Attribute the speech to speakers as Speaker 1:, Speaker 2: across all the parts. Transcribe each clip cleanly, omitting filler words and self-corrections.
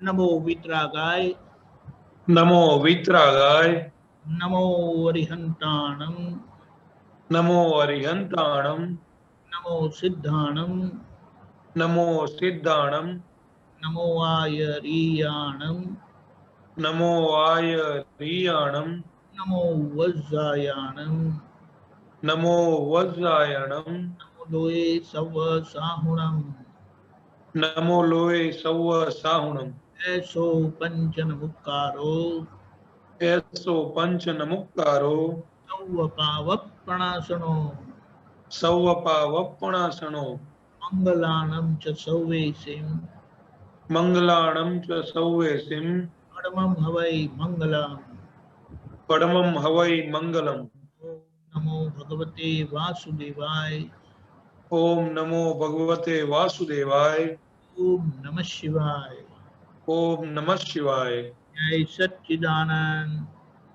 Speaker 1: नमो वित्रागाय
Speaker 2: नमो वित्रागाय
Speaker 1: नमो अरिहंताणं
Speaker 2: नमो अरिहंताणं
Speaker 1: नमो सिद्धाणं
Speaker 2: नमो सिद्धाणं
Speaker 1: नमो आयरीयाणं
Speaker 2: नमो आयरियाणं
Speaker 1: नमो वज्रायाणं
Speaker 2: नमो वज्रायणं
Speaker 1: नमो लोये सव साहुणं
Speaker 2: नमो लोये सव्व साहुणं
Speaker 1: ऐसो पंचन मुक्कारो
Speaker 2: ऐसो पंच नमुक्कारो
Speaker 1: सौव पावप्पणासनो
Speaker 2: सव्व पावप्पणासनो
Speaker 1: मंगलानं च सौवेसिं
Speaker 2: मंगलाणं च सव्वेसिं
Speaker 1: परमं हवै मंगलम्
Speaker 2: परमं हवै मंगलम्।
Speaker 1: ओम नमो भगवते वासुदेवाय
Speaker 2: ओम नमो भगवते वासुदेवाय।
Speaker 1: ओम नमः शिवाय।
Speaker 2: ओम नमः शिवाय।
Speaker 1: जय सच्चिदानंद।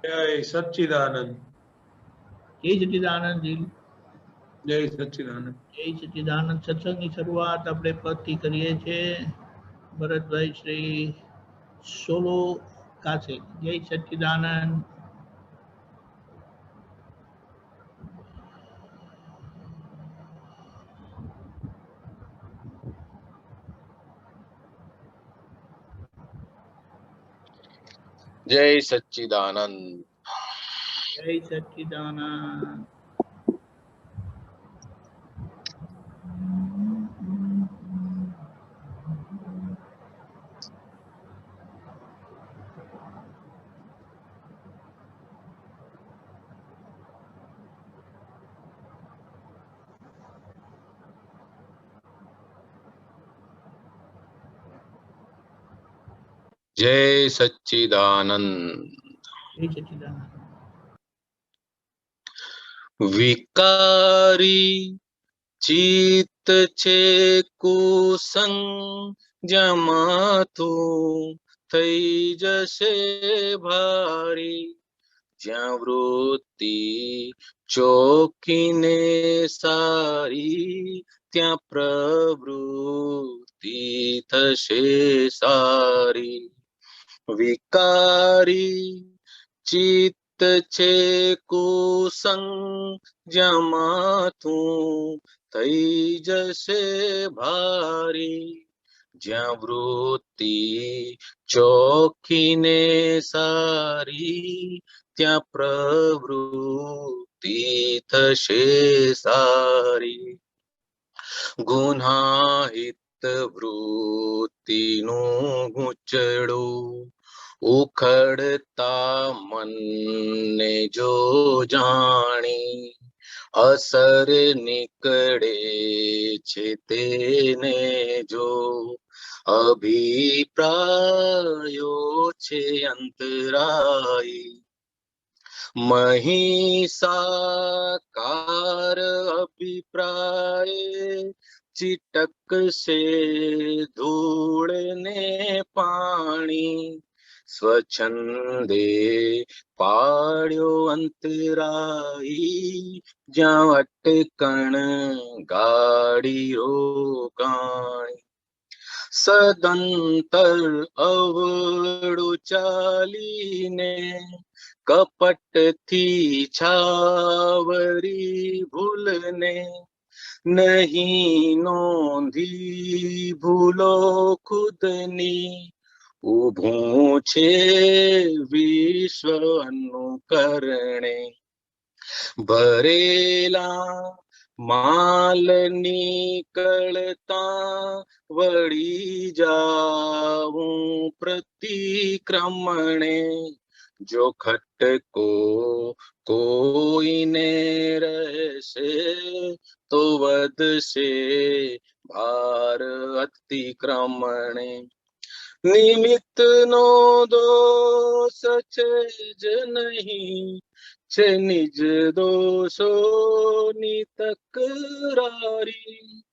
Speaker 2: जय सच्चिदानंद।
Speaker 1: जय सच्चिदानंद जी।
Speaker 2: जय सच्चिदानंद।
Speaker 1: જય સચ્ચિદાનંદ. સત્સંગની શરૂઆત આપણે પદથી કરીએ છીએ. ભરતભાઈ શ્રી સોલો કાશે. જય સચ્ચિદાનંદ.
Speaker 3: जय सच्चिदानंद।
Speaker 1: જય સચ્ચિદાનંદ.
Speaker 3: जय सच्चिदानंद।
Speaker 1: જય સચ્ચિદાનંદ.
Speaker 3: विकारी चित्त छे कुसंग जमाતું થઈ જશે ભારી, જ્યાં વૃત્તિ ચોકીને સારી, ત્યાં પ્રવૃત્તિ થશે સારી. વિકારી ચિત્ત છે કુસંગ જમાતું થઈ જશે ભારી, જ્યાં વૃત્તિ ચોખીને સારી, ત્યાં પ્રવૃત્તિ થશે સારી. ગુનાહિત વૃત્તિનું ગૂંચળું ઉખડતા મનને જો જાણી, અસર નીકળે છે તેને જો, અભિપ્રાયો છે અંતરાયી. महिषाकार अभिप्राय चिटकसे धूल ने पाणी, स्वच्छंदे पाड्यो अंतराई, ज्યાં અટકણ ગાડી રોકાણી. સદંતર અવળું ચાલીને કપટથી છાવરી ભૂલને, નહીં નોંધી ભૂલો ખુદની, ઊભું છે વિશ્વ અનુકરણે. ભરેલા માલ નીકળતા વળી જાઉં પ્રતિક્રમણે, જો ખટકો કોઈને રહેશે તો વધશે ભાર અતિક્રમણે. નિમિત્તનો દોષ છે જ નહીં, છે નિજ દોષોની તકરારી.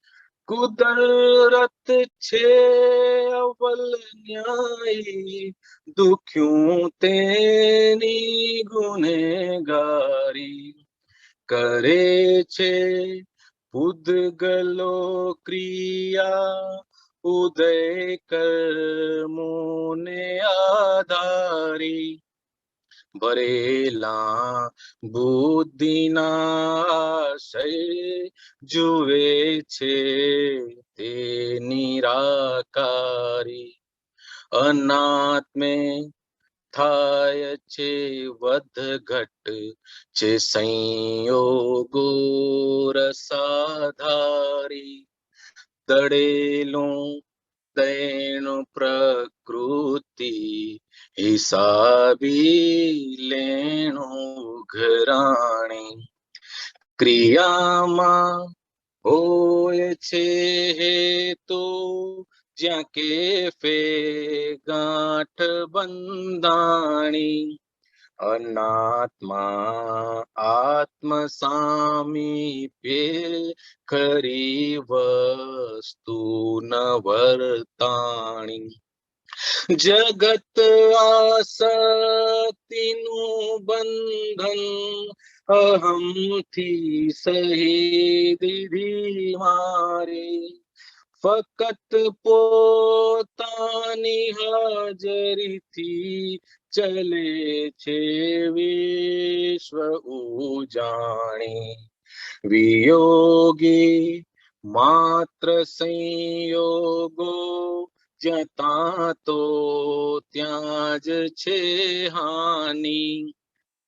Speaker 3: કુદરત છે અવલ ન્યાયી, દુખ્યું તેની ગુનેગારી. કરે છે પૂદગલો ક્રિયા ઉદય કર્મોને આધારી ભરેલા બુદ્ધિના આશય જુએ છે તે નિરાકારી અનાત્મે થાય છે વધઘટ છે સંયોગો રસાધારી દળેલું દૈનું પ્રકૃતિ હિસાબી લેણું ઘરાણી ક્રિયામાં હોય છે હેતુ જ્યાં કેફે ગાંઠ બંધાણી અનાત્મા આત્મ સામીપ્ય ખરી વસ્તુ ન વર્તાણી જગત આસક્તિનું બંધન અહમથી સહી દીધી મારી ફકત પોતાની હાજરીથી ચલે છે વિશ્વ ઉજાણી વિયોગી માત્ર સંયોગો જ્યાં તો ત્યાં જ છે હાની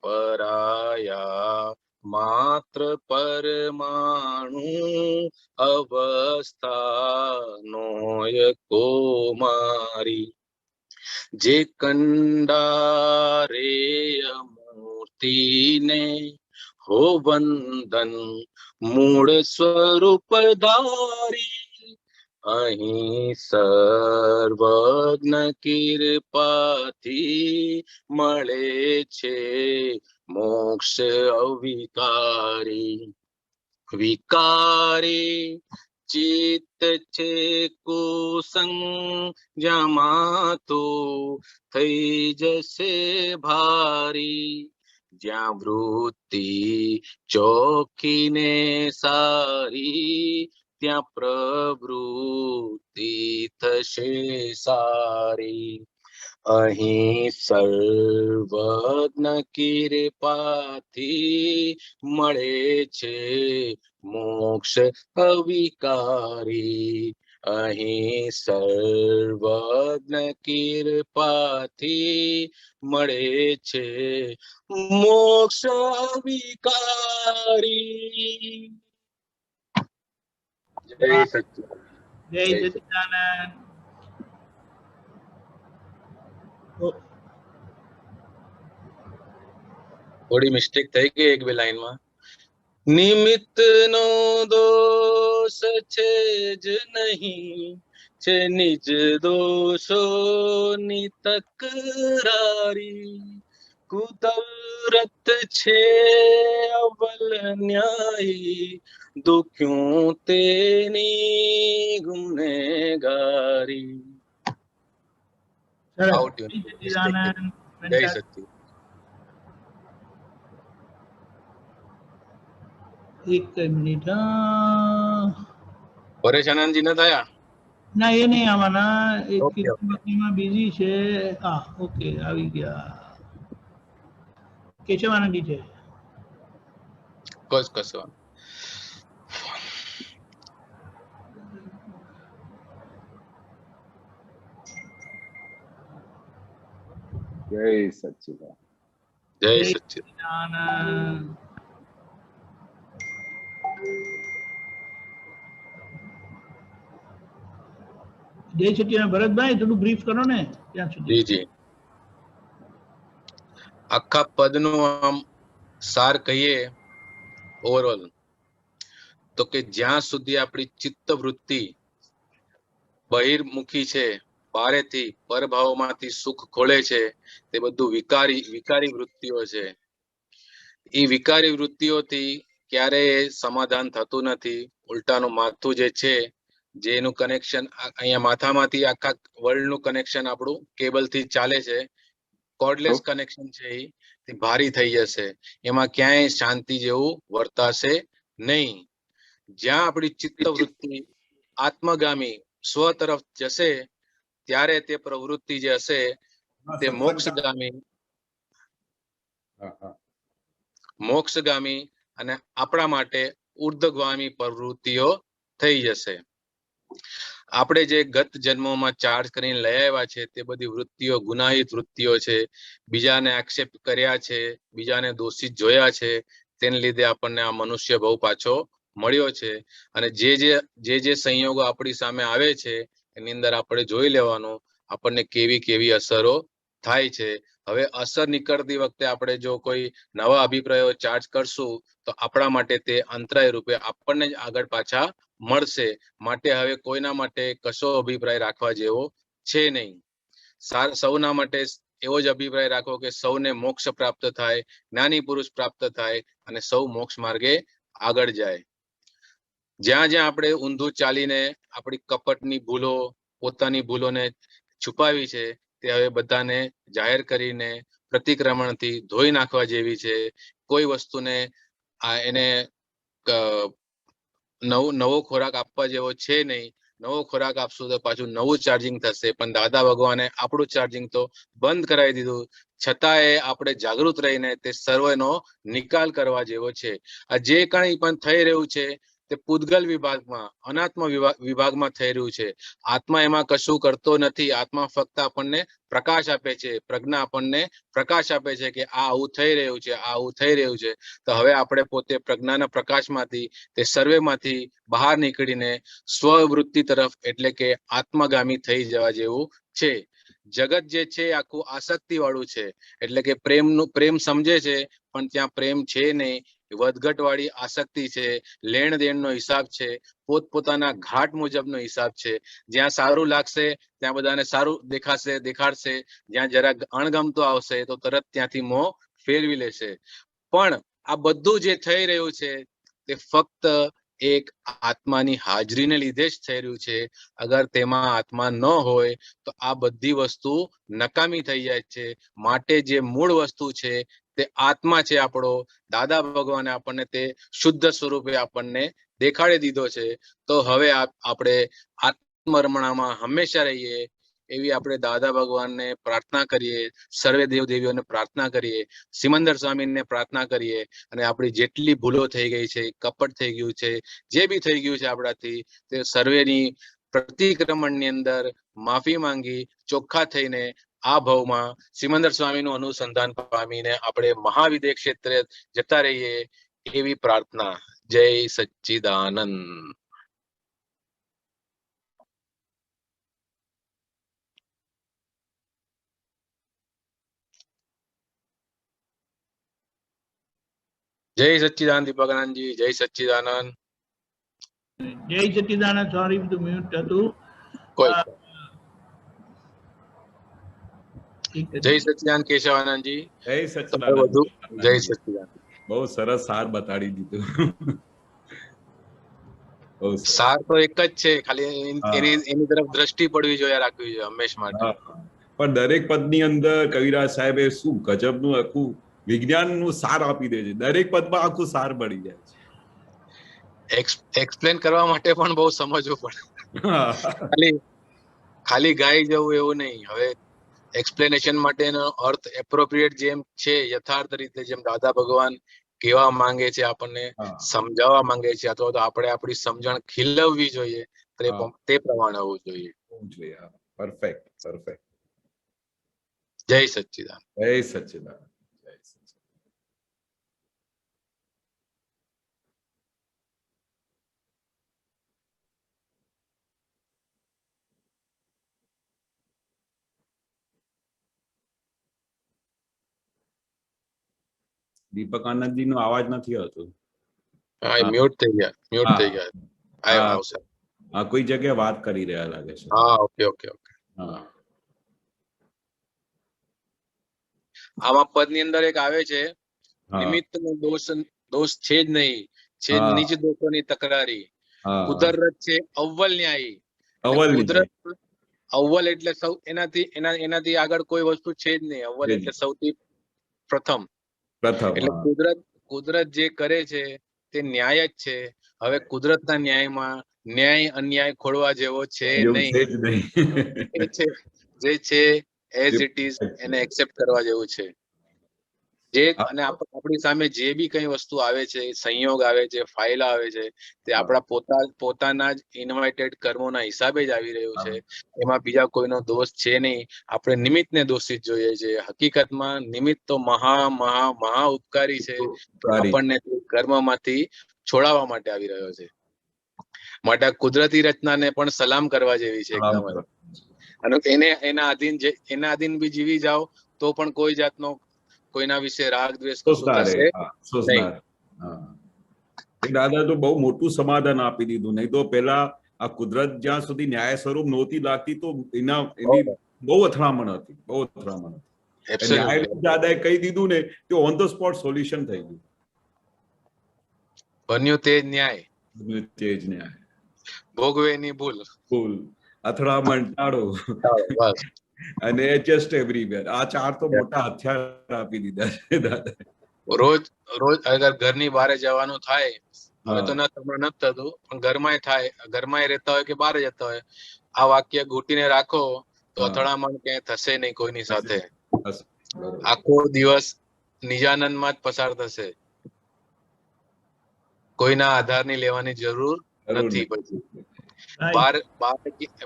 Speaker 3: પરાયા માત્ર પરમાણુ અવસ્થાનો કુમારી જે કંડારેય મૂર્તિને હો વંદન મૂળ સ્વરૂપ ધારી અહીં સર્વજ્ઞ કૃપાથી મળે છે મોક્ષ અવિકારી વિકારી ચિત્ત છે કુસંગ જમા તો થઈ જશે ભારી જ્યાં વૃત્તિ ચોખીને સારી ત્યાં પ્રવૃત્તિ થશે સારી અહીં સર્વજ્ઞ કૃપાથી મળે છે મોક્ષ અવિકારી અહીં સર્વજ્ઞ કૃપાથી મળે છે મોક્ષ અવિકારી જય સચ્ચિદાનંદ
Speaker 1: જય સચ્ચિદાનંદ.
Speaker 3: થોડી મિસ્ટેક થઈ ગઈ એક બે લાઈનમાં નિમિત્ત નો દોષ છે જ નહીં છે નિજ દોષો ની તકરારી કુદરત છે અવલ ન્યાયી દુખ્યું તેની ગુનેગારી
Speaker 1: સરસ.
Speaker 3: Out
Speaker 1: જય
Speaker 3: you.
Speaker 1: સચ્ચિદાનંદ.
Speaker 3: જય સચ્ચિ
Speaker 1: એક મિનિટ. હા.
Speaker 3: પરેશ આનંદજી ન થયા
Speaker 1: ના એ નહીં આવવાના. એક
Speaker 3: Okay, okay.
Speaker 1: કીર્તિમાં બીજી છે. હા ઓકે આવી ગયા. કેશવાનંદજી છે.
Speaker 3: કશો
Speaker 4: જય સચ્ચિદાનંદ.
Speaker 3: જય
Speaker 1: જય
Speaker 3: સચ્ચિદાનંદ
Speaker 1: સચ્ચિદાનંદ. જય સચ્ચિદાનંદ. ભરતભાઈ થોડું બ્રીફ કરો ને ત્યાં સુધી.
Speaker 3: જી જી આખા પદનું આમ સાર કહીએ ઓવરઓલ તો કે જ્યાં સુધી આપણી ચિત્ત વૃત્તિ બહિર્મુખી છે બારેથી પરભાવમાંથી સુખ ખોળે છે તે બધું વિકારી વૃત્તિઓ છે એ વિકારી વૃત્તિઓથી ક્યારેય સમાધાન થતું નથી ઉલટાનું માથું જે છે જેનું કનેક્શન અહીંયા માથામાંથી આખા વર્લ્ડનું કનેક્શન આપણું કેબલથી ચાલે છે કોર્ડલેસ કનેક્શન છે એ ભારી થઈ જશે એમાં ક્યાંય શાંતિ જેવું વર્તાશે નહીં જ્યાં આપણી ચિત્ત વૃત્તિ આત્મગામી સ્વ તરફ જશે ત્યારે તે પ્રવૃત્તિ જે હશે તે મોક્ષગામી અને આપણા માટે ઉર્ધ્વગામી પ્રવૃત્તિઓ થઈ જશે. આપણે જે ગત જન્મોમાં ચાર્જ કરીને લઈ આવ્યા છે તે બધી વૃત્તિઓ ગુનાહિત વૃત્તિઓ છે, બીજાને આક્ષેપ કર્યા છે, બીજાને દોષિત જોયા છે, તેને લીધે આપણને આ મનુષ્ય બહુ પાછો મળ્યો છે. અને જે સંયોગો આપણી સામે આવે છે એની અંદર આપણે જોઈ લેવાનું આપણને કેવી કેવી અસરો થાય છે. હવે અસર નીકળતી વખતે આપણે જો કોઈ નવા અભિપ્રાયો ચાર્જ કરશું તો આપણા માટે તે અંતરાય રૂપે આપણને જ આગળ પાછા મળશે. માટે હવે કોઈના માટે કશો અભિપ્રાય રાખવા જેવો છે નહીં. સૌના માટે એવો જ અભિપ્રાય રાખો કે સૌને મોક્ષ પ્રાપ્ત થાય, જ્ઞાની પુરુષ પ્રાપ્ત થાય અને સૌ મોક્ષ માર્ગે આગળ જાય. જ્યાં જ્યાં આપણે ઊંધું ચાલીને આપણી કપટની ભૂલો, પોતાની ભૂલોને છુપાવી છે તે હવે બધાને જાહેર કરીને પ્રતિક્રમણથી ધોઈ નાખવા જેવી છે. કોઈ વસ્તુને એને નવો ખોરાક આપવા જેવો છે નહીં. નવો ખોરાક આપશું તો પાછું નવું ચાર્જિંગ થશે, પણ દાદા ભગવાને આપણું ચાર્જિંગ તો બંધ કરાવી દીધું. છતાંય આપણે જાગૃત રહીને તે સર્વનો નિકાલ કરવા જેવો છે. આ જે કંઈ પણ થઈ રહ્યું છે તે પૂતગલ વિભાગમાં, અનાત્મ વિભાગમાં થઈ રહ્યું છે. આત્મા એમાં કશું કરતો નથી. આત્મા ફક્ત આપણને પ્રકાશ આપે છે, પ્રજ્ઞા આપણને પ્રકાશ આપે છે કે આ આવું થઈ રહ્યું છે, આ આવું થઈ રહ્યું છે. તો હવે આપણે પોતે પ્રજ્ઞાના પ્રકાશમાંથી, તે સર્વેમાંથી બહાર નીકળીને સ્વવૃત્તિ તરફ એટલે કે આત્મગામી થઈ જવા જેવું છે. જગત જે છે આખું આસક્તિ વાળું છે, એટલે કે પ્રેમ સમજે છે પણ ત્યાં પ્રેમ છે નહીં. વધઘટ વાળી આસક્તિ છે, લેણ દેણનો હિસાબ છે, પોતપોતાના ઘાટ મુજબનો હિસાબ છે. જ્યાં સારું લાગશે ત્યાં બધાને સારું દેખાડશે, જ્યાં જરા અણગમતો આવશે તો તરત ત્યાંથી મોં ફેરવી લેશે. પણ આ બધું જે થઈ રહ્યું છે તે ફક્ત એક આત્માની હાજરીને લીધે જ થઈ રહ્યું છે. અગર તેમાં આત્મા ન હોય તો આ બધી વસ્તુ નકામી થઈ જાય છે. માટે જે મૂળ વસ્તુ છે તે આત્મા છે આપણો. દાદા ભગવાને આપણને તે શુદ્ધ સ્વરૂપે આપણને દેખાડી દીધો છે. તો હવે આપણે આત્મરમણામાં હંમેશા રહીએ એવી આપણે દાદા ભગવાનને પ્રાર્થના કરીએ, સર્વે દેવદેવીઓને પ્રાર્થના કરીએ, સિમંદર સ્વામીને પ્રાર્થના કરીએ અને આપણી જેટલી ભૂલો થઈ ગઈ છે, કપટ થઈ ગયું છે, જે બી થઈ ગયું છે આપણાથી, તે સર્વેની પ્રતિક્રમણની અંદર માફી માંગી ચોખ્ખા થઈને આ ભાવમાં સિમંદર સ્વામીનું અનુસંધાન પામીને આપણે મહાવિદ્ય ક્ષેત્રે જતા રહીએ એવી પ્રાર્થના. જય સચ્ચિદાનંદ. જય સચ્ચિદાનંદ દીપકાનંદજી. જય સચ્ચિદાનંદ.
Speaker 1: જય સચ્ચિદાનંદ. સોરી બધું મ્યુટ હતું.
Speaker 3: જય સચ્ચિદાનંદ કેશવાનંદજી.
Speaker 5: જય સચ્ચિદાનંદ.
Speaker 3: જય સચ્ચિદાનંદ.
Speaker 5: બહુ સરસ સાર બતાડી દીધું.
Speaker 3: સાર તો એક જ છે, ખાલી એની તરફ દ્રષ્ટિ પડવી જોઈએ, રાખવી જોઈએ હંમેશ માટે.
Speaker 5: પણ દરેક પદની અંદર કવિરાજ સાહેબે શું ગજબનું આખું વિજ્ઞાનનું સાર આપી દે છે. દરેક પદમાં આખું સાર મળી જાય છે.
Speaker 3: એક્સપ્લેન કરવા માટે પણ બહુ સમજવું પડે. ખાલી ગાઈ જવું એવું નહીં. હવે એક્સપ્લેનેશન માટેનો અર્થ એપ્રોપ્રિએટ જેમ છે, યથાર્થ રીતે જેમ દાદા ભગવાન કહેવા માંગે છે, આપણને સમજાવવા માંગે છે, અથવા તો આપણે આપણી સમજણ ખીલવવી જોઈએ, તે પ્રમાણે હોવું જોઈએ.
Speaker 5: Perfect, perfect.
Speaker 3: જય સચ્ચિદાનંદ.
Speaker 5: જય સચ્ચિદાનંદ. દીપક આનંદજી નો અવાજ નથી આવતો.
Speaker 3: મ્યુટ થઈ ગયા.
Speaker 5: કોઈ જગ્યાએ વાત કરી રહ્યા લાગે છે.
Speaker 3: હા, ઓકે ઓકે ઓકે. આમાં પદ ની અંદર એક આવે છે, નિમિત્ત નો દોષ છે જ નહીં, છે નિજ દોષોની તકરારી. કુદરત છે અવ્વલ ન્યાયી. કુદરત અવ્વલ એટલે સૌ, એનાથી આગળ કોઈ વસ્તુ છે જ નહીં. અવ્વલ એટલે સૌથી પ્રથમ. એટલે કુદરત જે કરે છે તે ન્યાય જ છે. હવે કુદરતના ન્યાયમાં ન્યાય અન્યાય ખોળવા જેવો છે
Speaker 5: એવું
Speaker 3: નહીં.
Speaker 5: છે જ નહીં.
Speaker 3: એ છે જે છે એઝ ઇટ ઇઝ એને એક્સેપ્ટ કરવા જેવું છે. જે અને આપણી સામે જે બી કઈ વસ્તુ આવે છે, સંયોગ આવે છે, ફાઇલ આવે છે, તે આપણા પોતાના જ ઇન્વાઇટેડ કર્મોના હિસાબે જ આવી રહ્યું છે. એમાં બીજા કોઈનો દોષ છે નહીં. આપણે નિમિત્તને દોષિત જોઈએ છે. હકીકતમાં નિમિત્ત તો મહા ઉપકારી છે. આપણને કર્મમાંથી છોડાવવા માટે આવી રહ્યો છે. માટે આ કુદરતી રચનાને પણ સલામ કરવા જેવી છે એકદમ જ. અને એના આધીન બી જીવી જાઓ તો પણ કોઈ જાતનો કોઈના વિશે રાગ દ્વેષ કશું થશે નહીં.
Speaker 5: દાદા તો બહુ મોટું સમાધાન આપી દીધું. નહીં તો પેલા આ કુદરત જ્યાં સુધી ન્યાય સ્વરૂપ નહોતી લાગતી તો એની બહુ અથડામણ હતી. દાદાએ કહી દીધું ને તે ઓન ધ સ્પોટ સોલ્યુશન થઈ ગયું.
Speaker 3: બન્યું તે જ ન્યાય, ભોગવે ની ભૂલ
Speaker 5: અથડામણ ટાળો અને જસ્ટ એવરીવેર. આ 4 તો મોટા હથિયાર આપી દીધા છે દાદા.
Speaker 3: રોજ અગર ઘરની બહાર જવાનું થાય, હવે તો નથી થતું, પણ ઘરમાં થાય, ઘરમાં રહેતા હોય કે બહાર જતા હોય, આ વાક્ય ઘૂંટીને રાખો તો અથડામણ ક્યાંય થશે નહીં કોઈની સાથે. આખો દિવસ નિજાનંદમાં જ પસાર થશે. કોઈના આધારની લેવાની જરૂર નથી. પછી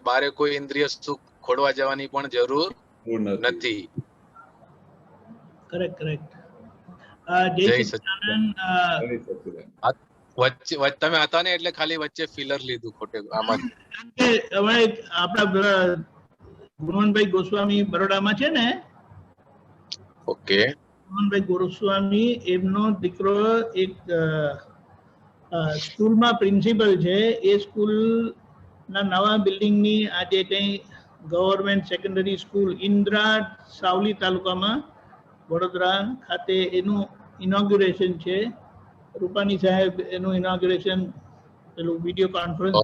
Speaker 3: બારે કોઈ ઇન્દ્રિય સુખ ખોડવા જવાની પણ જરૂર નથી.
Speaker 1: કરેક્ટ. જય સચ્ચિદાનંદ.
Speaker 3: વચ્ચે તમે હતા ને એટલે ખાલી વચ્ચે ફિલર લીધું ખોટે આમાં.
Speaker 1: હવે આપણા ગુણવંતભાઈ ગોસ્વામી બરોડામાં છે ને.
Speaker 3: ઓકે.
Speaker 1: ગુણવંતભાઈ ગોસ્વામી એમનો દીકરો એક સ્કૂલમાં પ્રિન્સિપલ છે. એ સ્કૂલના નવા બિલ્ડિંગની આજે કઈ government secondary school Indira Savli તાલુકામાં વડોદરા ખાતે એનું ઇનોગ્યુરેશન છે. રૂપાણી સાહેબ એનું ઇનોગ્યુરેશન પેલું વિડીયો કોન્ફરન્સ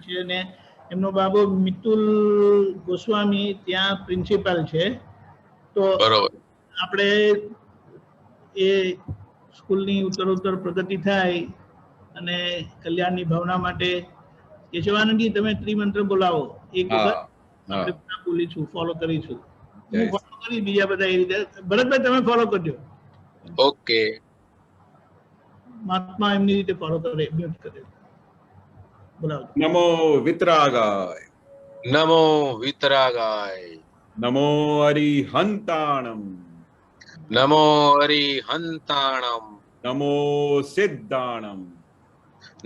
Speaker 1: છે. અને એમનો બાબો મિતુલ ગોસ્વામી ત્યાં પ્રિન્સિપાલ છે. તો આપણે એ સ્કૂલની ઉત્તરોત્તર પ્રગતિ થાય અને કલ્યાણની ભાવના માટે કેશવાનંદજી તમે ત્રિમંત્ર બોલાવો. એક વખત આપણે બોલીશું, ફોલો કરીશું. હું ફોલો કરી, બીજા બધા એ રીતે. ભરતભાઈ તમે ફોલો કરજો.
Speaker 3: ઓકે.
Speaker 1: મહાત્મા એમની રીતે ફોલો કરે, મ્યુટ કરે. બોલાવો.
Speaker 5: નમો વિતરાગાય,
Speaker 3: નમો વિતરાગાય,
Speaker 5: નમો અરિહંતાણમ,
Speaker 3: નમો અરિહંતાણમ,
Speaker 5: નમો સિદ્ધાણમ,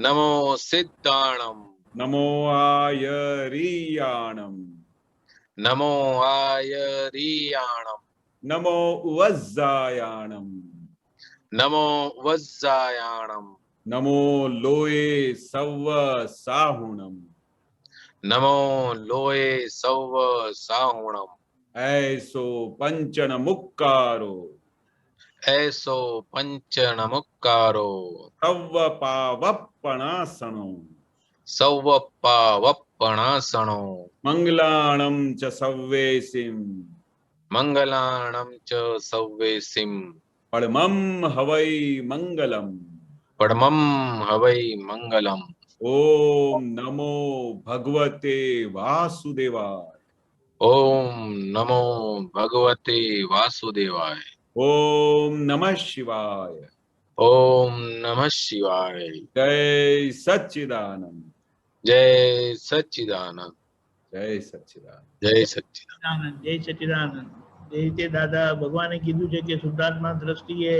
Speaker 3: નમો સિદ્ધાણમ,
Speaker 5: નમો આયરિયાણમ,
Speaker 3: નમો આયરિયાણમ,
Speaker 5: નમો વજ્જાયાણમ,
Speaker 3: નમો વજ્જાયાણમ,
Speaker 5: નમો લોએ સવ સાહુણમ,
Speaker 3: નમો લોએ સૌ સાહુણમ,
Speaker 5: એસો પંચન મુક્કારો,
Speaker 3: એસો પંચન મુક્કારો,
Speaker 5: સવ પાવપણાસણો,
Speaker 3: સૌ પાવપણાસણો,
Speaker 5: મંગલાણમ ચ સવ્વેસિમ,
Speaker 3: મંગલાણમ ચ સવ્વેસિમ,
Speaker 5: પડમમ હવૈ મંગલમ,
Speaker 3: પડમમ હવૈ મંગલમ.
Speaker 5: ઓમ નમો ભગવતે વાસુદેવાય,
Speaker 3: ઓમ નમો ભગવતે વાસુદેવાય,
Speaker 5: ઓમ નમઃ શિવાય,
Speaker 3: ઓમ નમઃ શિવાય.
Speaker 5: જય સચ્ચિદાનંદ,
Speaker 3: જય સચ્ચિદાનંદ,
Speaker 5: જય સચ્ચિદાનંદ,
Speaker 3: જય સચ્ચિદાનંદ,
Speaker 1: જય સચ્ચિદાનંદ. એ રીતે દાદા ભગવાને કીધું છે કે શુદ્ધાત્મા દ્રષ્ટિએ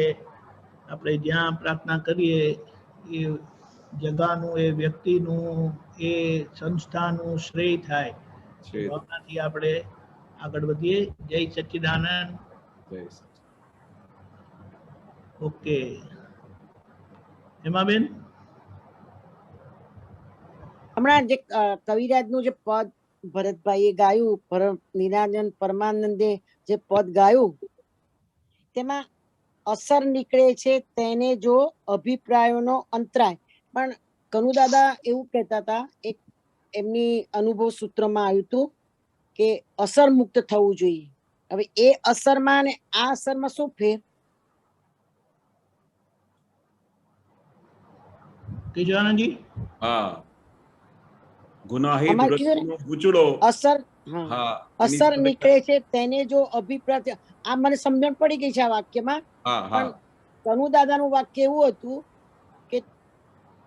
Speaker 1: આપણે જ્યાં પ્રાર્થના કરીએ એ જગાનું, એ વ્યક્તિનું, એ સંસ્થાનું શ્રેય થાય. ભાવનાથી આપણે આગળ વધીએ. જય સચ્ચિદાનંદ.
Speaker 5: જય
Speaker 1: ઓકે. હેમાબેન,
Speaker 6: હમણાં જે કવિરાજનું જે પદ ભરતભાઈએ ગાયું, નિરાજન પરમાનંદે જે પદ ગાયું, તેમાં અસર નીકળે છે તેને જો અભિપ્રાયોનો અંતરાય. પણ કનુદાદા એવું કહેતા હતા, એક એમની અનુભવ સૂત્રમાં આવ્યું હતું કે અસર મુક્ત થવું જોઈએ. હવે એ અસરમાં અને આ અસરમાં શું ફેર?
Speaker 1: કેશવાનંદજી.
Speaker 5: હા, ગુનાહિત
Speaker 6: અમારે કીધું ને,
Speaker 5: વૃત્તિનો ગૂંચળો.
Speaker 6: અસર, હા,
Speaker 5: હા એની
Speaker 6: અસર
Speaker 5: સાથે-
Speaker 6: નીકળે છે તેને જો અભિપ્રાય, આ મને સમજણ પડી ગઈ છે આ વાક્યમાં.
Speaker 5: હા
Speaker 6: પણ
Speaker 5: હા
Speaker 6: કનુ દાદાનું વાક્ય એવું હતું કે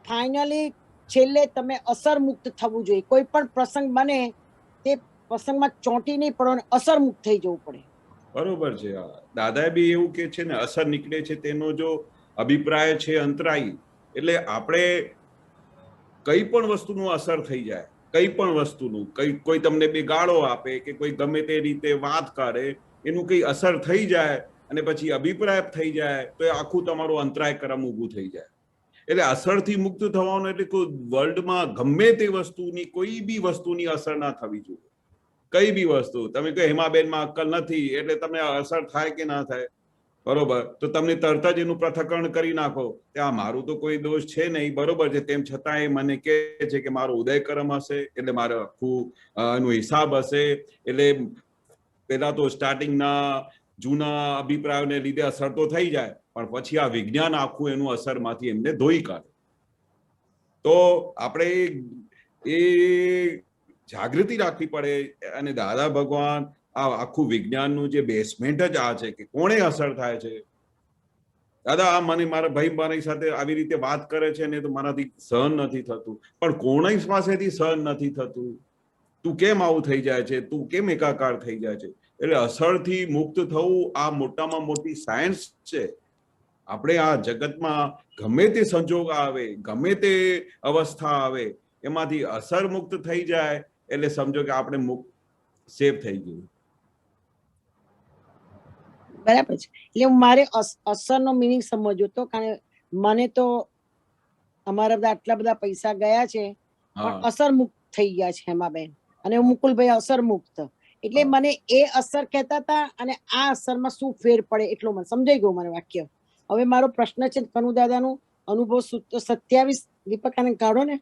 Speaker 6: ફાઇનલી છેલ્લે તમે અસર મુક્ત થવું જોઈએ. કોઈ પણ પ્રસંગ બને તે પ્રસંગમાં ચોંટી નહીં પડો, અસર મુક્ત થઈ જવું પડે.
Speaker 5: બરોબર છે. દાદા બી એવું કે છે ને, અસર નીકળે છે તેનો જો અભિપ્રાય છે અંતરાયી, એટલે આપણે કઈ પણ વસ્તુનું અસર થઈ જાય, કઈ પણ વસ્તુનું, કોઈ તમને બે ગાળો આપે કે કોઈ ગમે તે રીતે વાત કરે, એનું કઈ અસર થઈ જાય અને પછી અભિપ્રાય થઈ જાય તો એ આખું તમારું અંતરાય કરમ ઊભું થઈ જાય. એટલે અસરથી મુક્ત થવાનું એટલે કોઈ વર્લ્ડમાં ગમે તે વસ્તુની, કોઈ બી વસ્તુની અસર ના થવી જોઈએ. કઈ બી વસ્તુ, તમે કહો હેમાબેનમાં અક્કલ નથી એટલે તમને અસર થાય કે ના થાય, બરોબર, તો તમને તરત જ એનું પૃથ્થકરણ કરી નાખો કે આ મારું તો કોઈ દોષ છે નહીં, બરોબર છે, તેમ છતાં એ મને કહે છે કે મારો ઉદય કર્મ હશે એટલે મારે આખું એનો હિસાબ હશે. એટલે પેલા તો સ્ટાર્ટિંગના જૂના અભિપ્રાયોને લીધે અસર તો થઈ જાય, પણ પછી આ વિજ્ઞાન આખું એનું અસરમાંથી એમને ધોઈ કાઢે. તો આપણે એ જાગૃતિ રાખવી પડે. અને દાદા ભગવાન આ આખું વિજ્ઞાનનું જે બેસમેન્ટ જ આ છે કે કોણે અસર થાય છે. દાદા આ મને મારા ભાઈ મારી સાથે આવી રીતે વાત કરે છે ને તો મારાથી સહન નથી થતું, પણ કોણે પાસેથી સહન નથી થતું, તું કેમ આવું થઈ જાય છે, તું કેમ એકાકાર થઈ જાય છે. એટલે અસરથી મુક્ત થવું આ મોટામાં મોટી સાયન્સ છે. આપણે આ જગતમાં ગમે તે સંજોગ આવે, ગમે તે અવસ્થા આવે, એમાંથી અસર મુક્ત થઈ જાય એટલે સમજો કે આપણે મુક્ત સેફ થઈ ગયું.
Speaker 6: બરાબર છે. એટલે મારે અસરનો મિનિંગ સમજવો તો, કારણ મને તો અમારા બધા આટલા બધા પૈસા ગયા છે પણ અસર મુક્ત થઈ ગયા છે હેમાબેન અને મુકુલભાઈ અસર મુક્ત. એટલે મને એ અસર કહેતા હતા અને આ અસરમાં શું ફેર પડે એટલો મને સમજાઈ ગયો મને વાક્ય. હવે મારો પ્રશ્ન છે કનુ દાદાનું અનુભવ સૂત્ર 27 દીપકાને કાઢો ને,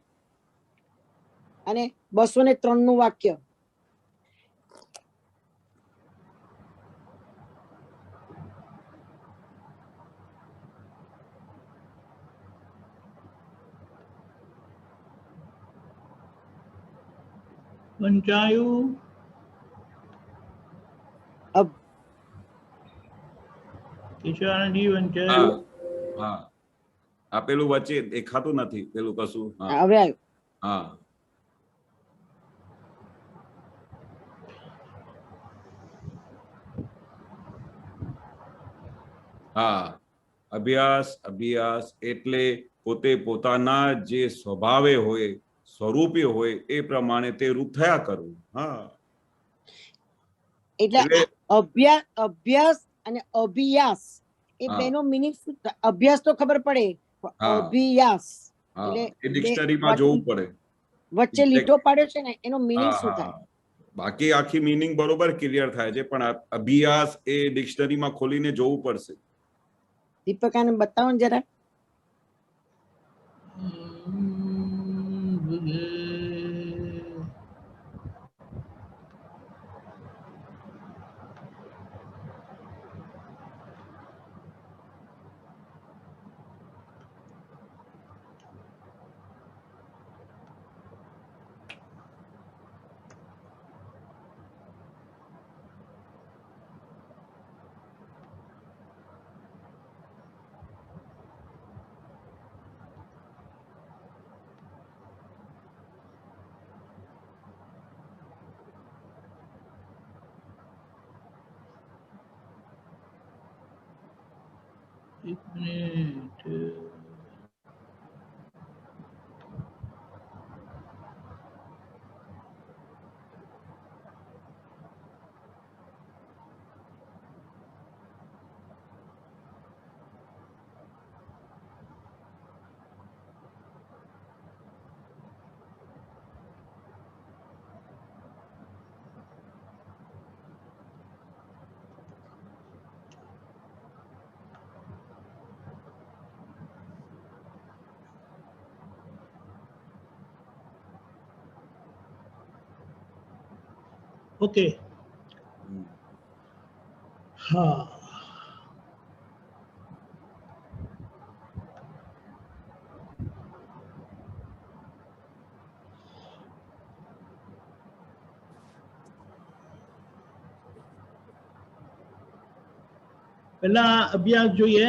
Speaker 6: અને 203 નું વાક્ય.
Speaker 1: વંચાયું કિશોરજી વંચાયું.
Speaker 5: હા, આ પેલું વચ્ચે દેખાતું નથી પેલું કશું.
Speaker 6: હવે આવ્યું.
Speaker 5: હા, હા, અભ્યાસ અભ્યાસ એટલે પોતે પોતાના જે સ્વભાવે હોય, સ્વરૂપે હોય એ પ્રમાણે તે રૂપ થયા કરવું. હા,
Speaker 6: એટલે અભ્યાસ અને અભિયાસ એ બેનો મિનિંગ શું? અભ્યાસ તો ખબર પડે, અભિયાસ
Speaker 5: એટલે ડિક્શનરીમાં જોવું પડે.
Speaker 6: વચ્ચે લીટો પાડ્યો છે ને એનો મિનિંગ શું થાય?
Speaker 5: બાકી આખી મિનિંગ બરોબર ક્લિયર થાય છે, પણ અભ્યાસ એ ડિક્શનરીમાં ખોલીને જોવું પડશે.
Speaker 6: દીપકાને બતાવો ને જરા.
Speaker 1: એક મિનિટ. ઓકે. હા, પહેલા અભ્યાસ જોઈએ.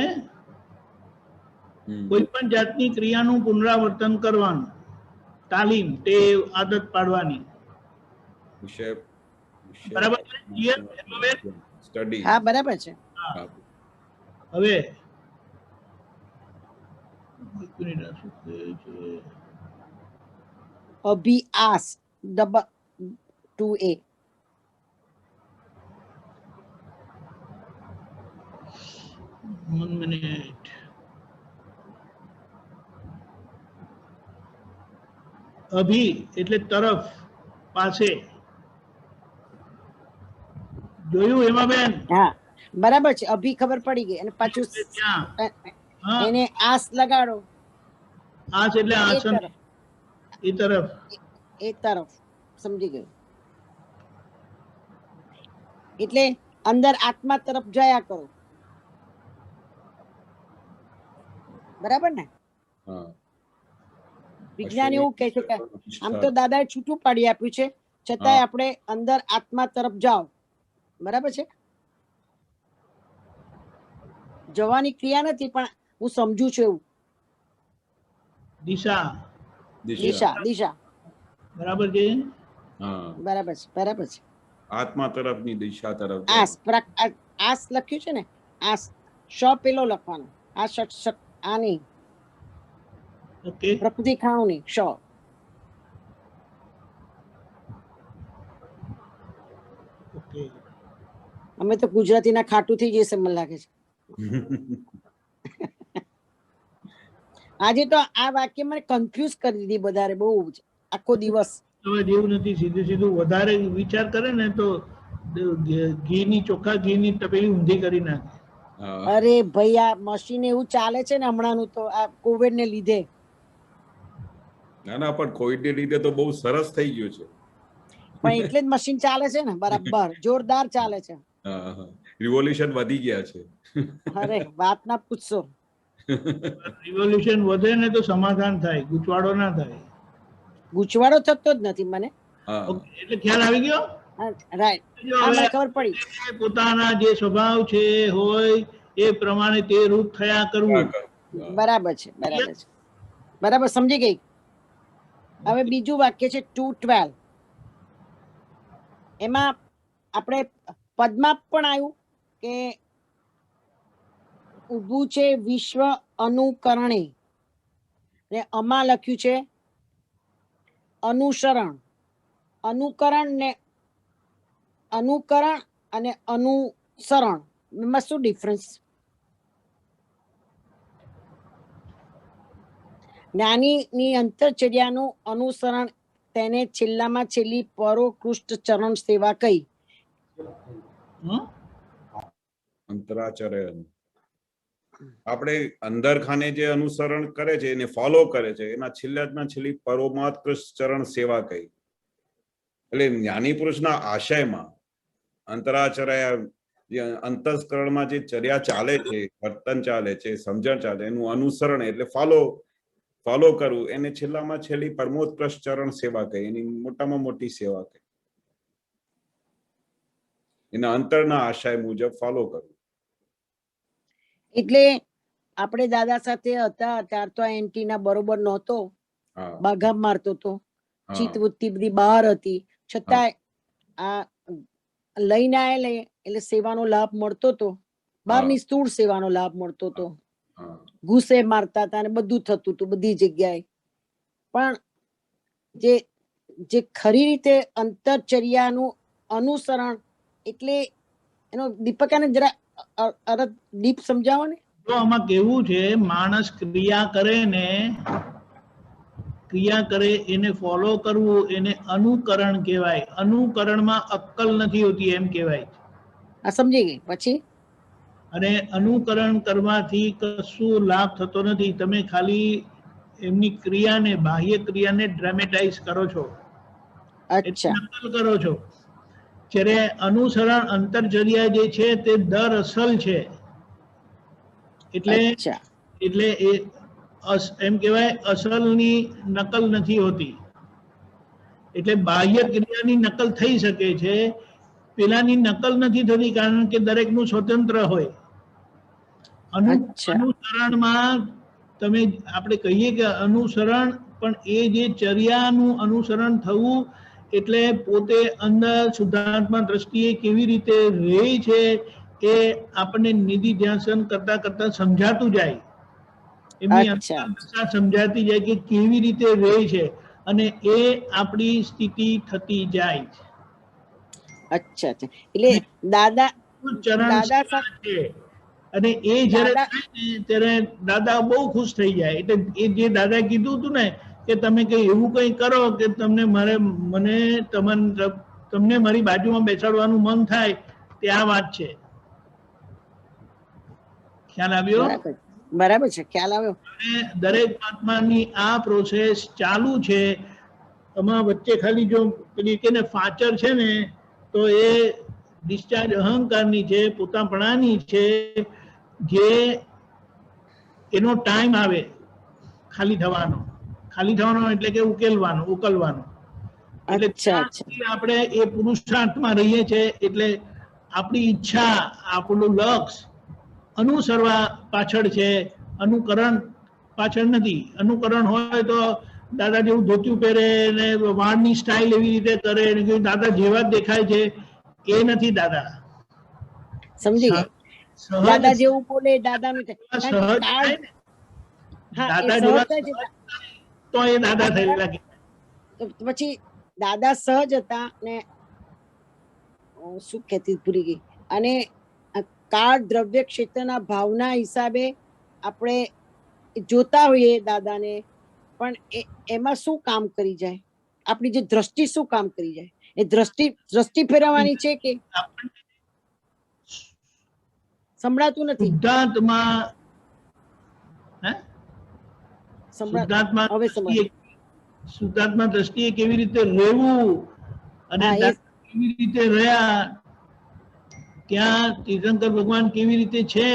Speaker 5: હમ.
Speaker 1: કોઈ પણ જાતની ક્રિયાનું પુનરાવર્તન કરવાનું, તાલીમ, ટેવ, આદત પાડવાની.
Speaker 5: વિષય
Speaker 1: બરાબર છે? Clear?
Speaker 5: સ્ટડી.
Speaker 6: હા બરાબર છે.
Speaker 1: હવે એક મિનિટ, આ શું કહે છે?
Speaker 6: અભિઆસ ડબલ 2A.
Speaker 1: One minute. અભી એટલે તરફ, પાસે. જોયું હેમાબેન?
Speaker 6: હા બરાબર છે. અભી ખબર પડી ગઈ અને પાછું
Speaker 1: ત્યાં હા,
Speaker 6: એને આસ લગાડો
Speaker 1: આસ એટલે
Speaker 6: એ
Speaker 1: આસન,
Speaker 6: તરફ,
Speaker 1: એ તરફ.
Speaker 6: એ તરફ. સમજી ગયું. એટલે અંદર આત્મા તરફ જયા કરો. બરાબર ને?
Speaker 5: હા.
Speaker 6: વિજ્ઞાન એવું કહે છે કે આમ તો દાદાએ છૂટું પાડી આપ્યું છે, છતાંય આપણે અંદર આત્મા તરફ જાઓ. બરાબર છે? જવાની ક્રિયા નથી, પણ હું સમજુ છું એવું.
Speaker 1: દિશા.
Speaker 6: દિશા, દિશા.
Speaker 1: બરાબર છે?
Speaker 5: હા.
Speaker 6: બરાબર છે, બરાબર છે.
Speaker 5: આત્મા તરફની દિશા તરફ
Speaker 6: આસ આસ લખ્યું છે ને, આસ શ પેલો લખવાનો, આ શક આ નહીં,
Speaker 1: ઓકે.
Speaker 6: પ્રકૃતિ ખાણું નહીં, શ.
Speaker 1: ઓકે.
Speaker 6: અમે તો ગુજરાતીના ખાટું થઈ જશે મને લાગે છે. આજે તો આ વાક્ય મને કન્ફ્યુઝ કરી દીધી વધારે, બહુ જ આખો દિવસ.
Speaker 1: હવે જેવું નથી, સીધું સીધું વધારે વિચાર કરે ને તો ઘીની, ચોખ્ખા ઘીની તપેલી ઊંધી કરી નાખે.
Speaker 6: અરે ભાઈ, આ મશીન એવું ચાલે છે ને હમણાંનું, તો આ કોવિડ ને લીધે.
Speaker 5: ના ના, પણ કોવિડ ને લીધે તો બહુ સરસ થઈ ગયું છે.
Speaker 6: પણ એટલે જ મશીન ચાલે છે ને, બરાબર જોરદાર ચાલે છે.
Speaker 5: રિવોલ્યુશન વધી ગયા છે.
Speaker 6: અરે વાત ના પૂછશો.
Speaker 1: રિવોલ્યુશન વધે ને તો સમાધાન થાય, ગૂંચવાડો ના થાય.
Speaker 6: ગૂંચવાડો થતો જ નથી મને.
Speaker 1: એટલે ખ્યાલ આવી ગયો?
Speaker 6: રાઈટ. હા મને ખબર પડી.
Speaker 1: પોતાના જે સ્વભાવ છે હોય એ પ્રમાણે તે રૂપ થયા કરવું.
Speaker 6: બરાબર છે, બરાબર છે, બરાબર સમજી ગઈ. હવે બીજું વાક્ય છે 2:12. એમાં આપણે પદમાં પણ આવ્યું કે ઊભું છે વિશ્વ અનુકરણે, ને આમાં લખ્યું છે અનુસરણ. અનુકરણ ને અનુકરણ અને અનુસરણ, એમાં શું ડિફરન્સ? જ્ઞાનીની અંતરચર્યાનું અનુસરણ, તેને છેલ્લામાં છેલ્લી પરોકૃષ્ટ ચરણ સેવા કહી.
Speaker 5: અંતરાચર્ય આપણે અંદર ખાને જે અનુસરણ કરે છે, એને ફોલો કરે છે, એના છેલ્લામાં છેલ્લી પરોમાત્કૃષ્ટ ચરણ સેવા કહી. એટલે જ્ઞાની પુરુષના આશયમાં અંતરાચર્ય, જે અંતસ્કરણમાં જે ચર્યા ચાલે છે, વર્તન ચાલે છે, સમજણ ચાલે, એનું અનુસરણ એટલે ફોલો કરવું, એને છેલ્લામાં છેલ્લી પરમોત્કૃષ્ટ ચરણ સેવા કહી. એની મોટામાં મોટી સેવા કહી. એના અંતરના આશય મુજબ ફોલો કરવું.
Speaker 6: એટલે આપણે દાદા સાથે હતા ત્યાર તો એન્ટીના બરોબર નહોતો, બાઘા મારતો હતો, ચિત્તવૃત્તિ બધી બહાર હતી, છતાં આ લઈને આવેલે એટલે સેવાનો લાભ મળતો હતો. બહારની સ્થૂળ સેવાનો લાભ મળતો હતો. ઘૂસે મારતા હતા અને બધું થતું હતું બધી જગ્યાએ. પણ જે ખરી રીતે અંતરચર્યાનું અનુસરણ એટલે એનો દીપકાને જરા ડીપ સમજાવો ને.
Speaker 1: તો આમાં કેવું છે, માણસ ક્રિયા કરે એને ફોલો કરવું, એને અનુકરણ કહેવાય. અનુકરણમાં અક્કલ નથી હોતી એમ કહેવાય.
Speaker 6: આ સમજી ગઈ. પછી
Speaker 1: અને અનુકરણ કરવાથી કશું લાભ થતો નથી. તમે ખાલી એમની ક્રિયાને, બાહ્ય ક્રિયાને ડ્રામેટાઇઝ કરો છો, નકલ કરો છો. જ્યારે અનુસરણ, અંતરચર્યા જે છે તે દરઅસલ છે. એટલે એ એમ કહેવાય અસલની નકલ નથી હોતી. એટલે બાહ્ય ક્રિયાની નકલ થઈ શકે છે, પેલાની નકલ નથી થતી, કારણ કે દરેકનું સ્વતંત્ર હોય.
Speaker 6: અચ્છા.
Speaker 1: અનુસરણમાં તમે આપણે કહીએ કે અનુસરણ, પણ એ જે ચર્યાનું અનુસરણ થવું એટલે પોતે અંદર શુદ્ધાત્મા દ્રષ્ટિએ કેવી રીતે રહે છે એ આપણને નિધિ ધ્યાસન કરતા કરતા સમજાતું જાય. એમની
Speaker 6: અચ્છા.
Speaker 1: અંતરદશા સમજાતી જાય કે કેવી રીતે રહે છે, અને એ આપણી સ્થિતિ થતી જાય.
Speaker 6: અચ્છા અચ્છા. એટલે દાદા
Speaker 1: ચરણ
Speaker 6: દાદા
Speaker 1: સેવા છે, અને એ જ્યારે
Speaker 6: દાદા
Speaker 1: થાય ને ત્યારે દાદા બહુ ખુશ થઈ જાય. એટલે એ જે દાદા કીધું હતું ને કે તમે કઈ એવું કઈ કરો કે તમને તમને મારી બાજુમાં બેસાડવાનું મન થાય, તે આ વાત છે. ખ્યાલ આવ્યો?
Speaker 6: બરાબર બરાબર છે, ખ્યાલ આવ્યો.
Speaker 1: અને દરેક આત્માની આ પ્રોસેસ ચાલુ છે. એમાં વચ્ચે ખાલી જો પેલી કે ને ફાચર છે ને, તો એ ડિસ્ચાર્જ અહંકારની છે, પોતાપણાની છે, જે એનો ટાઈમ આવે ખાલી થવાનો એટલે કે ઉકલવાનો. એટલે
Speaker 6: અચ્છા
Speaker 1: ત્યાં
Speaker 6: અચ્છા.
Speaker 1: સુધી આપણે એ પુરુષાર્થમાં રહીએ છીએ. એટલે આપણી ઈચ્છા, આપણું લક્ષ અનુસરવા પાછળ છે, અનુકરણ પાછળ નથી. અનુકરણ હોય તો દાદા જેવું ધોતિયું પહેરે ને વાળની સ્ટાઇલ એવી રીતે કરે ને દાદા જેવા જ દેખાય છે, એ નથી દાદા.
Speaker 6: સમજી ગઈ.
Speaker 1: સહજ
Speaker 6: દાદા જેવું બોલે, દાદાનું
Speaker 1: સહજ
Speaker 6: કારણ કે કાળ,
Speaker 1: થાય ને,
Speaker 6: હા, એ
Speaker 1: દાદા
Speaker 6: સહજ
Speaker 1: જેવા
Speaker 6: થાય છે.
Speaker 1: તો એ દાદા થયેલા કે
Speaker 6: તો પછી દાદા સહજ હતા ને શું કહેતી ભૂલી ગઈ. અને કાળ દ્રવ્ય ક્ષેત્રના ભાવના હિસાબે આપણે જોતા હોઈએ દાદાને, પણ એમાં શું કામ કરી જાય? આપણી જે દ્રષ્ટિ શું કામ કરી જાય? એ દ્રષ્ટિ ફેરવવાની છે કે સંભળાતું નથી.
Speaker 1: શુદ્ધાત્મા શુદ્ધાત્મા
Speaker 6: હવે સમજ.
Speaker 1: શુદ્ધાત્મા દ્રષ્ટિએ કેવી રીતે રહેવું અને
Speaker 6: હા, એ
Speaker 1: કેવી રીતે રહ્યા, ત્યાં તીર્થંકર ભગવાન કેવી રીતે છે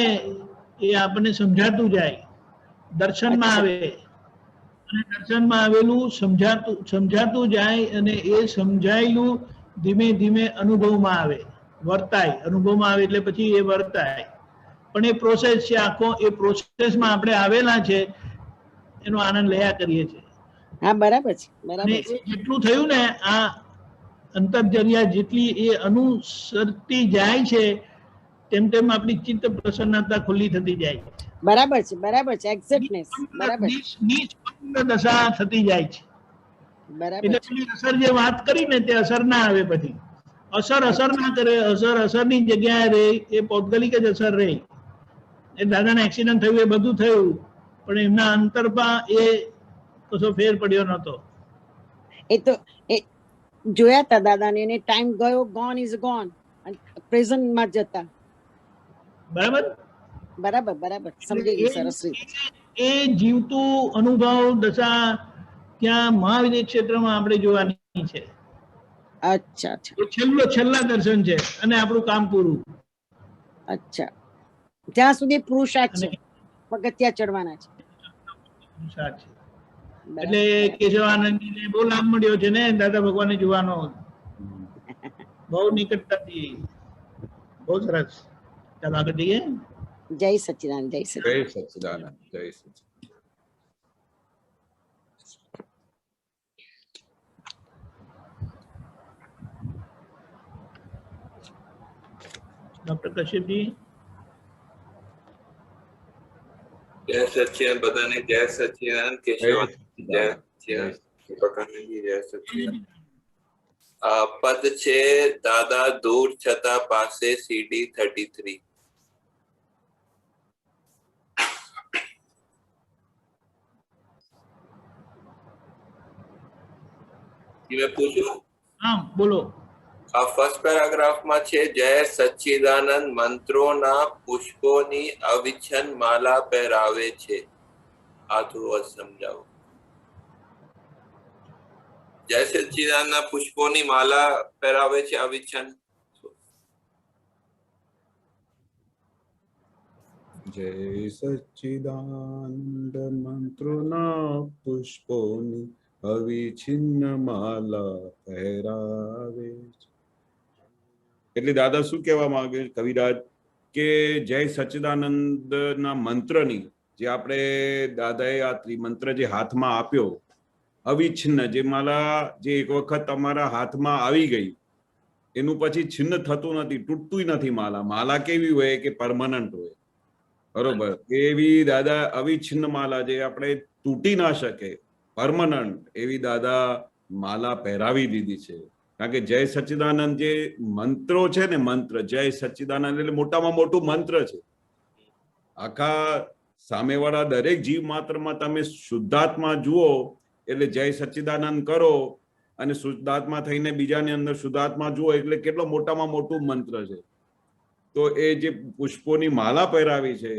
Speaker 1: એ આપણને સમજાતું જાય, દર્શનમાં
Speaker 6: અચ્છા.
Speaker 1: આવે. અને દર્શનમાં આવેલું સમજાતું જાય, અને એ સમજાયેલું ધીમે ધીમે અનુભવમાં આવે, વર્તાય. અનુભવમાં આવે એટલે પછી એ વર્તાય. પણ એ પ્રોસેસ છે આખો. એ પ્રોસેસમાં આપણે આવેલા છે, એનો આનંદ લયા કરીએ છીએ.
Speaker 6: હા, બરાબર છે,
Speaker 1: અને
Speaker 6: બરાબર
Speaker 1: એ
Speaker 6: છે.
Speaker 1: જેટલું થયું ને, આ અંતરજર્યા જેટલી એ અનુસરતી જાય છે, તેમ તેમ આપણી ચિત્ત પ્રસન્નતા ખુલ્લી થતી જાય છે.
Speaker 6: બરાબર છે, બરાબર છે, એક્ઝેક્ટનેસ. બરાબર છે,
Speaker 1: નિષ્પન્ન દશા થતી જાય છે.
Speaker 6: બરાબર
Speaker 1: એટલે
Speaker 6: છે.
Speaker 1: પેલી અસર જે વાત કરી ને, તે અસર ના આવે. પછી અસર ના કરે. અસરની જગ્યાએ રહે, એ પૌદ્ગલિક જ અસર રહે. એ દાદાને એક્સિડન્ટ થયું, એ બધું થયું, પણ એમના અંતરમાં એ કશો ફેર પડ્યો નતો.
Speaker 6: એ તો એ જોયા હતા દાદાને, એને ટાઈમ ગયો, ગોન ઇઝ ગોન, પ્રેઝન્ટમાં જતા.
Speaker 1: બરાબર.
Speaker 6: બરાબર બરાબર, સમજી ગઈ સરસ રીતે.
Speaker 1: એ જીવતું અનુભવ દશા ત્યાં મહાવિદ્ય ક્ષેત્રમાં આપણે જોવાની છે.
Speaker 6: અચ્છા અચ્છા.
Speaker 1: છેલ્લા દર્શન છે, અને આપણું કામ પૂરું.
Speaker 6: અચ્છા, ત્યાં સુધી પુરુષાર્થ
Speaker 1: અને
Speaker 6: છે, પગથિયા ચડવાના છે.
Speaker 1: એટલે કેશવાનંદજીને બહુ લાભ મળ્યો છે ને દાદા ભગવાનને જોવાનો, બહુ નિકટતાથી. બહુ સરસ. ચાલો આગળ જઈએ.
Speaker 6: જય સચ્ચિદાનંદ, જય સચ્ચિદાનંદ.
Speaker 5: જય સચ્ચિદાનંદ, જય સચ્ચિદાનંદ.
Speaker 1: ડોક્ટર કશ્યપજી.
Speaker 7: જય સચ્ચિદાનંદ બધાને. જય સચ્ચિદાનંદ. કેશવ જય સચ્ચિદાનંદ. જય સચ્ચિદાનંદ. આ પદ છે દાદા દૂર છતાં પાસે CD 33. મેં પૂછ્યું,
Speaker 1: હા બોલો.
Speaker 7: આ ફર્સ્ટ પેરાગ્રાફમાં છે, જય સચ્ચિદાનંદ મંત્રોના પુષ્પોની અવિચ્છન માલા પહેરાવે છે. આ થોડું સમજાવો. જય સચ્ચિદાનંદ ના પુષ્પોની માલા પહેરાવે છે અવિચ્છન.
Speaker 5: જય સચ્ચિદાનંદ મંત્રોના પુષ્પોની અવિછિન્ન માલા પહેરાવે છે. એટલે દાદા શું કહેવા માંગે છે? કવિરાજ કે જય સચ્ચિદાનંદના મંત્રની જે આપણે દાદાએ આ ત્રિમંત્ર જે હાથમાં આપ્યો અવિચ્છિન્ન, જે માલા જે એક વખત તમારા હાથમાં આવી ગઈ એનું પછી છિન્ન થતું નથી, તૂટતું નથી. માલા કેવી હોય કે પરમનન્ટ હોય, બરોબર? એવી દાદા અવિચ્છિન્ન માલા જે આપણે તૂટી ના શકે, પરમનન્ટ એવી દાદા માલા પહેરાવી દીધી છે. કારણ કે જય સચ્ચિદાનંદ જે મંત્રો છે ને, મંત્ર જય સચ્ચિદાનંદ એટલે મોટામાં મોટું મંત્ર છે. આખા સામેવાળા દરેક જીવ માત્રમાં તમે શુદ્ધાત્મા જુઓ એટલે જય સચ્ચિદાનંદ કરો, અને શુદ્ધાત્મા થઈને બીજાની અંદર શુદ્ધાત્મા જુઓ એટલે કેટલો મોટામાં મોટું મંત્ર છે. તો એ જે પુષ્પોની માલા પહેરાવી છે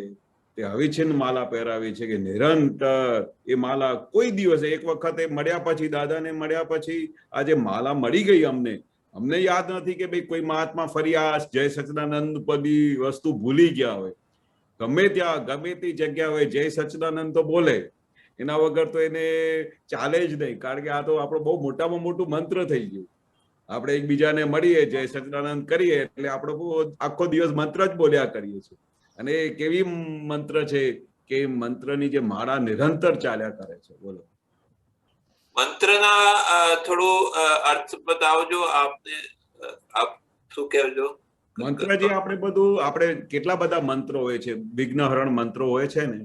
Speaker 5: તે અવિચ્છિન્ન માલા પહેરાવી છે કે નિરંતર એ માલા કોઈ દિવસ એક વખતે મળ્યા પછી, દાદાને મળ્યા પછી આ જે માલા મળી ગઈ અમને યાદ નથી કે ભાઈ કોઈ મહાત્મા ફરી આ જય સચ્ચિદાનંદ પદી વસ્તુ ભૂલી ગયા હોય. ગમે ત્યાં ગમે તે જગ્યા હોય જય સચ્ચિદાનંદ તો બોલે, એના વગર તો એને ચાલે જ નહીં. કારણ કે આ તો આપણો બહુ મોટામાં મોટું મંત્ર થઈ ગયું. આપણે એકબીજાને મળીએ જય સચ્ચિદાનંદ કરીએ એટલે આપણે આખો દિવસ મંત્ર જ બોલ્યા કરીએ છીએ. અને એ કેવી મંત્ર છે કે મંત્રની જે માળા નિરંતર ચાલ્યા કરે છે. બોલો,
Speaker 7: મંત્રના થોડું અર્થ બતાવજો. આપ શું કહેજો?
Speaker 5: મંત્ર જે આપણે કેટલા બધા મંત્રો હોય છે, વિઘ્નહરણ મંત્રો હોય છે ને.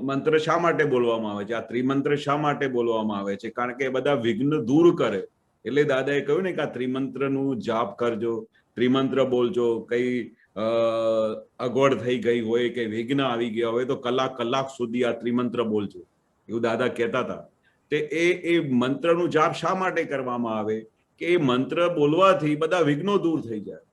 Speaker 5: મંત્ર શા માટે બોલવામાં આવે છે? આ ત્રિમંત્ર શા માટે બોલવામાં આવે છે? કારણ કે એ બધા વિઘ્ન દૂર કરે. એટલે દાદાએ કહ્યું ને કે આ ત્રિમંત્રનું જાપ કરજો, ત્રિમંત્ર બોલજો. કઈ અગવડ થઈ ગઈ હોય કે વિઘ્ન આવી ગયા હોય તો કલાક સુધી આ ત્રિમંત્ર બોલજો, એવું દાદા કહેતા હતા. તે એ મંત્રનું જાપ શા માટે કરવામાં આવે કે એ મંત્ર બોલવાથી બધા વિઘ્નો દૂર થઈ જાય.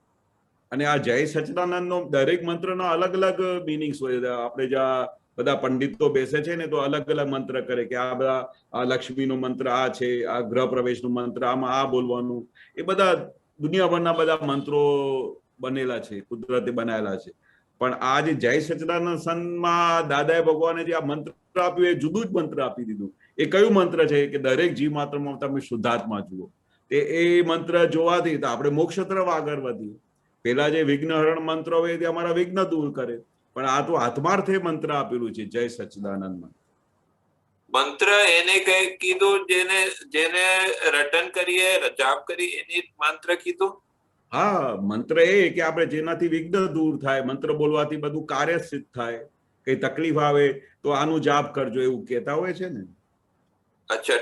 Speaker 5: અને આ જય સચ્ચિદાનંદનો દરેક મંત્રના અલગ અલગ મિનિંગ્સ હોય. આપણે જ્યાં બધા પંડિતો બેસે છે ને તો અલગ અલગ મંત્ર કરે કે આ બધા આ લક્ષ્મીનો મંત્ર આ છે, આ ગ્રહ પ્રવેશનું મંત્ર આમાં આ બોલવાનું. એ બધા દુનિયાભરના બધા મંત્રો બનેલા છે, કુદરતે બનાવેલા છે. પણ આ જે જય સચ્ચિદાનંદ સંતમાં દાદાએ ભગવાને જે આ મંત્ર આપ્યું એ જુદું જ મંત્ર આપી દીધું. એ કયું મંત્ર છે કે દરેક જીવ માત્રમાં તમે શુદ્ધાત્મા જુઓ. એ મંત્ર જોવાથી તો આપણે મોક્ષ તરફ આગળ વધીએ. પેલા જે વિઘ્નહરણ મંત્રો હોય તે અમારા વિઘ્ન દૂર કરે, પણ આ તો આત્માર્થે મંત્ર આપેલું છે જય સચ્ચિદાનંદમાં.
Speaker 7: મંત્ર એને કઈ કીધું જેને રટન કરીએ, જાપ કરી એની મંત્ર કીધું?
Speaker 5: હા, મંત્ર એ કે આપણે જેનાથી વિઘ્ન દૂર થાય, મંત્ર બોલવાથી બધું કાર્ય સિદ્ધ થાય. કઈ તકલીફ આવે તો આનું જાપ કરજો એવું કહેતા હોય છે ને.
Speaker 7: અચ્છા,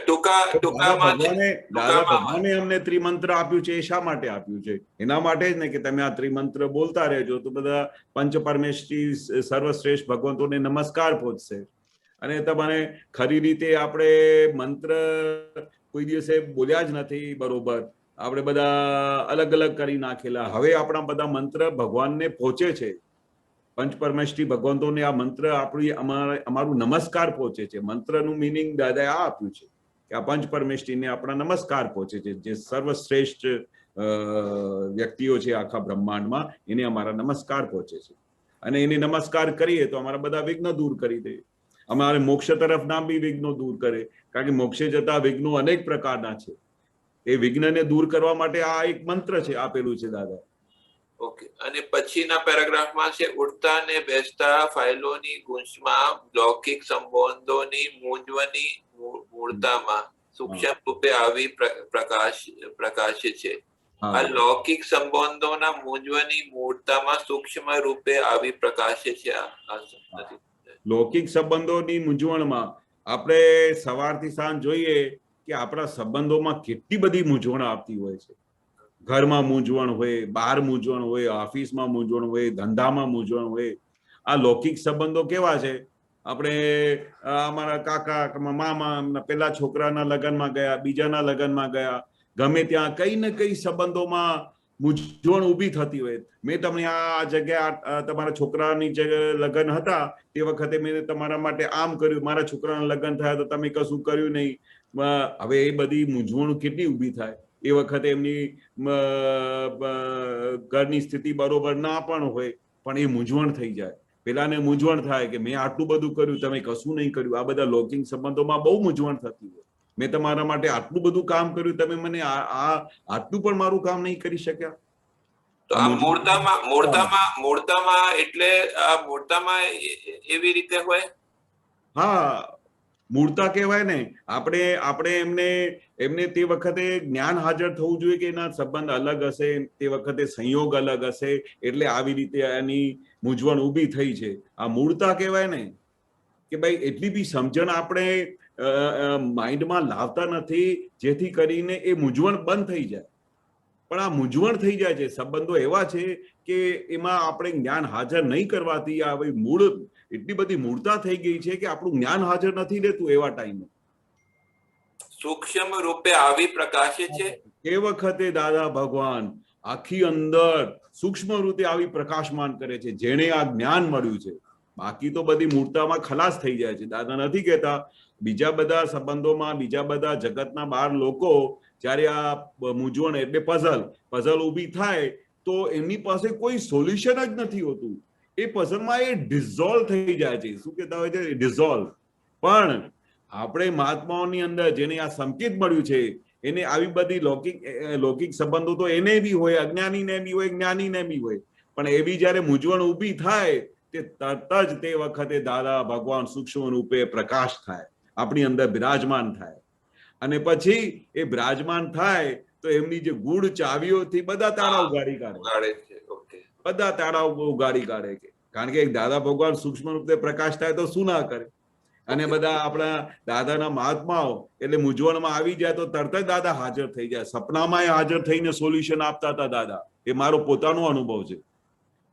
Speaker 5: ભગવાને અમને ત્રિમંત્ર આપ્યું છે. એ શા માટે આપ્યું છે? એના માટે જ ને કે તમે આ ત્રિમંત્ર બોલતા રહેજો તો બધા પંચ પરમેશ્વરી સર્વશ્રેષ્ઠ ભગવંતોને નમસ્કાર પહોંચશે. અને તમારે ખરી રીતે આપણે મંત્ર કોઈ દિવસે બોલ્યા જ નથી બરોબર, આપણે બધા અલગ અલગ કરી નાખેલા. હવે આપણા બધા મંત્ર ભગવાનને પહોંચે છે. પંચ પરમેશ્વરી ભગવંતોને આ મંત્ર અમારું નમસ્કાર પહોંચે છે. મંત્રનું મિનિંગ દાદાએ આ આપ્યું છે કે આ પંચ પરમેશ્વરીને આપણા નમસ્કાર પહોંચે છે. જે સર્વશ્રેષ્ઠ વ્યક્તિઓ છે આખા બ્રહ્માંડમાં, એને અમારા નમસ્કાર પહોંચે છે. અને એને નમસ્કાર કરીએ તો અમારા બધા વિઘ્ન દૂર કરી દે. અમારે મોક્ષ તરફના બી વિઘ્નો દૂર કરે. કારણ કે મોક્ષે જતા વિઘ્નો અનેક પ્રકારના છે. એ વિઘ્નને દૂર કરવા માટે આ એક મંત્ર છે આપેલું છે દાદા.
Speaker 7: ઓકે. અને પછીના પેરેગ્રાફમાં છે ઉડતા ને બેસતા ફાઇલોની ગૂંચમાં લૌકિક સંબંધોની મૂંઝવણી મૂળતામાં સૂક્ષ્મ રૂપે આવી પ્રકાશે છે. આ લૌકિક સંબંધોના મૂંઝવણી મૂળતામાં સૂક્ષ્મ રૂપે આવી પ્રકાશે છે.
Speaker 5: લૌકિક સંબંધોની મૂંઝવણમાં આપણે સવારથી સાંજ જોઈએ કે આપણા સંબંધોમાં કેટલી બધી મૂંઝવણ આવતી હોય છે. ઘરમાં મૂંઝવણ હોય, બહાર મૂંઝવણ હોય, ઓફિસમાં મૂંઝવણ હોય, ધંધામાં મૂંઝવણ હોય. આ લૌકિક સંબંધો કેવા છે? આપણે અમારા કાકા મામા પેલા છોકરાના લગ્નમાં ગયા, બીજાના લગ્નમાં ગયા, ગમે ત્યાં કઈ ને કઈ સંબંધોમાં મૂંઝવણ ઊભી થતી હોય. મેં તમને આ જગ્યાએ તમારા છોકરાની લગ્ન હતા તે વખતે મેં તમારા માટે આમ કર્યું, મારા છોકરાના લગ્ન થયા તો તમે કશું કર્યું નહીં. હવે એ બધી મૂંઝવણ કેટલી ઊભી થાય. એ વખતે એમની ઘરની સ્થિતિ બરોબર ના પણ હોય, પણ એ મૂંઝવણ થઈ જાય. પેલાને મૂંઝવણ થાય કે મેં આટલું બધું કર્યું, તમે કશું નહીં કર્યું. આ બધા લૌકિક સંબંધોમાં બહુ મૂંઝવણ થતી હોય. મેં તમારા માટે આટલું બધું કામ કર્યું, તમે મને આટલું પણ મારું કામ નહીં કરી શક્યા.
Speaker 7: તો આ મૂળતામાં એટલે આ મૂળતામાં એવી રીતે હોય.
Speaker 5: હા, મૂળતા કહેવાય ને. આપણે એમને તે વખતે જ્ઞાન હાજર થવું જોઈએ કે એના સંબંધ અલગ હશે, તે વખતે સંયોગ અલગ હશે, એટલે આવી રીતે એની મૂંઝવણ ઊભી થઈ છે. આ મૂળતા કહેવાય ને કે ભાઈ એટલી બી સમજણ આપણે માઇન્ડમાં લાવતા નથી જેથી કરીને એ મૂંઝવણ બંધ થઈ જાય. પણ આ મૂંઝવણ થઈ જાય છે. સંબંધો એવા છે કે એમાં આપણે જ્ઞાન હાજર નહીં કરવાથી આ મૂળ એટલી બધી મૂળતા થઈ ગઈ છે કે આપણું જ્ઞાન હાજર નથી રહેતું એવા ટાઈમે.
Speaker 7: સૂક્ષ્મ રૂપે આવી પ્રકાશે છે.
Speaker 5: એ વખતે દાદા ભગવાન આખી અંદર સૂક્ષ્મ રૂપે આવી પ્રકાશમાન કરે છે જેને આ જ્ઞાન મળ્યું છે. બાકી તો બધી મૂળતામાં ખલાસ થઈ જાય છે. દાદા નથી કહેતા બીજા બધા સંબંધોમાં, બીજા બધા જગતના 12 લોકો જ્યારે આ મૂંઝવણ એટલે પઝલ ઊભી થાય તો એમની પાસે કોઈ સોલ્યુશન જ નથી હોતું. એ પઝલમાં એ ડિઝોલ્વ થઈ જાય છે. શું કહેતા હોય છે? ડિઝોલ્વ. પણ આપણે મહાત્માઓની અંદર જેને આ સંકેત મળ્યું છે એને આવી બધી લૌકિક સંબંધો તો એને બી હોય, અજ્ઞાનીને બી હોય, જ્ઞાનીને બી હોય, પણ એવી જયારે મૂંઝવણ ઊભી થાય તે તરત જ તે વખતે દાદા ભગવાન સૂક્ષ્મ રૂપે પ્રકાશ થાય, આપણી અંદર બિરાજમાન થાય. અને પછી એ બિરાજમાન થાય તો એમની જે ગૂઢ ચાવીઓથી બધા તાળા ઉગાડી કાઢે. બધા તાળા ઉગાડી કાઢે. કારણ કે દાદા ભગવાન સૂક્ષ્મ રૂપે પ્રકાશ થાય તો શું ના કરે. અને બધા આપણા દાદાના મહાત્માઓ એટલે મૂંઝવણમાં આવી જાય તો તરત જ દાદા હાજર થઈ જાય. સપનામાં હાજર થઈને સોલ્યુશન આપતા હતા દાદા. એ મારો પોતાનો અનુભવ છે.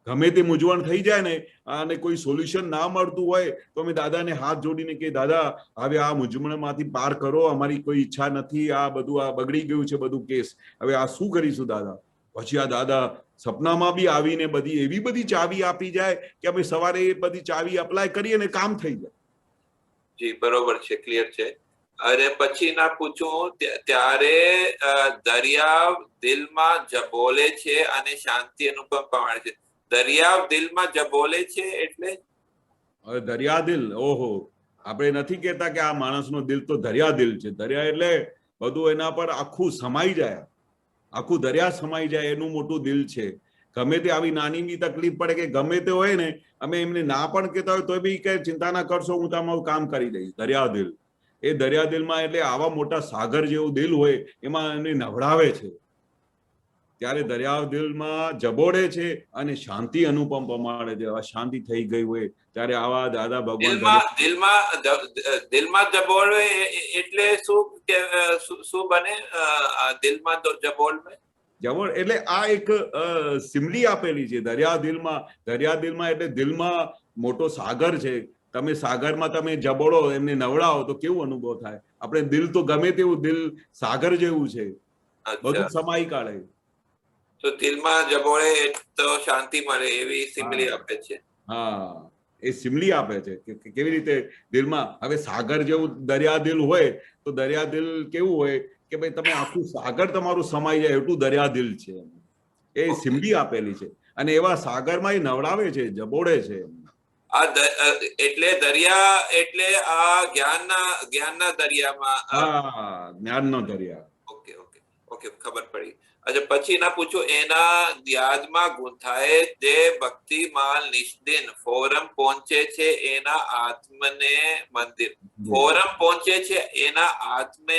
Speaker 5: ગમે તે મૂંઝવણ થઈ જાય ને અને કોઈ સોલ્યુશન ના મળતું હોય તો અમે દાદાને હાથ જોડીને કે દાદા હવે આ મૂંઝવણમાંથી પાર કરો, અમારી કોઈ ઈચ્છા નથી, આ બધું આ બગડી ગયું છે બધું કેસ, હવે આ શું કરીશું દાદા. પછી આ દાદા સપનામાં બી આવીને બધી એવી બધી ચાવી આપી જાય કે અમે સવારે એ બધી ચાવી અપ્લાય કરીએ ને કામ થઈ જાય.
Speaker 7: જી બરોબર છે, ક્લિયર છે. અરે પછી ના પૂછું ત્યારે દરિયા દિલમાં જબોલે છે અને શાંતિ અનુભવ પામે છે. દરિયા દિલમાં જબોલે છે એટલે
Speaker 5: હવે દરિયા દિલ, ઓહો, આપણે નથી કહેતા કે આ માણસનો દિલ તો દરિયા દિલ છે. દરિયા એટલે બધું એના પર આખું સમાઈ જાય, આખું દરિયા સમાઈ જાય એનું મોટું દિલ છે. ગમે તે આવી નાની બી તકલીફ પડે કે ગમે તે હોય ને અમે એમને ના પણ કહેતા હોય તો બી કે ચિંતા ના કરશો, હું તમારું કામ કરી દઈશ. દરિયા દિલ, એ દરિયા દિલમાં એટલે આવા મોટા સાગર જેવું દિલ હોય એમાં એને નવડાવે છે. ત્યારે દરિયા દિલમાં જબોડે છે અને શાંતિ અનુપમ પમાડે છે. શાંતિ થઈ ગઈ હોય ત્યારે આવા દાદા ભગવાન
Speaker 7: દિલમાં જબોળે એટલે શું બને? દિલમાં જબોળ
Speaker 5: એટલે આ એક સિમલી આપેલી છે. દરિયા દિલમાં એટલે દિલમાં મોટો સાગર છે. તમે સાગરમાં તમે જબોળો, એમને નવડાવો તો કેવું અનુભવ થાય. આપણે દિલ તો ગમે તેવું દિલ સાગર જેવું છે, બધું સમાઈ કાઢે.
Speaker 7: તો દિલમાં જબોળે તો શાંતિ મળે એવી સિમલી આપે છે.
Speaker 5: હા, એ સિમલી આપે છે કે કેવી રીતે દિલમાં. હવે સાગર જેવું દરિયા દિલ હોય તો દરિયા દિલ કેવું હોય કે ભાઈ તમે આખું સાગર તમારું સમાઈ જાય એટલું દરિયા દિલ છે. એ સિમલી આપેલી છે અને એવા સાગરમાં એ નવડાવે છે, જબોડે છે.
Speaker 7: એટલે દરિયા એટલે આ જ્ઞાનના દરિયામાં.
Speaker 5: હા, જ્ઞાનનો દરિયા.
Speaker 7: ઓકે ઓકે ઓકે, ખબર પડી. અચ્છા, પછી ના પૂછું એના યાદમાં ગૂંથાય જે ભક્તિમાલ નિષ્દિન ફોરમ પહોંચે છે એના આત્મને મંદિર. ફોરમ પહોંચે છે એના આત્મને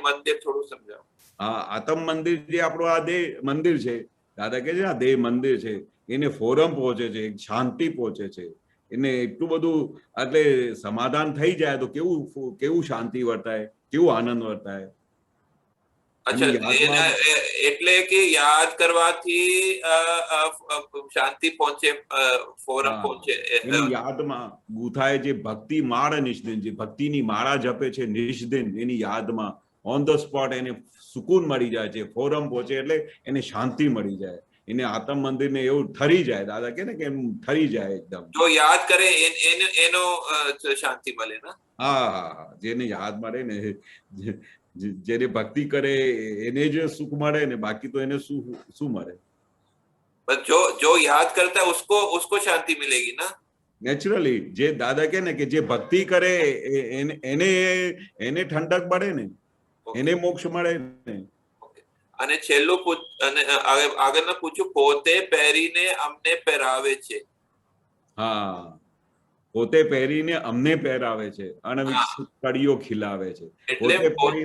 Speaker 7: મંદિર થોડું સમજાવો.
Speaker 5: હા, આત્મ મંદિર જે આપણું આ દેહ મંદિર છે, દાદા કે છે આ દેહ મંદિર છે, એને ફોરમ પહોંચે છે, શાંતિ પહોંચે છે. એને એટલું બધું એટલે સમાધાન થઈ જાય તો કેવું શાંતિ વર્તાય, કેવું આનંદ વર્તાય.
Speaker 7: અચ્છા, એટલે કે યાદ કરવાથી શાંતિ પહોંચે, ફોરમ પહોંચે.
Speaker 5: એની યાદમાં ગૂંથાય જે ભક્તિ માળ નિષ્દિન, જે ભક્તિની માળા જપે છે નિષ્દિન, એની યાદમાં ઓન ધ સ્પોટ એને સુકૂન મળી જાય છે. ફોરમ પહોંચે એટલે એને શાંતિ મળી જાય. એને આત્મ મંદિરને એવું ઠરી જાય. દાદા કે ને કે એમ ઠરી જાય એકદમ.
Speaker 7: જો યાદ કરે એનો શાંતિ મળે ને.
Speaker 5: હા, જેને યાદ મળે ને, જેને ભક્તિ કરે એને જ સુખ મળે ને, બાકી તો એને શું મળે.
Speaker 7: जो याद करता है उसको शांति मिलेगी ना.
Speaker 5: નેચરલી જે દાદા કે ને કે જે ભક્તિ કરે એને ઠંડક મળે ને, એને મોક્ષ મળે ને.
Speaker 7: અને છેલ્લું આગળનું પૂછ્યું, પોતે પહેરીને અમને પહેરાવે છે.
Speaker 5: હા, પોતે પહેરીને અમને પહેરાવે છે, અનવિકસિત કળીઓ ખીલાવે છે.
Speaker 7: એટલે
Speaker 5: પોતે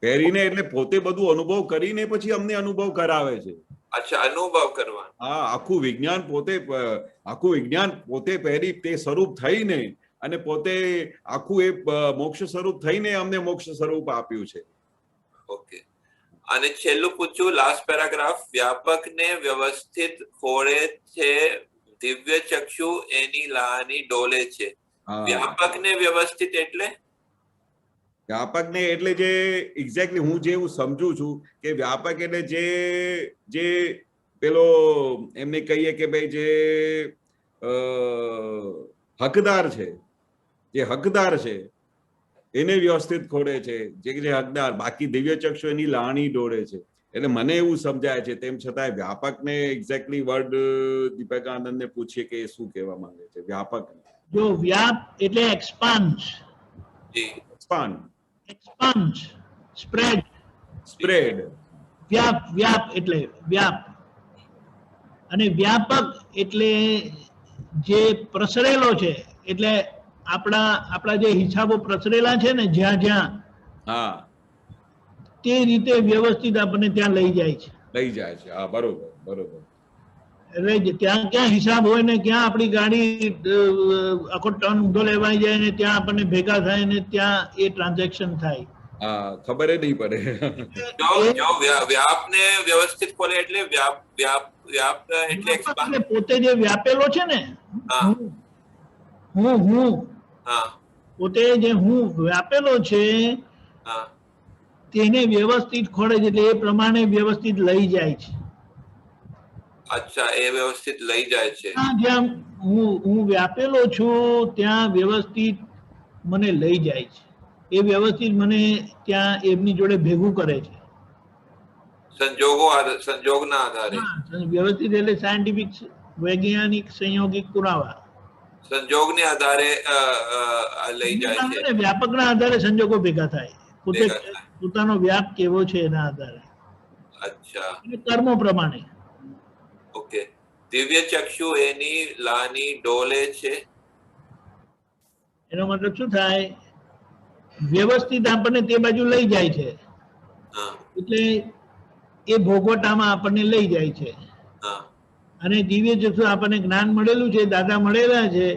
Speaker 5: પહેરીને એટલે પોતે બધું અનુભવ કરીને પછી અમને અનુભવ કરાવે છે.
Speaker 7: અચ્છા, અનુભવ કરવાનો.
Speaker 5: હા, આખું વિજ્ઞાન પોતે પહેરી તે સ્વરૂપ થઈને અને પોતે આખું એ મોક્ષ સ્વરૂપ થઈને અમને મોક્ષ સ્વરૂપ આપ્યું છે.
Speaker 7: ઓકે. અને છેલ્લું પૂછ્યું, લાસ્ટ પેરાગ્રાફ, વ્યાપક ને વ્યવસ્થિત ખોળે છે, દિવ્ય ચક્ષુ એની લાની ડોલે છે. વ્યાપક ને વ્યવસ્થિત એટલે
Speaker 5: વ્યાપક ને એટલે જે એક્ઝેક્ટલી હું જે હું સમજુ છું કે વ્યાપક એટલે જે પેલો એમને કહીએ કે ભાઈ જે હકદાર છે, એને વ્યવસ્થિત ખોડે છે, જે હકદાર. બાકી દિવ્ય ચક્ષુ એની લાણી ડોળે છે. એટલે મને એવું સમજાય છે. તેમ છતાં વ્યાપક ને એક્ઝેક્ટલી વર્ડ દીપકાનંદ ને પૂછીએ કે એ શું કહેવા માંગે છે. વ્યાપક
Speaker 1: જો વ્યાપ એટલે એક્સપાન્ડ, સ્પ્રેડ. વ્યાપ એટલે વ્યાપ, અને વ્યાપક એટલે જે પ્રસરેલો છે. એટલે આપણા જે હિસાબો પ્રસરેલા છે ને જ્યાં જ્યાં,
Speaker 5: હા,
Speaker 1: તે રીતે વ્યવસ્થિત આપણને ત્યાં લઈ જાય છે.
Speaker 5: હા, બરોબર.
Speaker 1: એટલે ત્યાં ક્યાં હિસાબ હોય ને ક્યાં આપણી ગાડી આખો ટર્ન ઊંધો લેવાઈ જાય ને ત્યાં આપણને ભેગા થાય ને ત્યાં એ ટ્રાન્ઝેક્શન થાય.
Speaker 5: હા, ખબર નહીં પડે.
Speaker 7: વ્યાપ ને વ્યવસ્થિત ખોલે એટલે વ્યાપ એટલે
Speaker 1: પોતે જે વ્યાપેલો છે ને, હું પોતે જે હું વ્યાપેલો છે તેને વ્યવસ્થિત ખોળે છે, એટલે એ પ્રમાણે વ્યવસ્થિત લઈ જાય છે.
Speaker 7: અચ્છા, એ વ્યવસ્થિત લઈ જાય છે.
Speaker 1: જ્યાં હું વ્યાપેલો છું ત્યાં વ્યવસ્થિત મને લઈ જાય છે. એ વ્યવસ્થિત મને ત્યાં એમની જોડે ભેગું કરે છે.
Speaker 7: સંજોગના આધારે.
Speaker 1: વ્યવસ્થિત એટલે સાયન્ટિફિક, વૈજ્ઞાનિક, સંયોગિક પુરાવા.
Speaker 7: સંજોગને આધારે લઈ જાય છે.
Speaker 1: વ્યાપકના આધારે સંજોગો ભેગા થાય. પોતાનો વ્યાપ કેવો છે એના આધારે.
Speaker 7: અચ્છા.
Speaker 1: કર્મો પ્રમાણે.
Speaker 7: ઓકે. દિવ્ય ચક્ષુ એની લાની ડોલે છે.
Speaker 1: એનો મતલબ શું થાય? વ્યવસ્થિત આપણને તે બાજુ લઈ જાય છે. એટલે એ ભોગવટામાં આપણને લઈ જાય છે. અને દિવ્ય ચક્ષુ આપણને જ્ઞાન મળેલું છે, દાદા મળેલા છે,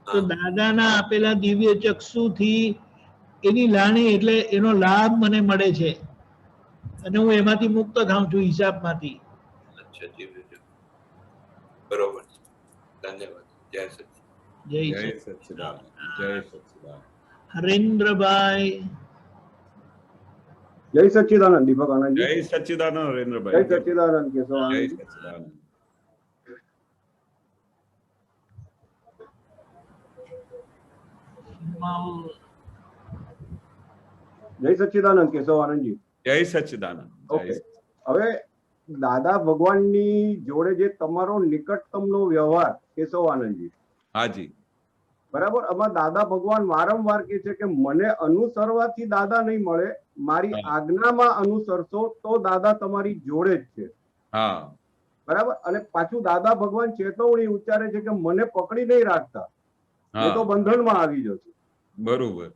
Speaker 1: તો દાદાના આપેલા દિવ્ય ચક્ષુ થી એની લાણી એટલે એનો લાભ મને મળે છે અને હું એમાંથી મુક્ત થાઉં છું હિસાબમાંથી.
Speaker 7: બરોબર. ધન્યવાદ. જય
Speaker 5: સચ્ચિદાનંદ. જય સચ્ચિદાનંદ.
Speaker 1: હરેન્દ્રભાઈ.
Speaker 8: જય સચ્ચિદાનંદ દીપક આનંદ.
Speaker 5: જય સચ્ચિદાનંદ હરેન્દ્રભાઈ.
Speaker 8: જય સચ્ચિદાનંદ કેશવ.
Speaker 5: જય સચ્ચિદાનંદ.
Speaker 8: જય સચ્ચિદાનંદ કેશવ આનંદજી.
Speaker 5: જય સચ્ચિદાનંદ.
Speaker 8: ઓકે, હવે દાદા ભગવાનની જોડે જે તમારો નિકટતમનો વ્યવહાર કેશવ આનંદજી.
Speaker 5: હાજી.
Speaker 8: બરાબર. આમાં દાદા ભગવાન વારંવાર કહે છે કે મને અનુસરવાથી દાદા નહીં મળે, મારી આજ્ઞામાં અનુસરશો તો દાદા તમારી જોડે જ છે.
Speaker 5: હા,
Speaker 8: બરાબર. અને પાછું દાદા ભગવાન ચેતવણી ઉચ્ચારે છે કે મને પકડી નહીં રાખતા, એ તો બંધનમાં આવી જશે.
Speaker 5: બરોબર.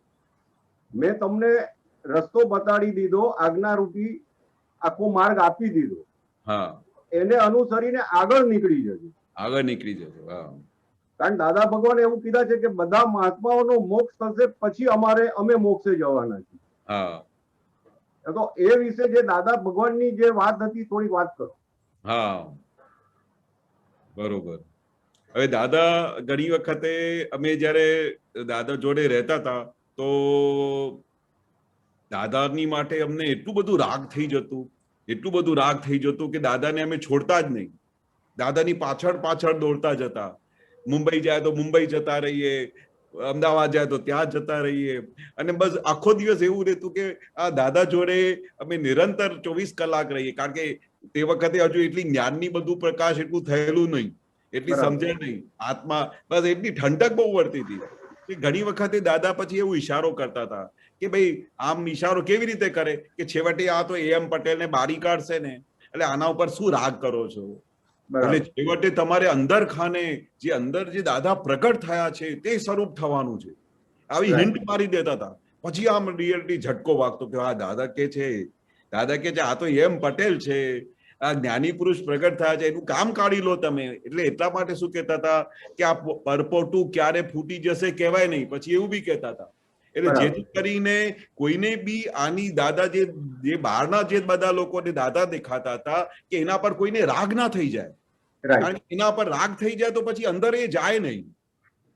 Speaker 8: મેં તમને રસ્તો બતાડી દીધો, આજ્ઞારૂપી આખો માર્ગ આપી દીધો, એને અનુસરીને આગળ નીકળી જજો. કારણ દાદા ભગવાન એવું કીધા છે કે બધા મહાત્માઓનો મોક્ષ થશે પછી અમે મોક્ષે જવાના છીએ. તો એ વિશે જે દાદા ભગવાનની જે વાત હતી થોડીક વાત કરો.
Speaker 5: હા, બરોબર. હવે દાદા ઘણી વખતે અમે જયારે દાદા જોડે રહેતા હતા તો દાદાની માટે અમને એટલું બધું રાગ થઈ જતું કે દાદાને અમે છોડતા જ નહીં. દાદાની પાછળ દોડતા જતા. મુંબઈ જાય તો મુંબઈ જતા રહીએ, અમદાવાદ જાય તો ત્યાં જતા રહીએ, અને બસ આખો દિવસ એવું રહેતું કે આ દાદા જોડે અમે નિરંતર 24 કલાક રહીએ. કારણ કે તે વખતે હજુ એટલી જ્ઞાનની બધું પ્રકાશ એટલું થયેલું નહીં, એટલી સમજણ નહીં, આત્મા બસ એટલી ઠંડક બહુ વળતી હતી. ઘણી વખતે દાદા પછી એવું ઈશારો કરતા હતા કે ભાઈ આમ ઈશારો કેવી રીતે કરે કે છેવટે આ તો AM પટેલ ને બારી કાઢશે ને, એટલે આના ઉપર શું રાગ કરો છો? એટલે છેવટે તમારે અંદર ખાને જે અંદર જે દાદા પ્રગટ થયા છે તે સ્વરૂપ થવાનું છે. આવી હિન્ટ મારી દેતા હતા. પછી આમ રિયલિટી ઝટકો વાગતો કે આ દાદા કે છે આ તો AM પટેલ છે, આ જ્ઞાની પુરુષ પ્રગટ થયા છે, એનું કામ કાઢી લો તમે. એટલે એટલા માટે શું કહેતા હતા કે આ પરપોટું ક્યારે ફૂટી જશે કહેવાય નહીં. પછી એવું બી કહેતા હતા. એટલે જેથી કરીને કોઈને બી આની દાદા જે બહારના જે બધા લોકોને દાદા દેખાતા હતા કે એના પર કોઈને રાગ ના થઈ જાય. કારણ કે એના પર રાગ થઈ જાય તો પછી અંદર એ જાય નહીં.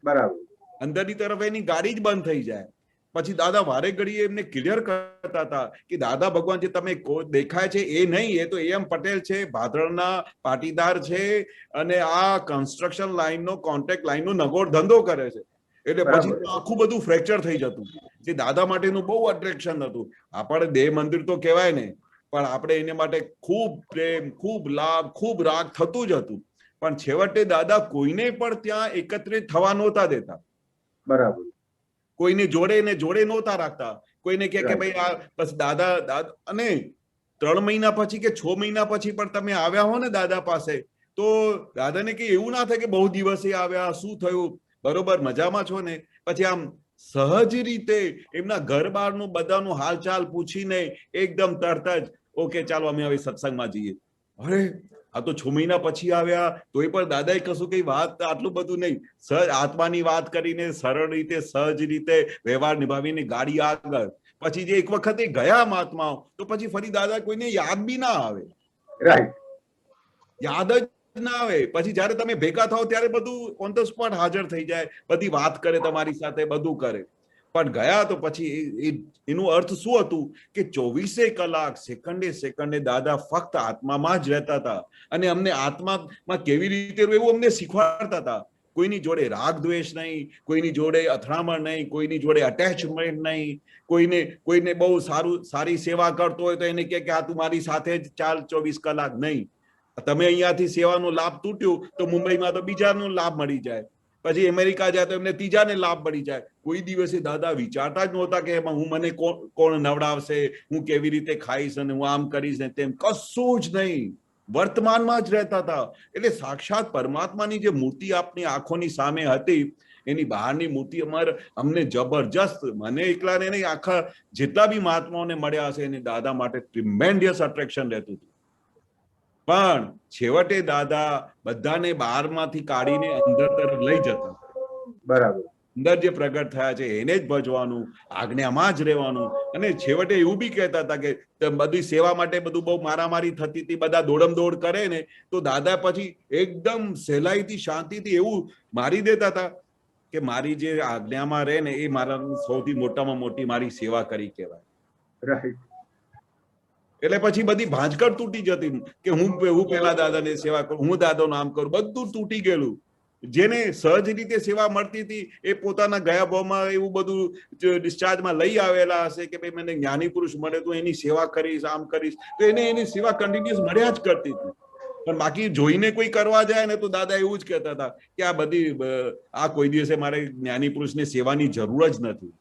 Speaker 8: બરાબર.
Speaker 5: અંદરની તરફ એની ગાડી જ બંધ થઈ જાય. પછી દાદા વારે ઘડીએ એમને ક્લિયર કરતા હતા કે દાદા ભગવાન જે તમે દેખાય છે એ નહીં, એ તો AM પટેલ છે, ભાદરણના પાટીદાર છે અને આ કન્સ્ટ્રક્શન લાઈનનો કોન્ટ્રાક્ટ લાઈનનો નગોડ ધંધો કરે છે. એટલે પછી આખું બધું ફ્રેક્ચર થઈ જતું. જે દાદા માટેનું બહુ અટ્રેક્શન હતું. આપણે દેહ મંદિર તો કહેવાય ને, પણ આપણે એને માટે ખૂબ પ્રેમ, ખૂબ લાભ, ખૂબ રાગ થતું જ હતું. પણ છેવટે દાદા કોઈને પણ ત્યાં એકત્રિત થવા નહોતા દેતા.
Speaker 8: બરાબર.
Speaker 5: કોઈને જોડે નહોતા રાખતા. કોઈને કે ભાઈ આ બસ દાદા અને 3 મહિના પછી કે 6 મહિના પછી પણ તમે આવ્યા હો ને દાદા પાસે, તો દાદાને કે એવું ના થાય કે બહુ દિવસે આવ્યા, શું થયું, બરોબર મજામાં છો ને? પછી આમ સહજ રીતે એમના ઘર બહારનું બધાનું હાલચાલ પૂછીને એકદમ તરત જ ઓકે ચાલો અમે હવે સત્સંગમાં જઈએ. અરે આ તો 6 મહિના પછી આવ્યા તોય પણ દાદાએ કશું કઈ વાત આટલું બધું નહીં, સહજ આત્માની વાત કરીને સરળ રીતે સહજ રીતે વ્યવહાર નિભાવીને ગાડી આગળ. પછી જે એક વખતે ગયા મહાત્માઓ તો પછી ફરી દાદા કોઈને યાદ બી ના આવે.
Speaker 8: રાઈટ.
Speaker 5: યાદ જ ના આવે. પછી જયારે તમે ભેગા થાવ ત્યારે બધું ઓન ધ સ્પોટ હાજર થઈ જાય, બધી વાત કરે તમારી સાથે, બધું કરે. પણ ગયા તો પછી એનું અર્થ શું હતું કે 24 કલાક સેકન્ડે દાદા ફક્ત આત્મામાં જ રહેતા હતા અને અમને આત્મામાં કેવી રીતે રહેવું અમને શીખવાડતા હતા. કોઈની જોડે રાગ દ્વેષ નહીં, કોઈની જોડે અથડામણ નહીં, કોઈની જોડે અટેચમેન્ટ નહીં, કોઈને બહુ સારી સેવા કરતો હોય તો એને કે આ તું મારી સાથે જ ચાલ 24 કલાક નહીં. તમે અહીંયાથી સેવાનો લાભ તૂટ્યો તો મુંબઈમાં તો બીજાનો લાભ મળી જાય, પછી અમેરિકા જાય તો એમને ત્રીજાને લાભ મળી જાય. કોઈ દિવસે દાદા વિચારતા જ નહોતા કે હું મને કોણ નવડાવશે, હું કેવી રીતે ખાઈશ અને હું આમ કરીશ ને તેમ, કશું જ નહીં. વર્તમાનમાં જ રહેતા હતા. એટલે સાક્ષાત પરમાત્માની જે મૂર્તિ આપની આંખોની સામે હતી એની બહારની મૂર્તિ અમને જબરજસ્ત, મને એકલાને નહીં આખા જેટલા બી મહાત્માઓને મળ્યા હશે એને દાદા માટે ટ્રીમેન્ડિયસ અટ્રેક્શન રહેતું હતું. પણ છેવટે દાદા બધાને બહારમાંથી કાઢીને અંદર તરફ લઈ જતા.
Speaker 8: બરાબર.
Speaker 5: અંદર જે પ્રગટ થયા છે એને જ ભજવાનું, આજ્ઞામાં જ રહેવાનું. અને છેવટે એવું બી કહેતા હતા કે બધી સેવા માટે બધું બહુ મારામારી થતી હતી, બધા દોડમ દોડ કરે ને તો દાદા પછી એકદમ સહેલાઈથી શાંતિથી એવું મારી દેતા હતા કે મારી જે આજ્ઞામાં રહે ને એ મારા સૌથી મોટામાં મોટી મારી સેવા કરી કહેવાય.
Speaker 8: રાઈટ.
Speaker 5: એટલે પછી બધી ભાંજકડ તૂટી જતી કે હું પેલા દાદાને સેવા કરું, હું દાદાનું નામ કરું, બધું તૂટી ગયેલું. જેને સહજ રીતે સેવા મળતી હતી એ પોતાના ગયા ભાવમાં એવું બધું ડિસ્ચાર્જમાં લઈ આવેલા હશે કે ભાઈ મને જ્ઞાની પુરુષ મળે તો એની સેવા કરીશ, આમ કરીશ, તો એને એની સેવા કન્ટિન્યુઅસ મળ્યા જ કરતી હતી. પણ બાકી જોઈને કોઈ કરવા જાય ને તો દાદા એવું જ કહેતા હતા કે આ બધી આ કોઈ દિવસે મારે જ્ઞાની પુરુષની સેવાની જરૂર જ નથી.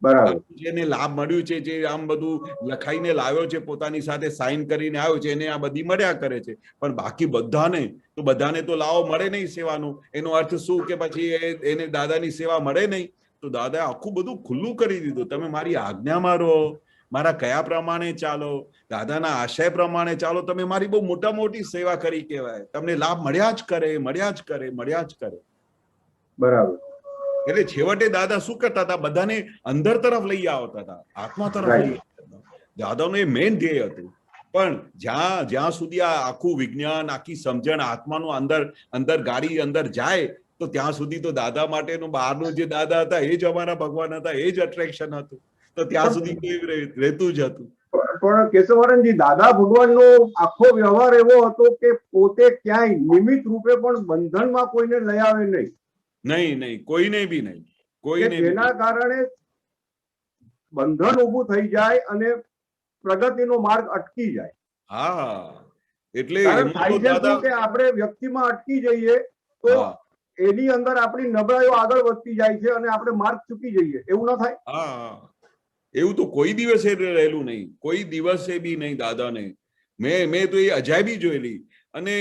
Speaker 8: બરાબર.
Speaker 5: જેને લાભ મળ્યું છે, જે આમ બધું લખાઈને લાવ્યો છે, પોતાની સાથે સાઈન કરીને આવ્યો છે, એને આ બધી મળ્યા કરે છે. પણ બાકી બધાને તો લાવો મળે નહીં સેવાનો. એનો અર્થ શું કે પછી એને દાદાની સેવા મળે નહીં. તો દાદાએ આખું બધું ખુલ્લું કરી દીધું. તમે મારી આજ્ઞામાં રહો, મારા કયા પ્રમાણે ચાલો, દાદાના આશય પ્રમાણે ચાલો, તમે મારી બહુ મોટી સેવા કરી કહેવાય. તમને લાભ મળ્યા જ કરે.
Speaker 8: બરાબર.
Speaker 5: એટલે છેવટે દાદા શું કરતા હતા, બધાને અંદર તરફ લઈ આવતા હતા, આત્મા તરફ લઈ આવતા હતા. દાદાનું એ મેઇન ધ્યેય હતું. પણ જ્યાં સુધી આ આખું વિજ્ઞાન, આખી સમજણ આત્માનું અંદર ગાડી અંદર જાય તો ત્યાં સુધી તો દાદા માટેનું બહારનું જે દાદા હતા એ જ અમારા ભગવાન હતા, એ જ અટ્રેક્શન હતું. તો ત્યાં સુધી રહેતું જ હતું.
Speaker 8: પણ કેશવાનંદજી, દાદા ભગવાનનો આખો વ્યવહાર એવો હતો કે પોતે ક્યાંય નિમિત્ત રૂપે પણ બંધનમાં કોઈને લઈ આવે નહીં.
Speaker 5: નહીં, કોઈને બી નહીં.
Speaker 8: જેના કારણે બંધન ઊભું થઈ જાય અને પ્રગતિનો માર્ગ અટકી જાય.
Speaker 5: હા, એટલે
Speaker 8: આપણે વ્યક્તિમાં અટકી જઈએ તો એની અંદર આપણી નબળાઈઓ આગળ વધતી જાય છે અને આપણે માર્ગ ચૂકી જઈએ, એવું ના થાય?
Speaker 5: હા, એવું તો કોઈ દિવસે રહેલું નહીં, કોઈ દિવસે બી નહીં દાદાને. મેં તો એ અજાયબી જોયેલી. અને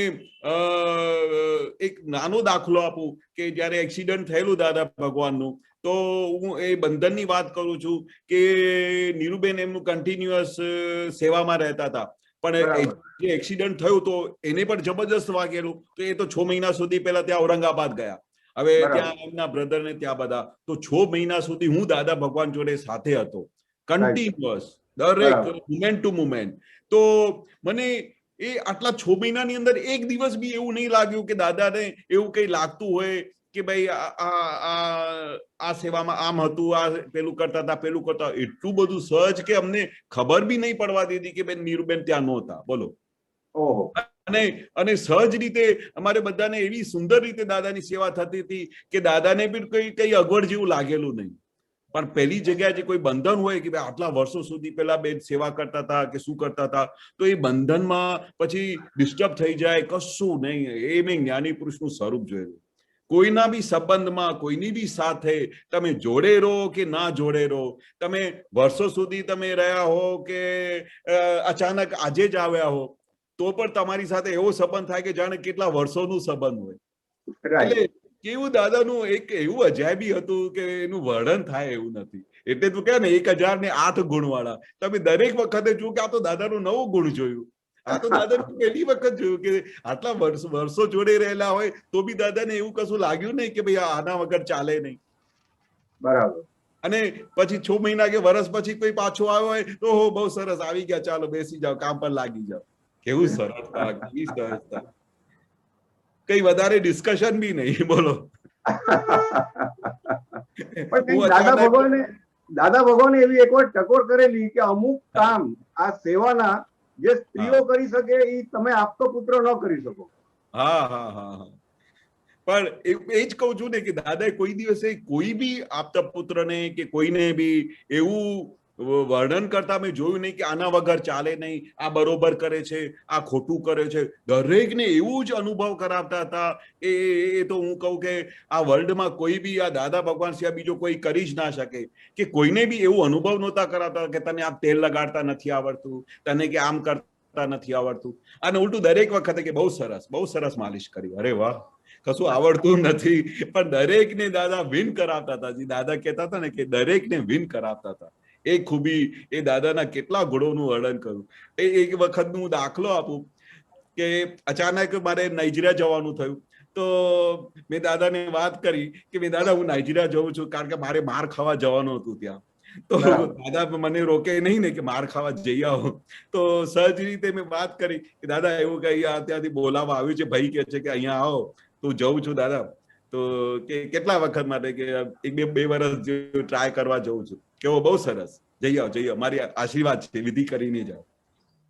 Speaker 5: એક નાનો દાખલો આપું કે જયારે એક્સિડન્ટ થયેલું દાદા ભગવાનનું, તો હું એ બંધનની વાત કરું છું કે નીરુબેન એમનું કન્ટિન્યુઅસ સેવામાં રહેતા હતા, પણ જે એક્સિડન્ટ થયું તો એને પણ જબરજસ્ત વાગેલું, તો એ તો 6 મહિના સુધી પહેલા ત્યાં ઔરંગાબાદ ગયા. હવે ત્યાં એમના બ્રધર ને ત્યાં બધા, તો 6 મહિના સુધી હું દાદા ભગવાન જોડે સાથે હતો, કન્ટિન્યુઅસ, દરેક મુમેન્ટ ટુ મુમેન્ટ. તો મને એ આટલા 6 મહિનાની અંદર એક દિવસ બી એવું નહીં લાગ્યું કે દાદાને એવું કઈ લાગતું હોય કે ભાઈ આ સેવામાં આમ હતું, આ પેલું કરતા હતા, પેલું કરતા. એટલું બધું સહજ કે અમને ખબર બી નહીં પડવા દીધી કે બેન નીરુબેન ત્યાં નહોતા. બોલો. અને સહજ રીતે અમારે બધાને એવી સુંદર રીતે દાદાની સેવા થતી હતી કે દાદાને બી કઈ અગવડ જેવું લાગેલું નહીં. પણ પેલી જગ્યાએ જે કોઈ બંધન હોય કે ભાઈ આટલા વર્ષો સુધી પેલા બેન સેવા કરતા હતા કે શું કરતા હતા, તો એ બંધનમાં પછી ડિસ્ટર્બ થઈ જાય, કશું નહીં. એ મેં જ્ઞાની પુરુષનું સ્વરૂપ જોયેલું. કોઈના બી સંબંધમાં, કોઈની બી સાથે તમે જોડે રહો કે ના જોડે રહો, તમે વર્ષો સુધી તમે રહ્યા હો કે અચાનક આજે જ આવ્યા હો, તો પણ તમારી સાથે એવો સંબંધ થાય કે જાણે કેટલા વર્ષોનું સંબંધ હોય. એટલે કેવું દાદાનું એક એવું અજાયબી હતું કે એનું વર્ણન થાય એવું નથી. એટલે તું કહે ને 1008 ગુણ વાળા, તમે દરેક વખતે જુઓ કે આ તો દાદાનું 9 ગુણ જોયું, આ તો દાદાનું પહેલી વખત જોયું કે આટલા વર્ષો જોડે રહેલા હોય તો બી દાદાને એવું કશું લાગ્યું નહીં કે ભાઈ આના વગર ચાલે નહીં.
Speaker 8: બરાબર.
Speaker 5: અને પછી 6 મહિના કે વર્ષ પછી કોઈ પાછો આવ્યો હોય તો બહુ સરસ આવી ગયા, ચાલો બેસી જાઓ, કામ પર લાગી જાઓ. કેવું સરળતા, કેવી સરળતા, કઈ વધારે ડિસ્કશન બી નહીં. બોલો.
Speaker 8: દાદા ભગવાને એવી એક વાર ટકોર કરેલી કે અમુક કામ આ સેવાના જે સ્ત્રીઓ કરી શકે એ તમે આપતો પુત્ર ન કરી શકો.
Speaker 5: હા હા હા હા. પણ એ જ કહું છું ને કે દાદાએ કોઈ દિવસે કોઈ બી આપતા પુત્રને કે કોઈને બી એવું વર્ણન કરતા મેં જોયું નહીં કે આના વગર ચાલે નહીં, આ બરોબર કરે છે, આ ખોટું કરે છે. દરેકને એવું જ અનુભવ કરાવતા હતા. એ તો હું કહું કે આ વર્લ્ડમાં કોઈ બી આ દાદા ભગવાન સિવાય બીજો કોઈ કરી જ ના શકે કે કોઈને બી એવું અનુભવ નહોતા કરાવતા કે તને આ તેલ લગાડતા નથી આવડતું, તને કે આમ કરતા નથી આવડતું. અને ઉલટું દરેક વખતે કે બહુ સરસ માલિશ કરી, અરે વાહ, કશું આવડતું નથી, પણ દરેકને દાદા વિન કરાવતા હતા. દાદા કહેતા હતા ને કે દરેકને વિન કરાવતા હતા. એ ખૂબી, એ દાદાના કેટલા ગુણોનું વર્ણન કરું. એક વખતનું દાખલો આપું કે અચાનક મારે નાઇજીરિયા જવાનું થયું, તો મેં દાદાને વાત કરી કે મેં દાદા હું નાઇજીરિયા જઉં છું કારણ કે મારે માર ખાવા જવાનું હતું ત્યાં. તો દાદા મને રોકે નહીં ને કે માર ખાવા જઈ આવો. તો સહજ રીતે મેં વાત કરી કે દાદા એવું કઈ ત્યાંથી બોલાવવા આવ્યું છે, ભાઈ કે છે કે અહીંયા આવો, તો જઉં છું દાદા. તો કે કેટલા વખત માટે કે 1-2 વર્ષ ટ્રાય કરવા જઉં છું. કેવો બહુ સરસ, જઈ આવો, મારી આશીર્વાદ છે, વિધિ કરીને જાઓ.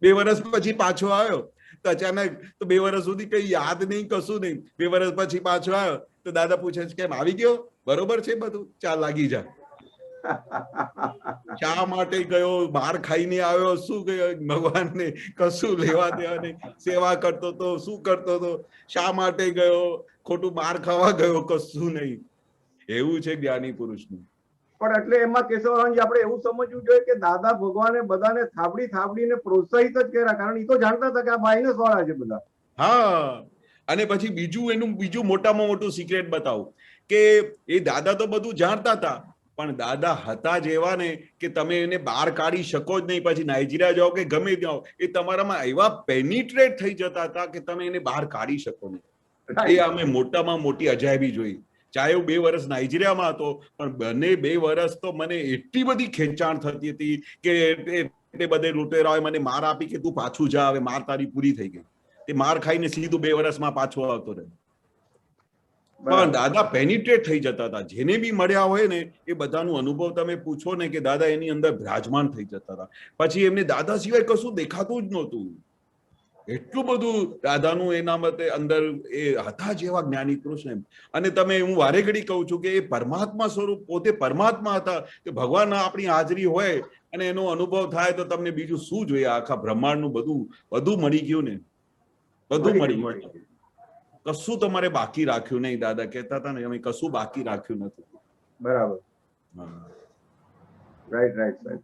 Speaker 5: 2 વર્ષ પછી પાછો આવ્યો તો અચાનક તો 2 વર્ષ સુધી કઈ યાદ નહીં, કશું નહીં. 2 વર્ષ પછી પાછો આવ્યો તો દાદા પૂછે છે કેમ આવી ગયો, બરોબર છે બધું, ચાલ લાગી જા. શા માટે ગયો, બહાર ખાઈને આવ્યો, શું ગયો, ભગવાનને કશું લેવા દેવા નહીં, સેવા કરતો તો, શું કરતો તો, શા માટે ગયો, ખોટું બહાર ખાવા ગયો, કશું નહીં. એવું છે જ્ઞાની પુરુષનું.
Speaker 8: પણ એટલે એમાં કેશવરામજી આપણે એવું સમજવું જોઈએ કે દાદા ભગવાને બધાને થાબડીને પ્રોત્સાહિત જ કર્યા, કારણ એ તો જાણતા હતા કે આ માઇનસ વાળા છે બધા.
Speaker 5: હા. અને પછી બીજું મોટામાં મોટું સિક્રેટ બતાવું કે એ દાદા તો બધું જાણતા હતા, પણ દાદા હતા જ એવા ને કે તમે એને બહાર કાઢી શકો જ નહીં. પછી નાઇજીરિયા જાઓ કે ગમે ત્યાં, એ તમારામાં એવા પેનિટ્રેટ થઈ જતા હતા કે તમે એને બહાર કાઢી શકો નહીં. એ અમે મોટામાં મોટી અજાયબી જોઈ. ચાહે હું 2 વર્ષ નાઇજીરિયામાં હતો, પણ બંને 2 વર્ષ તો મને એટલી બધી ખેંચાણ થતી હતી કે એટલે બધે લૂંટેરાઓએ મને માર આપી કે તું પાછું જા, હવે માર તારી પૂરી થઈ ગઈ. તે માર ખાઈને સીધું 2 વર્ષમાં પાછો આવતો રહે. પણ દાદા પેનિટ્રેટ થઈ જતા હતા. જેને બી મળ્યા હોય ને એ બધાનું અનુભવ તમે પૂછો ને કે દાદા એની અંદર બિરાજમાન થઈ જતા હતા. પછી એમને દાદા સિવાય કશું દેખાતું જ નહોતું. એટલું બધું દાદાનું એના મતે અંદર એ હતા જેવા જ્ઞાની કૃષ્ણ. અને તમે હું વારે ઘડી કહું છું કે એ પરમાત્મા સ્વરૂપ, પોતે પરમાત્મા હતા. કે ભગવાન આપણી હાજરી હોય અને એનો અનુભવ થાય તો તમને બીજું શું જોઈએ? આખા બ્રહ્માંડનું બધું મળી ગયું ને, બધું મળી ગયું. કશું તમારે બાકી રાખ્યું નહીં. દાદા કહેતા હતા ને, અમે કશું બાકી રાખ્યું નથી.
Speaker 8: બરાબર. રાઈટ સાહેબ.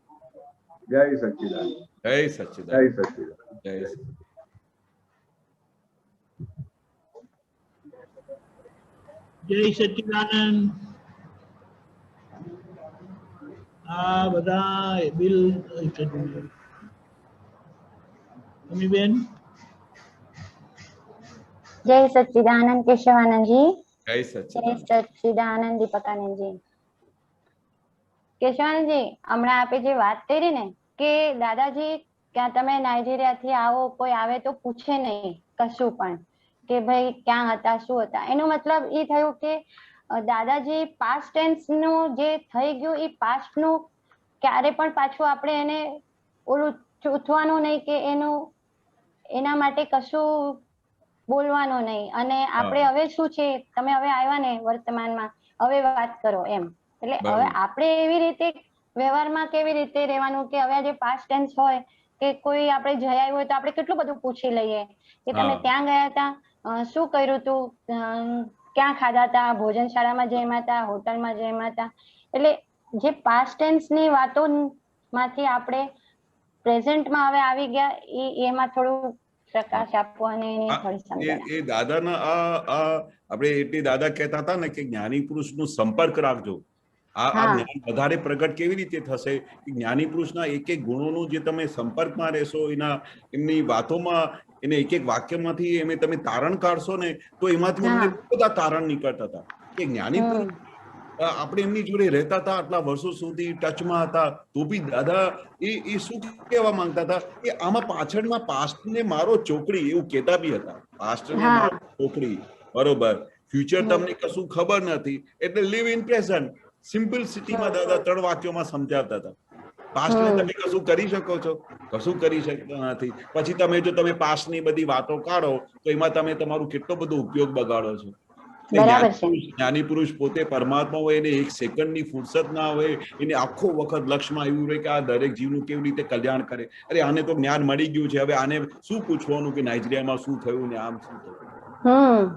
Speaker 8: જય સચ્ચિદાનંદ.
Speaker 5: જય
Speaker 8: જય
Speaker 5: સચ્ચિદાનંદ.
Speaker 8: સચ્ચિદાનંદ.
Speaker 5: જય
Speaker 1: જય સચ્ચિદાનંદ. આ બધા બિલ બેન.
Speaker 9: જય સચ્ચિદાનંદ કેશવાનંદજી.
Speaker 5: જય
Speaker 9: જય
Speaker 5: સચ્ચિદાનંદ.
Speaker 9: સચ્ચિદાનંદ દીપકાનંદજી. કેશવાનંદજી, હમણાં આપે જે વાત કરી ને કે દાદાજી ક્યાં તમે નાઇજીરિયા થી આવો, કોઈ આવે તો પૂછે નહીં કશું પણ કે ભાઈ ક્યાં હતા, શું હતા. એનો મતલબ એ થયું કે દાદાજી પાસ્ટ ટેન્સ નું જે થઈ ગયું એ પાસ્ટ નું ક્યારે પણ પાછું આપણે એને ઓલું ચૂથવાનું નહીં કે એના માટે કશું બોલવાનું નહીં. અને આપણે હવે શું છે, તમે હવે આવ્યા ને વર્તમાનમાં, હવે વાત કરો એમ. એટલે હવે આપણે એવી રીતે વ્યવહારમાં કેવી રીતે રહેવાનું કે હવે જે પાસ્ટ ટેન્સ હોય કે કોઈ આપણે જઈ આવ્યું હોય તો આપણે કેટલું બધું પૂછી લઈએ કે તમે ત્યાં ગયા હતા, શું કર્યું તું, ક્યાં ખાધા હતા, ભોજનશાળામાં જમ્યા હતા, હોટલમાં જમ્યા હતા. એટલે જે પાસ્ટ ટેન્સ ની વાતો માંથી આપણે પ્રેઝન્ટમાં હવે આવી ગયા, એમાં થોડું પ્રકાશ આપવો અને થોડી સમજણ.
Speaker 5: એ દાદાના આપણે એટલે દાદા કહેતા હતા ને કે જ્ઞાની પુરુષનો સંપર્ક રાખજો. આ જ્ઞાન વધારે પ્રગટ કેવી રીતે થશે કે જ્ઞાની પુરુષના એક એક ગુણોનું જે તમે સંપર્કમાં રહેશો, એમની વાતોમાં, એને એક એક વાક્યમાંથી તમે તારણ કાઢશો ને, તો એમાંથી અમને બધા તારણ નીકળતા હતા કે જ્ઞાની પુરુષ આપણે એમની જોડે રહેતા હતા, આટલા વર્ષો સુધી ટચમાં હતા, તો બી દાદા એ શું કહેવા માંગતા હતા કે આમાં પાછળના પાસ્ટને મારો ચોકડી એવું કહેતા બી હતા. પાસ્ટને મારો ચોકડી, બરોબર. ફ્યુચર તમને કશું ખબર નથી, એટલે લીવ ઇન પ્રેઝન્ટ. સિમ્પલ સિટીમાં દાદા 3 વાક્યોમાં સમજાવતા હતા. પાસ્ટને તમે કશું કરી શકો છો? કશું કરી શકતા નથી. પછી જો તમે પાસ્ટની બધી વાતો કાઢો તો એમાં તમે તમારું કેટલો બધો ઉપયોગ બગાડો છો. જ્ઞાની પુરુષ પોતે પરમાત્મા હોય, એને એક સેકન્ડની ફુરસત ના હોય, એને આખો વખત લક્ષમાં આવ્યું રહે કે આ દરેક જીવનું કેવી રીતે કલ્યાણ કરે. અરે આને તો જ્ઞાન મળી ગયું છે, હવે આને શું પૂછવાનું કે નાઇજીરિયામાં શું થયું ને આમ શું થયું?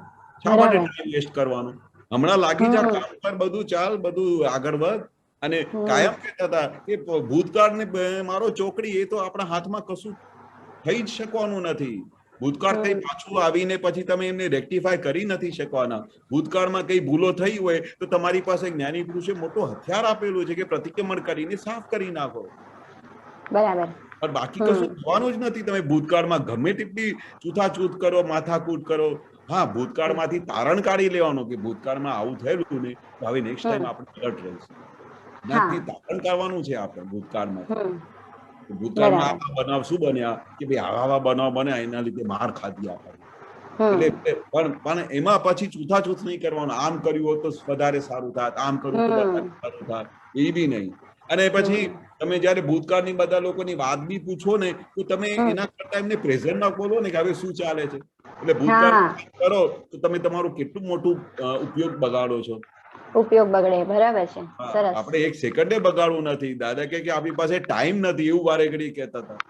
Speaker 5: શા માટે ટાઈમ વેસ્ટ કરવાનું? હમણાં લાગી જા કામ પર, બધું ચાલ, બધું આગળ વધ. અને કાયમ કહેતા હતા કે ભૂતકાળ ને મારો ચોકડી, એ તો આપણા હાથમાં કશું થઈ જ શકવાનું નથી. ભૂતકાળ કઈ પાછું આવીને પછી તમે એમને રેક્ટિફાય કરી નથી શકવાના. ભૂતકાળમાં કઈ ભૂલો થઈ હોય તો તમારી પાસે જ્ઞાની પુરુષે મોટો હથિયાર આપેલું છે કે પ્રતિક્રમણ કરીને સાફ કરી નાખો.
Speaker 9: બરાબર.
Speaker 5: પણ બાકી કશું થવાનું જ નથી. તમે ભૂતકાળમાં ગમે તેટલી છૂતાછૂત કરો, માથાકૂટ કરો, હા, ભૂતકાળમાંથી તારણ કાઢી લેવાનું કે ભૂતકાળમાં આવું થયેલું ને, તો હવે નેક્સ્ટ ટાઈમ આપણે અલર્ટ રહીશું. નથી તારણ કાઢવાનું છે આપણે ભૂતકાળમાં. ભૂતકાળમાં આવા બનાવ શું બન્યા કે ભાઈ આવા બનાવ બન્યા, એના લીધે માર ખાધી આપણે. એટલે પણ એમાં પછી છૂતાછૂત નહીં કરવાનું. આમ કર્યું હોત તો વધારે સારું થાત, આમ કર્યું તો વધારે સારું થાત, એ બી નહીં. અને પછી તમે જયારે ભૂતકાળની બધા લોકોની વાત બી પૂછો ને, તો તમે એના કરતા એમને પ્રેઝન્ટમાં બોલો ને કે હવે શું ચાલે છે. એટલે ભૂતકાળ કરો તો તમે તમારું કેટલું મોટું ઉપયોગ બગાડો છો.
Speaker 9: ઉપયોગ બગડે. બરાબર છે. સરસ.
Speaker 5: આપણે એક સેકન્ડે બગાડવું નથી. દાદા કે આપણી પાસે ટાઈમ નથી, એવું વારે ઘડી કહેતા હતા.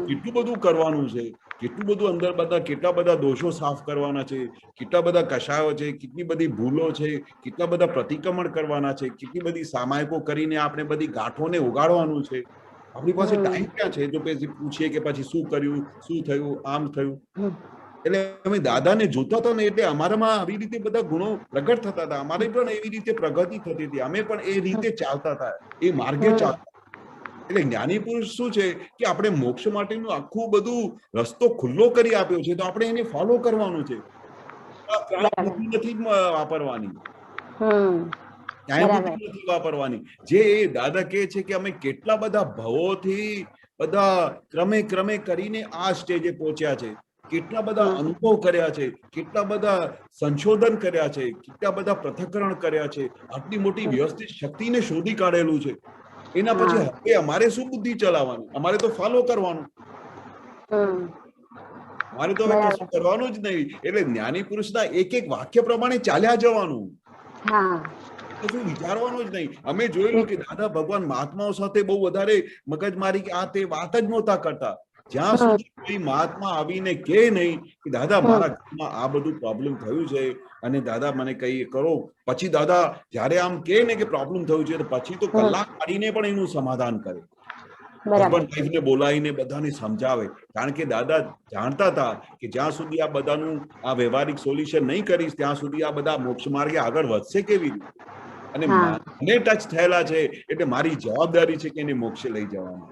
Speaker 5: કેટલું બધું કરવાનું છે, કેટલું બધું અંદર બધા કેટલા બધા દોષો સાફ કરવાના છે, કેટલા બધા કશાયો છે, કેટલી બધી ભૂલો છે, કેટલા બધા પ્રતિક્રમણ કરવાના છે, કેટલી બધી સામાયકો કરીને આપણે બધી ગાંઠોને ઉગાડવાનું છે. આપણી પાસે ટાઈમ ક્યાં છે? જો પછી પૂછીએ કે પછી શું કર્યું, શું થયું, આમ થયું. એટલે અમે દાદાને જોતા હતા ને, એટલે અમારામાં આવી રીતે બધા ગુણો પ્રગટ થતા હતા. અમારે પણ એવી રીતે પ્રગતિ થતી હતી. અમે પણ એ રીતે ચાલતા હતા, એ માર્ગે ચાલતા. એટલે જ્ઞાની પુરુષ શું છે કે આપણે મોક્ષ માટેનું આખું બધું રસ્તો ખુલ્લો કરી આપ્યો છે, તો આપણે એને ફોલો કરવાનું છે. નથી વાપરવાની, ક્યાંય નથી વાપરવાની. જે એ દાદા કહે છે કે અમે કેટલા બધા ભવોથી બધા ક્રમે કરીને આ સ્ટેજે પહોંચ્યા છે, કેટલા બધા અનુભવ કર્યા છે, કેટલા બધા સંશોધન કર્યા છે, કેટલા બધા પૃથક્કરણ કર્યા છે, આટલી મોટી વ્યવસ્થિત શક્તિને શોધી કાઢેલું છે. એના પછી હવે અમારે શું બુદ્ધિ ચલાવવાની? અમારે તો ફોલો કરવાનું. અમારે તો હવે કશું કરવાનું જ નહીં. એટલે જ્ઞાની પુરુષના એક એક વાક્ય પ્રમાણે ચાલ્યા જવાનું, કશું વિચારવાનું જ નહીં. અમે જોયેલું કે દાદા ભગવાન મહાત્માઓ સાથે બહુ વધારે મગજમારી કે આ તે વાત જ નહોતા કરતા. જ્યાં સુધી કોઈ મહાત્મા આવીને કે નહીં કે દાદા મારા ઘરમાં આ બધું પ્રોબ્લેમ થયું છે અને દાદા મને કઈ કરો, પછી દાદા જયારે આમ કે ને કે પ્રોબ્લેમ થયું છે, તો પછી તો કલાક કાઢીને પણ એનું સમાધાન કરે. હસબન્ડ વાઈફને બોલાવીને બધાને સમજાવે, કારણ કે દાદા જાણતા હતા કે જ્યાં સુધી આ બધાનું આ વ્યવહારિક સોલ્યુશન નહીં કરીશ ત્યાં સુધી આ બધા મોક્ષ માર્ગે આગળ વધશે કેવી રીતે. અને મને ટચ થયેલા છે એટલે મારી જવાબદારી છે કે એને મોક્ષે લઈ જવાનું.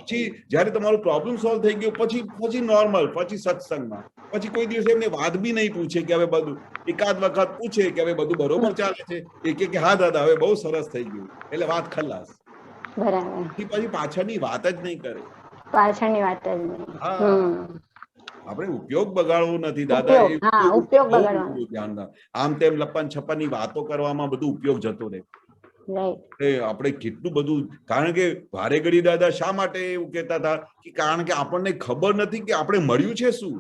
Speaker 5: પછી જયારે તમારું પ્રોબ્લેમ સોલ્વ થઈ ગયું પછી નોર્મલ, પછી સત્સંગમાં, પછી કોઈ દિવસ એમને વાત બી નહીં પૂછે કે હવે બધું, એકાદ વખત પૂછે કે હવે બધું બરોબર ચાલે છે, એ કે હા દાદા હવે બહુ સરસ થઈ ગયું, એટલે વાત ખલાસ.
Speaker 9: બરાબર.
Speaker 5: પછી પાછળની વાત જ નહીં કરે.
Speaker 9: પાછળની વાત જ નહીં.
Speaker 5: આપણે ઉપયોગ બગાડવો નથી દાદા,
Speaker 9: ઉપયોગ બગાડવાનો
Speaker 5: ધ્યાન રાખ. આમ તેમ લપન છપન ની વાતો કરવામાં બધું ઉપયોગ જતો રહે. આપણે કેટલું બધું, કારણ કે ભારે ઘડી દાદા શા માટે એવું કહેતા હતા કે કારણ કે આપણને ખબર નથી કે આપણે મળ્યું છે શું.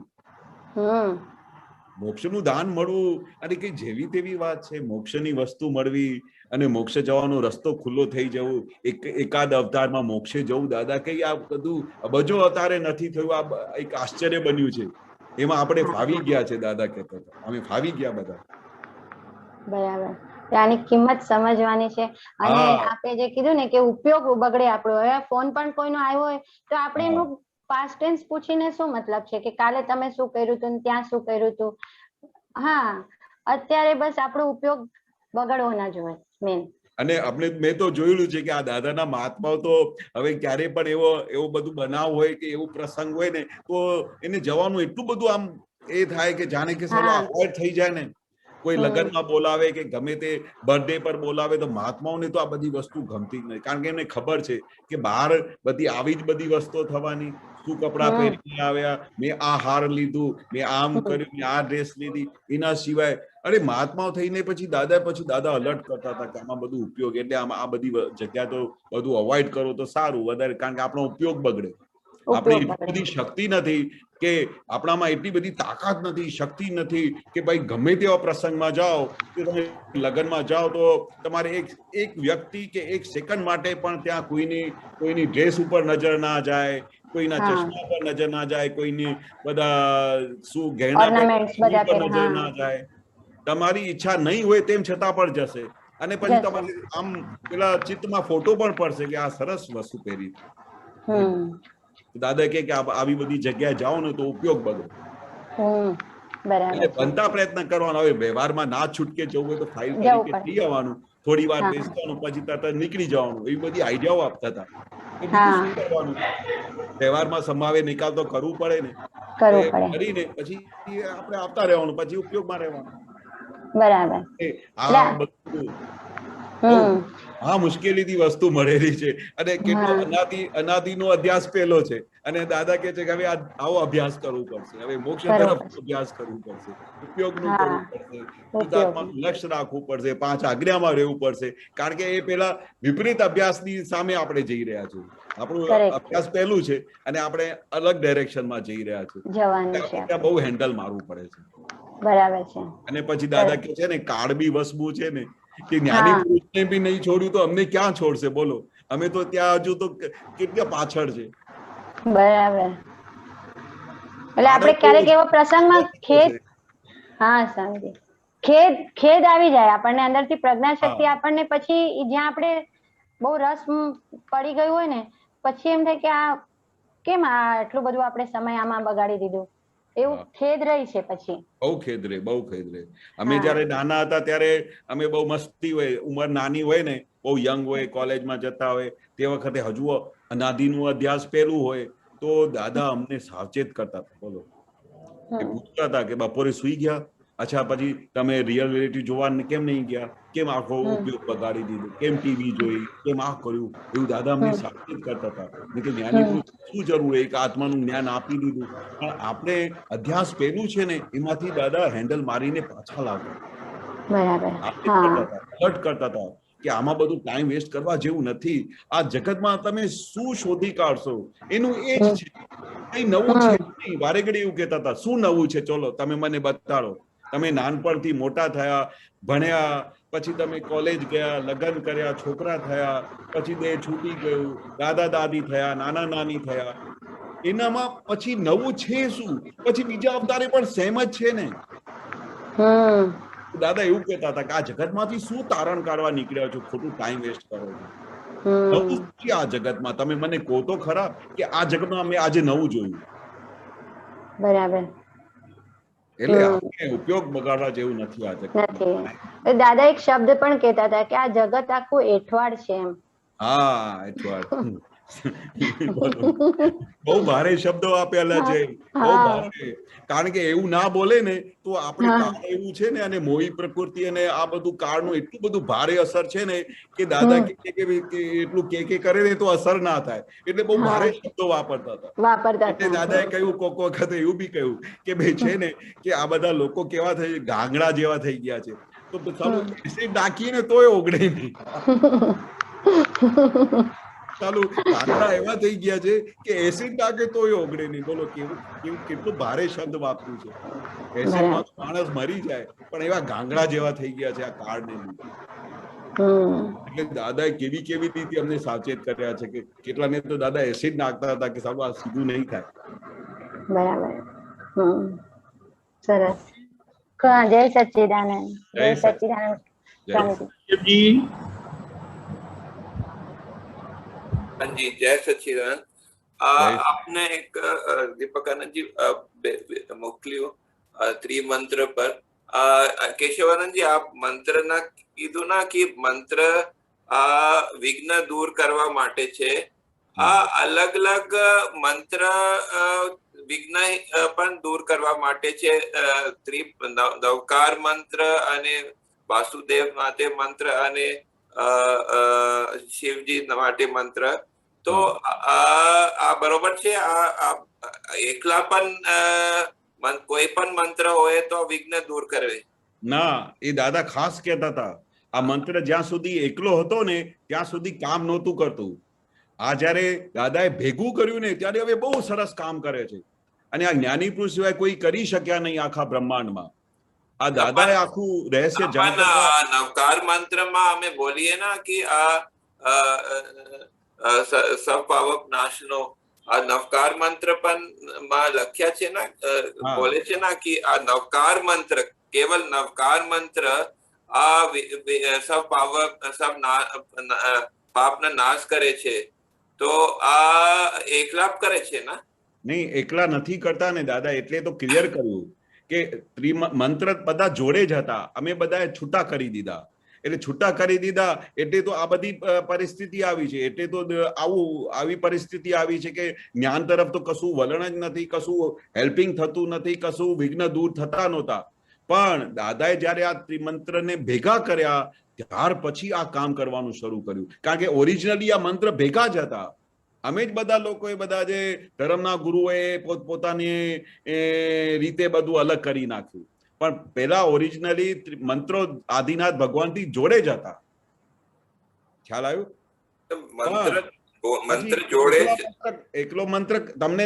Speaker 5: મોક્ષનું દાન મળવું અને કઈ જેવી તેવી વાત છે. મોક્ષની વસ્તુ મળવી અને મોક્ષ જવાનો રસ્તો ખુલ્લો થઈ જવું, એકાદ અવતારમાં મોક્ષે જવું દાદા, કઈ આ બધું અબજો અવતારે નથી થયું. આ એક આશ્ચર્ય બન્યું છે, એમાં આપણે ફાવી ગયા છે. દાદા કહેતા હતા અમે ફાવી ગયા બધા.
Speaker 9: બરાબર. આની કિંમત સમજવાની છે. અને આપણે જે કીધું ને કે ઉપયોગ બગડે આપણો, હવે ફોન પણ કોઈનો આવ્યો હોય તો આપણે એનું પાસ્ટ ટેન્સ પૂછીને શું મતલબ છે કે કાલે તમે શું કર્યું હતું, ત્યાં શું કર્યું હતું. હા, અત્યારે બસ આપણો ઉપયોગ બગડવો ના જોઈએ મેન.
Speaker 5: અને આપણે મેં તો જોયેલું છે કે આ દાદાના મહાત્માઓ તો હવે ક્યારે પણ એવો બધું બનાવ હોય કે એવું પ્રસંગ હોય ને તો એને જવાનું એટલું બધું આમ એ થાય કે જાણે કે સારું અવોઇડ થઈ જાય ને. કોઈ લગ્નમાં બોલાવે કે ગમે તે બર્થડે પર બોલાવે તો મહાત્માઓને તો આ બધી વસ્તુ ગમતી જ નહીં, કારણ કે એમને ખબર છે કે બહાર બધી આવી જ બધી વસ્તુઓ થવાની. શું કપડા પહેરીને આવ્યા, મેં આ હાર લીધું, મેં આમ કર્યું, મેં આ ડ્રેસ લીધી, એના સિવાય અરે મહાત્માઓ થઈને પછી દાદા અલર્ટ કરતા હતા કે આમાં બધું ઉપયોગ, એટલે આ બધી જગ્યા તો બધું અવોઇડ કરો તો સારું વધારે, કારણ કે આપણો ઉપયોગ બગડે. આપણે એટલી બધી શક્તિ નથી કે આપણામાં એટલી બધી તાકાત નથી, શક્તિ નથી કે ભાઈ ગમે તેવા પ્રસંગમાં જાઓ કે તમે લગ્નમાં જાઓ તો તમારે એક વ્યક્તિ કે એક સેકન્ડ માટે પણ ત્યાં કોઈની ડ્રેસ ઉપર નજર ના જાય, કોઈના ચશ્મા પર નજર ના જાય, કોઈની બધા શું ગહેણા પર નજર ના જાય. તમારી ઈચ્છા નહીં હોય તેમ છતાં પણ જશે. અને પછી તમારે આમ પેલા ચિત્તમાં ફોટો પણ પડશે કે આ સરસ વસ્તુ પહેરી. દાદા કે આવી બધી જગ્યાએ જાઓ ને તો ઉપયોગ બગડે. બનતા પ્રયત્ન કરવાનો. હવે વ્યવહારમાં ના છૂટકે જવું હોય તો ફાઇલ તરીકે લઈ આવવાનું, થોડી વાર બેસવાનું, પછી તરત નીકળી જવાનું, એવી બધી આઈડિયાઓ આપતા હતા. વ્યવહારમાં સંભાવે નિકાલ તો કરવું પડે ને, કરીને પછી આપણે આપતા રહેવાનું, પછી ઉપયોગમાં રહેવાનું.
Speaker 9: બરાબર.
Speaker 5: આ બધું હા મુશ્કેલીથી વસ્તુ મળેલી છે અને કેટલો અનાદિનો અભ્યાસ પેલો છે. અને દાદા કે છે કે હવે આવો અભ્યાસ કરવું પડશે, હવે મોક્ષ તરફ અભ્યાસ કરવું પડશે, ઉપયોગનું કરવું પડશે, શુદ્ધાત્માનું લક્ષ્ય રાખવું પડશે, 5 આજ્ઞામાં રહેવું પડશે, કારણ કે એ પેલા વિપરીત અભ્યાસની સામે આપણે જઈ રહ્યા છીએ. આપણું અભ્યાસ પહેલું છે અને આપણે અલગ ડાયરેક્શનમાં જઈ રહ્યા છીએ. બહુ હેન્ડલ મારવું પડે છે.
Speaker 9: બરાબર છે.
Speaker 5: અને પછી દાદા કે છે ને કાળ બી વસવું છે ને કે જ્ઞાની પુરુષને બી નહીં છોડ્યું તો અમને ક્યાં છોડશે બોલો. અમે તો ત્યાં હજુ તો કેટલા પાછળ છે.
Speaker 9: બરાબર. એટલે આપણે ક્યારેક એવો પ્રસંગમાં ખેદ આવી જાય આપણને અંદરથી, પ્રજ્ઞા શક્તિ આપણને પછી જ્યાં આપણે બહુ રસ પડી ગયું હોય ને પછી એમ થાય કે આ કેમ આટલું બધું આપણે સમય આમાં બગાડી દીધું, એવું ખેદ રહી છે. પછી
Speaker 5: બહુ ખેદ રહે. અમે જયારે નાના હતા ત્યારે અમે બહુ મસ્તી હોય, ઉંમર નાની હોય ને, બહુ યંગ હોય, કોલેજમાં જતા હોય તે વખતે હજુ અનાદિનું અભ્યાસ પેલું હોય તો દાદા અમને સાવચેત કરતા હતા. બોલો, એ પૂછતા હતા કે બપોરે સુઈ ગયા, અચ્છા પછી તમે રિયલ રિયાલિટી જોવા કેમ નહીં ગયા, કેમ આખો ઉપયોગ બગાડી દીધો, કેમ ટીવી જોઈ, કેમ આ કર્યું, એવું દાદા અમને સાવચેત કરતા હતા. કે જ્ઞાની શું જરૂર, એક આત્માનું જ્ઞાન આપી દીધું, પણ આપણે અધ્યાસ પેલું છે ને એમાંથી દાદા હેન્ડલ મારીને પાછા લાવતા. હર્ટ કરતા હતા કે આમાં બધું ટાઈમ વેસ્ટ કરવા જેવું નથી. આ જગતમાં તમે શું શોધી કાઢશો એનું એ જ છે, કઈ નવું છે નહીં. વારે ઘડી એવું કહેતા હતા શું નવું છે, ચલો તમે મને બતાડો. તમે નાનપણથી મોટા થયા, ભણ્યા, પછી તમે કોલેજ ગયા, લગ્ન કર્યા, છોકરા થયા, પછી દેહ છૂટી ગયું, દાદા દાદી થયા, નાના નાની થયા, એનામાં પછી નવું છે શું? પછી બીજા અવતારે પણ સેમ જ છે ને. દાદા એવું કહેતા હતા કે આ જગતમાંથી શું તારણ કાઢવા નીકળ્યા છો, ખોટું ટાઈમ વેસ્ટ કરો છો. નવું છે આ જગતમાં. તમે મને કહો તો ખરા કે આ જગતમાં અમે આજે નવું જોયું.
Speaker 9: બરાબર.
Speaker 5: એટલે આપણે ઉપયોગ બગાડવા જેવું નથી આ જગત.
Speaker 9: નથી. દાદા એક શબ્દ પણ કહેતા હતા કે આ જગત આખું એઠવાડ છે એમ.
Speaker 5: હા, એઠવાડ. બહુ ભારે શબ્દો આપેલા છે, બહુ ભારે. કારણ કે એવું ના બોલે ને તો આપણે કાળ એવું છે ને, અને મોહી પ્રકૃતિ અને આ બધું કાળનું એટલું બધું ભારે અસર છે ને કે દાદા કે એટલું કે કરે ને તો અસર ના થાય, એટલે બહુ ભારે શબ્દો વાપરતા હતા. એટલે દાદાએ કહ્યું કોક વખત એવું બી કહ્યું કે ભાઈ છે ને કે આ બધા લોકો કેવા થઈ ગાંગડા જેવા થઈ ગયા છે, તો ચાલો એસિડ નાખીને તોય ઓગળે નહીં. ચાલુ ગાંગડા એવા થઈ ગયા છે કે એસિડ નાખે તોય ઓગળે નહીં. બોલો કેવું કેટલું ભારે શબ્દ વાપર્યું છે. એસિડમાં તો માણસ મરી જાય, પણ એવા ગાંગડા જેવા થઈ ગયા છે આ કાળને લીધે. એટલે દાદાએ કેવી કેવી રીતે અમને સાવચેત કર્યા છે કે કેટલાને તો દાદા એસિડ નાખતા હતા કે સારું આ સીધું નહીં થાય.
Speaker 9: બરાબર. સરસ. જય સચ્ચિદાનંદ. જય સચ્ચિદાનંદ.
Speaker 7: જી જય સચ્ચિદાનંદ. આપને એક દીપક આનંદજી મોકલ્યું ત્રિમંત્ર પર. કેશવાનંદજી આપ મંત્ર ના કીધું ના કે મંત્ર આ વિઘ્ન દૂર કરવા માટે છે. આ અલગ અલગ મંત્ર વિઘ્ન પણ દૂર કરવા માટે છે. નવકાર મંત્ર અને વાસુદેવ માટે મંત્ર અને શિવજી માટે મંત્ર. તો આ બરોબર છે? આ એકલા પણ કોઈ પણ મંત્ર હોય તો વિઘ્ન દૂર કરે?
Speaker 5: ના, એ દાદા ખાસ કહેતા હતા આ મંત્ર જ્યાં સુધી એકલો હતો ને ત્યાં સુધી કામ નહોતું કરતું. આ જયારે દાદાએ ભેગું કર્યું ને ત્યારે હવે બહુ સરસ કામ કરે છે, અને આ જ્ઞાની પુરુષ સિવાય કોઈ કરી શક્યા નહીં આખા બ્રહ્માંડમાં. આ દાદાએ આખું રહસ્ય જાણ્યું.
Speaker 7: નવકાર મંત્રમાં અમે બોલીએ ના કે સપાવક નાશનો, આ નવકાર મંત્ર પણ માં લખ્યા છે ને, બોલે છે ના કે આ નવકાર મંત્ર, કેવલ નવકાર મંત્ર આ સબ પાપના નાશ કરે છે. તો આ એકલા કરે છે ના?
Speaker 5: નહીં, એકલા નથી કરતા ને દાદા, એટલે તો ક્લિયર કર્યું કે મંત્ર બધા જોડે જ હતા, અમે બધાએ છૂટા કરી દીધા. એટલે છૂટા કરી દીધા એટલે તો આ બધી પરિસ્થિતિ આવી છે. એટલે તો આવી પરિસ્થિતિ આવી છે કે જ્ઞાન તરફ તો કશું વલણ જ નથી, કશું હેલ્પિંગ થતું નથી, કશું વિઘ્ન દૂર થતા નહોતા. પણ દાદાએ જયારે આ ત્રિમંત્રને ભેગા કર્યા ત્યાર પછી આ કામ કરવાનું શરૂ કર્યું. કારણ કે ઓરિજિનલી આ મંત્ર ભેગા જ હતા. અમે જ બધા લોકોએ, બધા જે ધર્મના ગુરુઓએ પોતપોતાની રીતે બધું અલગ કરી નાખ્યું. પણ પેલા ઓરિજિનલી મંત્રો આદિનાથ ભગવાનથી જોડે જ હતા. ખ્યાલ આવ્યું?
Speaker 7: મંત્ર જોડે
Speaker 5: એકલો મંત્ર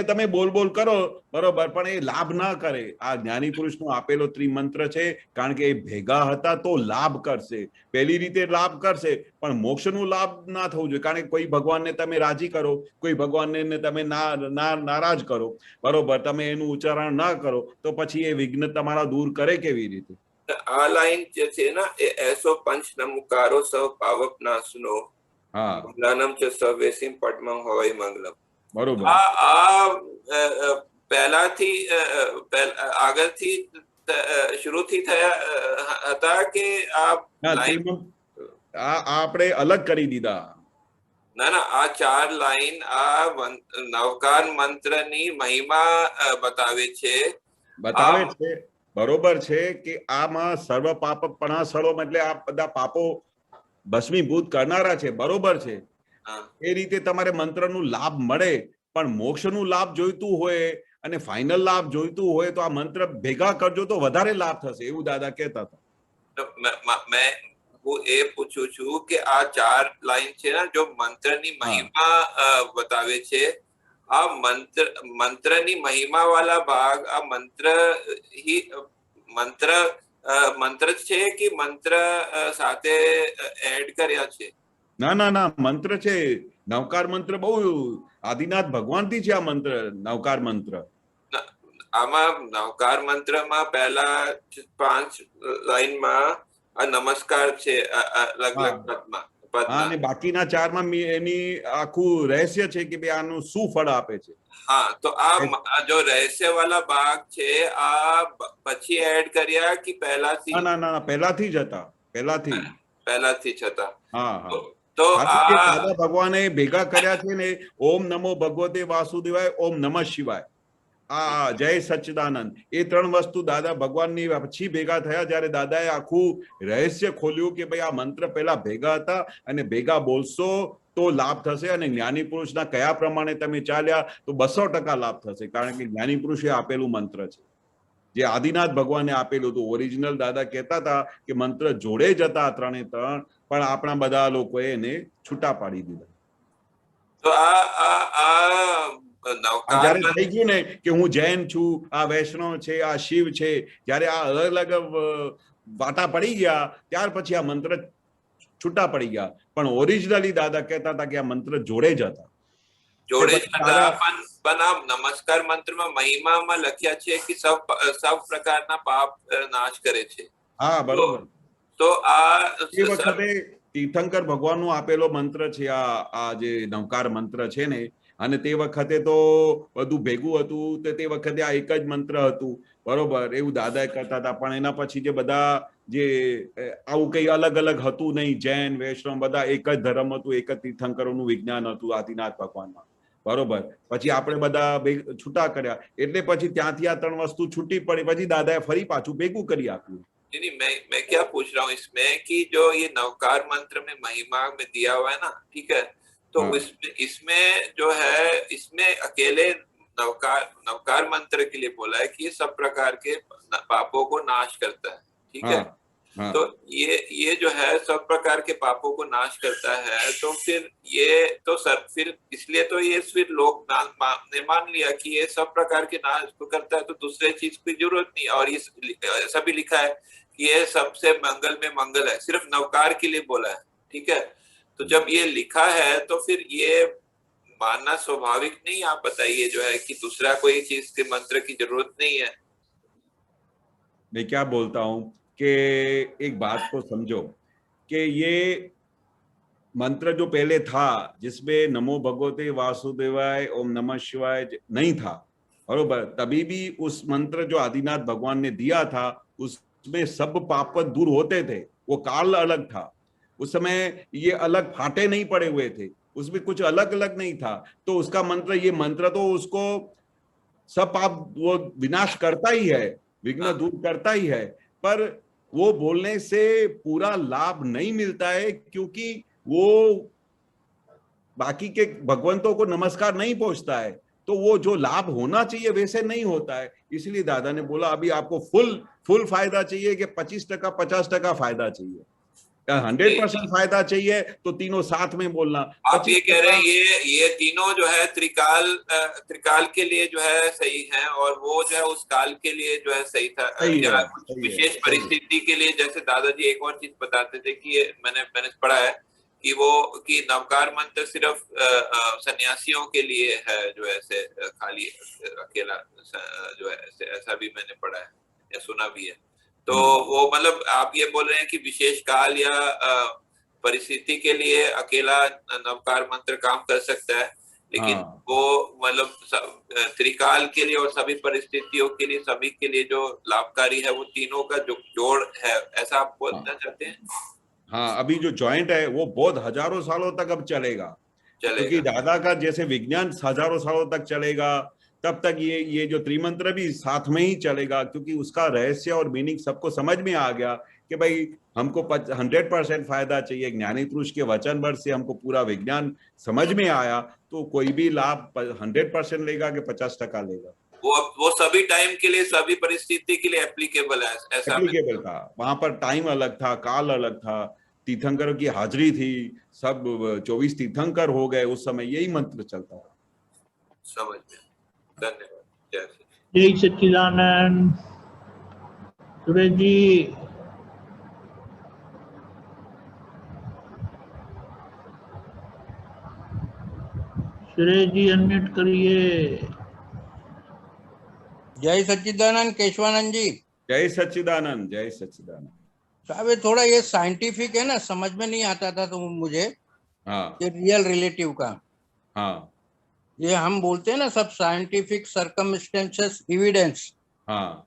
Speaker 5: તમે બોલ કરો બરોબર, પણ એ લાભ ના કરે. આ જ્ઞાની પુરુષનો આપેલો ત્રિમંત્ર છે, કારણ કે એ ભેગા હતા તો લાભ કરશે. પહેલી રીતે લાભ કરશે, પણ મોક્ષનું લાભ ના થવું જોઈએ. કારણ કે કોઈ ભગવાનને તમે રાજી કરો, કોઈ ભગવાનને તમે નારાજ કરો, બરોબર, તમે એનું ઉચ્ચારણ ના કરો તો પછી એ વિઘ્ન તમારા દૂર કરે કેવી રીતે?
Speaker 7: આ લાઈન જે છે ને એ એસો પંચ નમુકારો સૌ પાવક નાશનો મંગલમ ચ સવેસીમ પદ્મં હોય મંગલમ.
Speaker 5: બરોબર.
Speaker 7: આ પહેલાથી આગળથી શરૂથી થયા હતા કે
Speaker 5: આપણે અલગ કરી દીધા?
Speaker 7: ના, આ 4 લાઈન આ નવકાર મંત્રની મહિમા બતાવે છે.
Speaker 5: બરોબર છે કે આમાં સર્વ પાપપણા સળો, એટલે આ બધા પાપો ભસ્મીભૂત કરનારા છે. બરોબર છે, એ રીતે તમારે મંત્રનું લાભ મળે. પણ મોક્ષનું લાભ જોઈતું હોય અને ફાઇનલ લાભ જોઈતું હોય તો આ મંત્ર ભેગા કરજો તો વધારે લાભ થશે, એવું દાદા કહેતા હતા.
Speaker 7: મેં હું એ પૂછું છું કે આ 4 લાઈન છે ને જો મંત્રની મહિમા બતાવે છે. આ મંત્રની મહિમા વાળા ભાગ આ મંત્ર છે કે મંત્ર સાથે એડ કર્યા છે?
Speaker 5: ના, મંત્ર છે. નવકાર મંત્ર બહુ આદિનાથ ભગવાનથી છે. આ મંત્ર નવકાર મંત્ર,
Speaker 7: આમાં નવકાર મંત્રમાં પહેલા 5 લાઈનમાં આ નમસ્કાર છે અલગ અલગ પદમાં.
Speaker 5: હા, અને બાકીના 4માં એની આખું રહસ્ય છે કે ભાઈ આનું શું ફળ આપે છે.
Speaker 7: હા, તો આ જો રહસ્ય વાળા ભાગ છે આ પછી એડ કર્યા કે પહેલાથી?
Speaker 5: ના ના ના, પહેલાથી જ હતા, પહેલાથી
Speaker 7: જ હતા.
Speaker 5: હા હા.
Speaker 7: તો
Speaker 5: દાદા ભગવાને ભેગા કર્યા છે ને, ઓમ નમો ભગવતે વાસુદેવાય, ઓમ નમઃ શિવાય, આ જય સચ્ચિદાનંદ, એ 3 વસ્તુ દાદા ભગવાનની પછી ભેગા થયા. જ્યારે દાદાએ આખું રહસ્ય ખોલ્યું કે ભાઈ આ મંત્ર પહેલા ભેગા હતા અને ભેગા બોલશો તો લાભ થશે, અને જ્ઞાની પુરુષના કયા પ્રમાણે તમે ચાલ્યા તો 200% લાભ થશે. કારણ કે જ્ઞાની પુરુષે આપેલું મંત્ર છે, જે આદિનાથ ભગવાને આપેલું હતું. ઓરિજિનલ દાદા કહેતા હતા કે મંત્ર જોડે જ હતા 3 પણ આપણા બધા લોકોએ એને છૂટા પાડી દીધા.
Speaker 7: તો
Speaker 5: જયારે થઈ ગયું ને કે હું જૈન છું, આ વૈષ્ણવ છે, આ શિવ છે, જયારે આ અલગ અલગ વાટા પડી ગયા ત્યાર પછી આ મંત્ર છૂટા પડી ગયા. પણ ઓરિજિનલી દાદા કહેતા હતા કે આ મંત્ર જોડે જ હતા.
Speaker 7: જોડે જ હતા, પણ આ નમસ્કાર મંત્રમાં મહિમામાં લખ્યા છે કે સૌ પ્રકારના પાપ નાશ કરે છે.
Speaker 5: હા, બરોબર.
Speaker 7: તો આ
Speaker 5: એ વખતે તીર્થંકર ભગવાનનો આપેલો મંત્ર છે આ જે નવકાર મંત્ર છે ને, અને તે વખતે તો બધું ભેગું હતું, તે વખતે આ એક જ મંત્ર હતું, બરોબર, એવું દાદા કરતા હતા. પણ એના પછી જે બધા જે આવું કઈ અલગ અલગ હતું નહીં, જૈન વૈષ્ણવ બધા એક જ ધર્મ હતું, એક જ તીર્થંકરોનું વિજ્ઞાન હતું આદિનાથ ભગવાનમાં, બરોબર. પછી આપણે બધા છૂટા કર્યા, એટલે પછી ત્યાંથી આ 3 વસ્તુ છૂટી પડી, પછી દાદાએ ફરી પાછું ભેગું કરી આપ્યું.
Speaker 7: नहीं, मैं क्या पूछ रहा हूँ इसमें कि जो ये नवकार मंत्र में महिमा में दिया हुआ है ना, ठीक है, तो इसमें जो है, इसमें अकेले नवकार मंत्र के लिए बोला है कि ये सब प्रकार के पापों को नाश करता है, ठीक है। तो ये जो है सब प्रकार के पापों को नाश करता है, तो फिर ये तो फिर इसलिए तो ये फिर लोग ने मान लिया कि ये सब प्रकार के नाश को करता है, तो दूसरे चीज की जरूरत नहीं। और ये ऐसा भी लिखा है कि ये सबसे मंगल में मंगल है, सिर्फ नवकार के लिए बोला है, ठीक है। तो जब ये लिखा है तो फिर ये मानना स्वाभाविक नहीं? आप बताइए जो है कि दूसरा कोई चीज के मंत्र की जरूरत नहीं है।
Speaker 5: मैं क्या बोलता हूँ कि एक बात को समझो कि ये मंत्र जो पहले था जिसमें नमो भगवते वासुदेवाय ओम नमः शिवाय नहीं था, बरोबर, तभी भी उस मंत्र जो आदिनाथ भगवान ने दिया था उसमें सब पाप दूर होते थे। वो काल अलग था, उस समय ये अलग फाटे नहीं पड़े हुए थे, उसमें कुछ अलग अलग नहीं था। तो उसका मंत्र, ये मंत्र तो उसको सब पाप वो विनाश करता ही है, विघ्न दूर करता ही है, पर वो बोलने से पूरा लाभ नहीं मिलता है, क्योंकि वो बाकी के भगवंतों को नमस्कार नहीं पहुंचता है, तो वो जो लाभ होना चाहिए वैसे नहीं होता है। इसलिए दादा ने बोला अभी आपको फुल फायदा चाहिए कि 25% 50% फायदा चाहिए, 100% फायदा चाहिए तो तीनों साथ में बोलना।
Speaker 7: आप ये कह रहे हैं ये तीनों जो है त्रिकाल के लिए जो है सही है, और वो जो है उस काल के लिए जो है सही था, या विशेष परिस्थिति के लिए। जैसे दादाजी एक और चीज बताते थे कि ये मैंने पढ़ा है कि वो कि नवकार मंत्र सिर्फ सन्यासियों के लिए है, जो ऐसे खाली अकेला जो है ऐसा भी मैंने पढ़ा है या सुना भी है। तो वो मतलब आप ये बोल रहे हैं कि विशेष काल या परिस्थिति के लिए अकेला नवकार मंत्र काम कर सकता है, लेकिन वो मतलब त्रिकाल के लिए और सभी परिस्थितियों के लिए, सभी के लिए जो लाभकारी है वो तीनों का जो जोड़ है, ऐसा आप बोलना चाहते हैं?
Speaker 5: हाँ, अभी जो जॉइंट है वो बहुत हजारों सालों तक अब चलेगा, क्योंकि दादा का जैसे विज्ञान हजारों सालों तक चलेगा, तब तक ये जो त्रिमंत्र भी साथ में ही चलेगा, क्योंकि उसका रहस्य और मीनिंग सबको समझ में आ गया कि भाई हमको 100% फायदा चाहिए। ज्ञानी पुरुष के वचन वर्ष से हमको पूरा विज्ञान समझ में आया, तो कोई भी लाभ 100% लेगा कि 50% लेगा,
Speaker 7: वो सभी टाइम के लिए, सभी परिस्थिति के लिए एप्लीकेबल है, ऐसा
Speaker 5: एप्लीकेबल था। वहां पर टाइम अलग था, काल अलग था, तीर्थंकरों की हाजिरी थी, सब 24 तीर्थंकर हो गए, उस समय यही मंत्र चलता था।
Speaker 7: समझ में। धन्यवाद।
Speaker 1: जय सच्चिदानंद। सुरेश जी, अनम्यूट करिए।
Speaker 10: जय सच्चिदानंद केशवानंद जी।
Speaker 5: जय सच्चिदानंद, जय सच्चिदानंद।
Speaker 10: साहब ये थोड़ा ये साइंटिफिक है ना, समझ में नहीं आता था तो मुझे
Speaker 5: हाँ
Speaker 10: ये रियल रिलेटिव का।
Speaker 5: हाँ
Speaker 10: ये हम बोलते हैं ना सब साइंटिफिक सर्कमस्टेंसेस एविडेंस,
Speaker 5: हाँ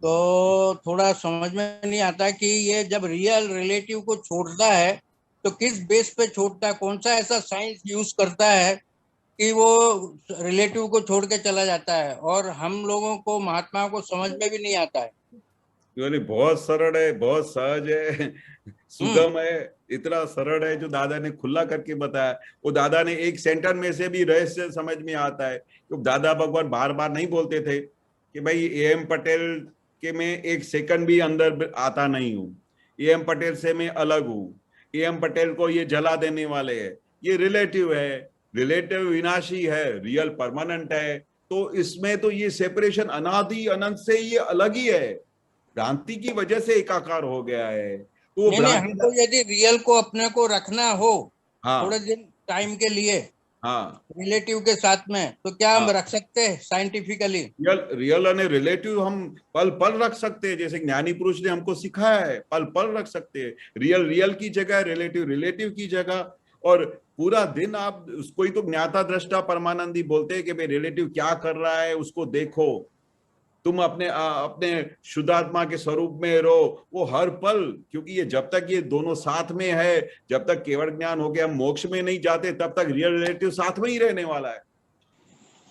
Speaker 10: तो थोड़ा समझ में नहीं आता कि ये जब रियल रिलेटिव को छोड़ता है तो किस बेस पे छोड़ता है, कौन सा ऐसा साइंस यूज करता है कि वो रिलेटिव को छोड़ के चला जाता है, और हम लोगों को महात्माओं को समझ में भी नहीं आता है।
Speaker 5: क्योंकि बहुत सरल है, बहुत सहज है, सुगम है, इतना सरल है जो दादा ने खुला करके बताया। वो दादा ने एक सेंटर में से भी रहस्य समझ में आता है। क्योंकि दादा भगवान बार बार नहीं बोलते थे कि भाई AM पटेल के मैं एक सेकंड भी अंदर आता नहीं हूँ, AM पटेल से मैं अलग हूँ, AM पटेल को ये जला देने वाले है, ये रिलेटिव है, रिलेटिव विनाशी है, रियल परमानेंट है। तो इसमें तो ये सेपरेशन अनादि अनंत से ये अलग ही है, भ्रांति की वजह से एकाकार हो गया है। तो
Speaker 10: नहीं, हमको यदि रियल को अपने को रखना हो थोड़े दिन टाइम के लिए रिलेटिव के साथ में, तो क्या हम रख सकते हैं साइंटिफिकली?
Speaker 5: रियल और रिलेटिव हम पल पल रख सकते हैं, जैसे ज्ञानी पुरुष ने हमको सिखाया है, पल पल रख सकते हैं। रियल रियल की जगह, रिलेटिव रिलेटिव की जगह। और पूरा दिन आप उसको ही तो ज्ञाता दृष्टा परमानंदी बोलते हैं कि भाई रिलेटिव क्या कर रहा है उसको देखो, तुम अपने अपने शुद्धात्मा के स्वरूप में रहो, वो हर पल। क्योंकि ये जब तक ये दोनों साथ में है, जब तक केवल ज्ञान हो गया, हम मोक्ष में नहीं जाते, तब तक रियल रिलेटिव साथ में ही रहने वाला है।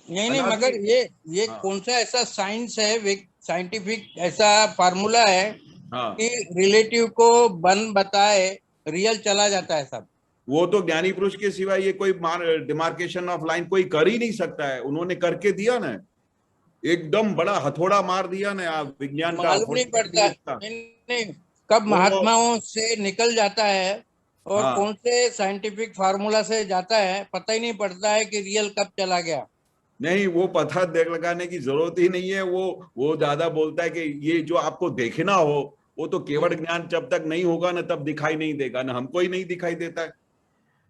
Speaker 10: नहीं, मगर ये कौन सा ऐसा साइंस है, साइंटिफिक ऐसा फार्मूला है कि रिलेटिव को बन बताए रियल चला जाता है सब?
Speaker 5: वो तो ज्ञानी पुरुष के सिवा ये कोई डिमार्केशन ऑफ लाइन कोई कर ही नहीं सकता है। उन्होंने करके दिया ना, एकदम बड़ा हथौड़ा मार दिया ना। आप विज्ञान का
Speaker 10: मालूम नहीं पड़ता नहीं, कब महात्माओं से निकल जाता है और कौन से साइंटिफिक फार्मूला से जाता है, पता ही नहीं पड़ता है कि रियल कब चला गया।
Speaker 5: नहीं, वो पता लगाने की जरूरत ही नहीं है। वो ज्यादा बोलता है कि ये जो आपको देखना हो वो तो केवल ज्ञान जब तक नहीं होगा ना तब दिखाई नहीं देगा ना, हमको ही नहीं दिखाई देता है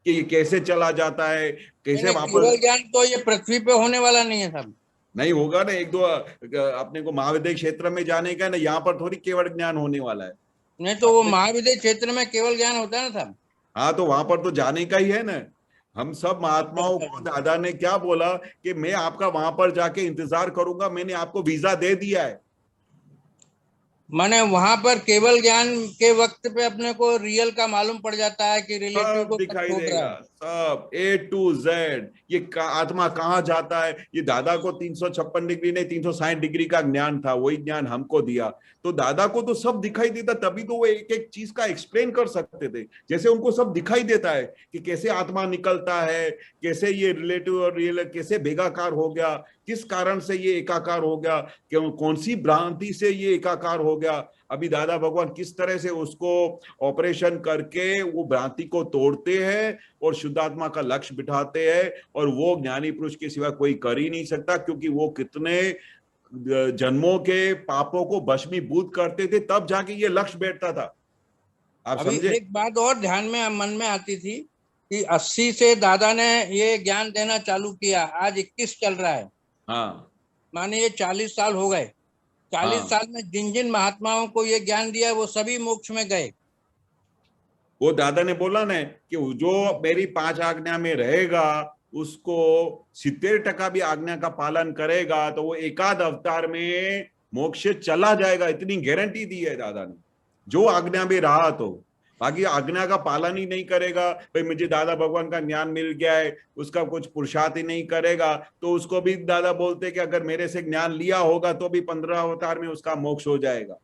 Speaker 5: कि ये कैसे चला जाता है, कैसे वापस।
Speaker 10: केवल ज्ञान तो ये पृथ्वी पे होने वाला नहीं है सब,
Speaker 5: नहीं होगा ना। एक दो अपने को महाविद्य क्षेत्र में जाने का ना, यहाँ पर थोड़ी केवल ज्ञान होने वाला है।
Speaker 10: नहीं तो वो महाविद्य क्षेत्र में केवल ज्ञान होता है ना सब।
Speaker 5: हाँ, तो वहां पर तो जाने का ही है ना। हम सब महात्माओं को दादा ने क्या बोला कि मैं आपका वहां पर जाके इंतजार करूंगा, मैंने आपको वीजा दे दिया है।
Speaker 10: माने वहां पर केवल ज्ञान के वक्त पे अपने को रियल का मालूम पड़ जाता है कि रिलेटिव को
Speaker 5: दिखाई देगा सब A to Z। ये आत्मा कहाँ जाता है, ये दादा को 356 डिग्री नहीं 360 डिग्री का ज्ञान था, वही ज्ञान हमको दिया। तो दादा को तो सब दिखाई देता, तभी तो वो एक एक चीज का एक्सप्लेन कर सकते थे। जैसे उनको सब दिखाई देता है कि कैसे आत्मा निकलता है, कैसे ये रिलेटिव और रियल कैसे भेगाकार हो गया, किस कारण से ये एकाकार हो गया, कौन सी भ्रांति से ये एकाकार हो गया। अभी दादा भगवान किस तरह से उसको ऑपरेशन करके वो भ्रांति को तोड़ते हैं और शुद्धात्मा का लक्ष्य बिठाते हैं। और वो ज्ञानी पुरुष के सिवा कोई कर ही नहीं सकता, क्योंकि वो कितने जन्मों के पापों को भस्मीभूत करते थे, तब जाके ये लक्ष्य बैठता था। आप समझे?
Speaker 10: एक बात और ध्यान में मन में आती थी कि 80 से दादा ने ये ज्ञान देना चालू किया, आज 21 चल रहा है।
Speaker 5: हाँ,
Speaker 10: माने ये 40 साल हो गए। 40 साल में जिन जिन महात्माओं को ये ज्ञान दिया वो सभी मोक्ष में गए।
Speaker 5: वो दादा ने बोला ना कि जो मेरी 5 आज्ञा में रहेगा उसको 70% भी आज्ञा का पालन करेगा तो वो एकाध अवतार में मोक्ष चला जाएगा, इतनी गारंटी दी है दादा ने। जो आज्ञा में रहा तो बाकी आज्ञा का पालन ही नहीं करेगा, भाई मुझे दादा भगवान का ज्ञान मिल गया है, उसका कुछ पुरुषार्थ ही नहीं करेगा, तो उसको भी दादा बोलते कि अगर मेरे से ज्ञान लिया होगा तो भी 15 अवतार में उसका मोक्ष हो जाएगा।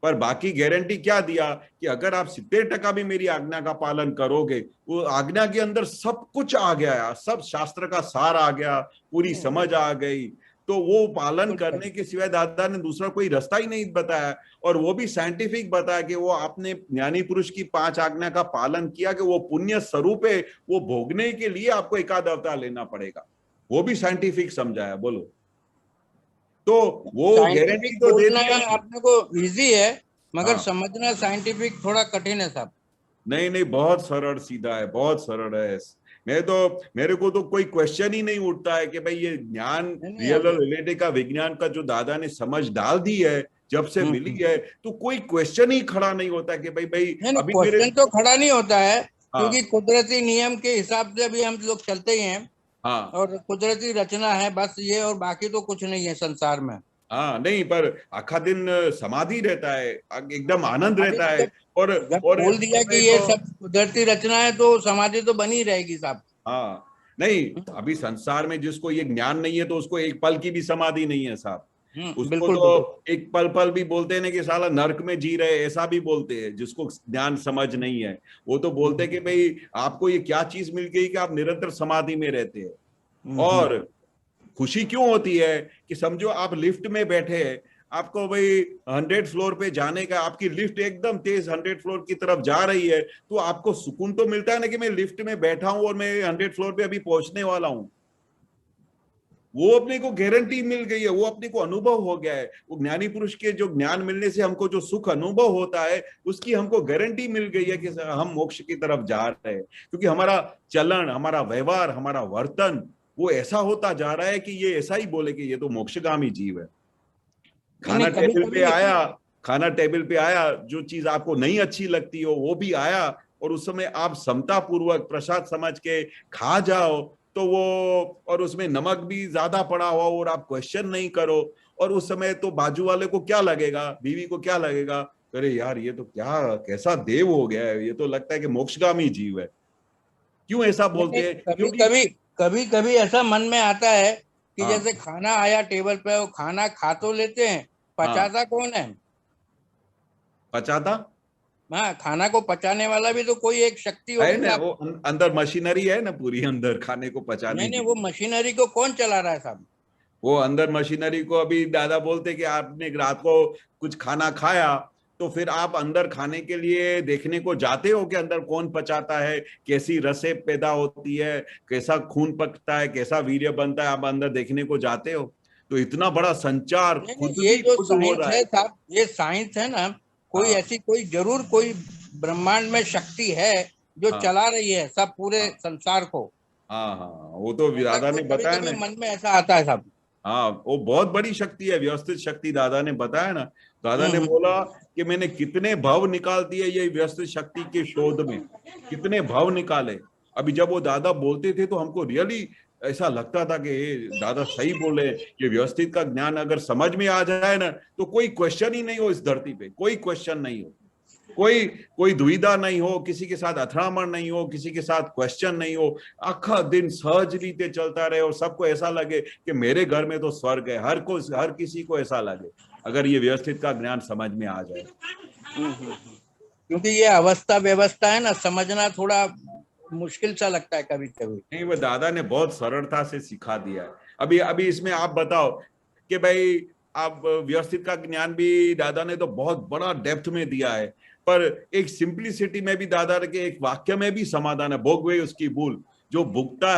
Speaker 5: पर बाकी गारंटी क्या दिया कि अगर आप 70% भी मेरी आज्ञा का पालन करोगे, वो आज्ञा के अंदर सब कुछ आ गया, सब शास्त्र का सार आ गया, पूरी समझ आ गई, तो वो पालन करने के सिवाय दादा ने दूसरा कोई रास्ता ही नहीं बताया। और वो भी साइंटिफिक बताया कि वो आपने ज्ञानी पुरुष की 5 आज्ञा का पालन किया कि वो पुण्य स्वरूप है, वो भोगने के लिए आपको एकाध अवतार लेना पड़ेगा, वो भी साइंटिफिक समझाया। बोलो, तो वो गारंटी तो देना
Speaker 10: अपने को इजी है, मगर समझना साइंटिफिक थोड़ा कठिन है साहब।
Speaker 5: नहीं, बहुत सरल सीधा है, बहुत सरल है। मेरे को तो कोई क्वेश्चन ही नहीं उठता है कि भाई ये ज्ञान रियल और रिलेटिव का विज्ञान का जो दादा ने समझ डाल दी है, जब से मिली है, तो कोई क्वेश्चन ही खड़ा नहीं होता कि भाई अभी
Speaker 10: क्वेश्चन तो खड़ा नहीं होता है, क्योंकि कुदरती नियम के हिसाब से भी हम लोग चलते ही हैं।
Speaker 5: हाँ,
Speaker 10: और कुदरती रचना है बस ये, और बाकी तो कुछ नहीं है संसार में।
Speaker 5: हाँ, नहीं, पर आखा दिन समाधि रहता है, एकदम आनंद रहता है। और
Speaker 10: बोल दिया कि ये सब कुदरती रचना है तो समाधि तो बनी रहेगी साहब।
Speaker 5: हाँ, नहीं, अभी संसार में जिसको ये ज्ञान नहीं है तो उसको एक पल की भी समाधि नहीं है साहब। उसको तो एक पल भी बोलते हैं ना कि साला नर्क में जी रहे, ऐसा भी बोलते हैं जिसको ज्ञान समझ नहीं है। वो तो बोलते हैं कि भाई आपको ये क्या चीज मिल गई कि आप निरंतर समाधि में रहते हैं। और खुशी क्यों होती है कि समझो आप लिफ्ट में बैठे हैं, आपको भाई 100 फ्लोर पे जाने का, आपकी लिफ्ट एकदम तेज 100 फ्लोर की तरफ जा रही है, तो आपको सुकून तो मिलता है ना कि मैं लिफ्ट में बैठा हूं और मैं 100 फ्लोर पे अभी पहुंचने वाला हूं। वो अपने को गारंटी मिल गई है, वो अपने को अनुभव हो गया है। वो ज्ञानी पुरुष के जो ज्ञान मिलने से हमको जो सुख अनुभव होता है, उसकी हमको गारंटी मिल गई है कि हम मोक्ष की तरफ जा रहे हैं। क्योंकि हमारा चलन, हमारा व्यवहार, हमारा वर्तन वो ऐसा होता जा रहा है कि ये ऐसा ही बोले कि ये तो मोक्षगामी जीव है। खाना टेबल पे आया, जो चीज आपको नहीं अच्छी लगती हो वो भी आया, और उस समय आप समता पूर्वक प्रसाद समझ के खा जाओ, तो वो, और उसमें नमक भी ज्यादा पड़ा हुआ और आप क्वेश्चन नहीं करो, और उस समय तो बाजू वाले को क्या लगेगा, बीवी को क्या लगेगा, अरे यार ये तो क्या कैसा देव हो गया है, ये तो लगता है कि मोक्षगामी जीव है। क्यों ऐसा बोलते हैं?
Speaker 10: कभी कभी ऐसा मन में आता है कि जैसे खाना आया टेबल पे, वो खाना खा तो लेते हैं, पचाता कौन है?
Speaker 5: पचाता?
Speaker 10: हाँ, खाना को पचाने वाला भी तो कोई एक शक्ति
Speaker 5: है ना, वो अंदर मशीनरी है ना पूरी, अंदर खाने को पचाने
Speaker 10: नहीं, वो मशीनरी को कौन चला रहा है साहब?
Speaker 5: वो अंदर मशीनरी को, अभी दादा बोलते कि आपने रात को कुछ खाना खाया, तो फिर आप अंदर खाने के लिए देखने को जाते हो कि अंदर कौन पचाता है, कैसी रसें पैदा होती है, कैसा खून पकता है, कैसा वीर्य बनता है, आप अंदर देखने को जाते हो। तो इतना बड़ा संचार
Speaker 10: ये जो साइंस है साहब, ये साइंस है ना, कोई ऐसी कोई जरूर कोई ब्रह्मांड में शक्ति है जो चला रही है सब पूरे संसार को।
Speaker 5: हाँ, वो तो दादा ने बताया ना,
Speaker 10: मन में ऐसा आता है साहब।
Speaker 5: हाँ, वो बहुत बड़ी शक्ति है, व्यवस्थित शक्ति दादा ने बताया ना। दादा ने बोला कि मैंने कितने भव निकाल दिए ये व्यवस्थित शक्ति के शोध में, कितने भव निकाले। अभी जब वो दादा बोलते थे तो हमको रियली ऐसा लगता था कि दादा सही बोले, ये व्यवस्थित का ज्ञान अगर समझ में आ जाए ना, तो कोई क्वेश्चन ही नहीं हो इस धरती पे, कोई क्वेश्चन नहीं हो, कोई दुविधा नहीं हो, किसी के साथ अथड़ामण नहीं हो, किसी के साथ क्वेश्चन नहीं हो, आखा दिन सहज रीते चलता रहे और सबको ऐसा लगे कि मेरे घर में तो स्वर्ग है। हर किसी को ऐसा लगे अगर ये व्यवस्थित का ज्ञान समझ में आ जाए।
Speaker 10: क्योंकि ये अवस्था व्यवस्था है ना, समझना थोड़ा मुश्किल सा लगता है कभी कभी।
Speaker 5: नहीं, वो दादा ने बहुत सरलता से सिखा दिया है। अभी इसमें आप बताओ कि भाई आप व्यवस्थित का ज्ञान भी दादा ने तो बहुत बड़ा डेप्थ में दिया है, पर एक सिंप्लिसिटी में भी दादा के एक वाक्य में भी समाधान है, भोगवे उसकी भूल, जो भोगता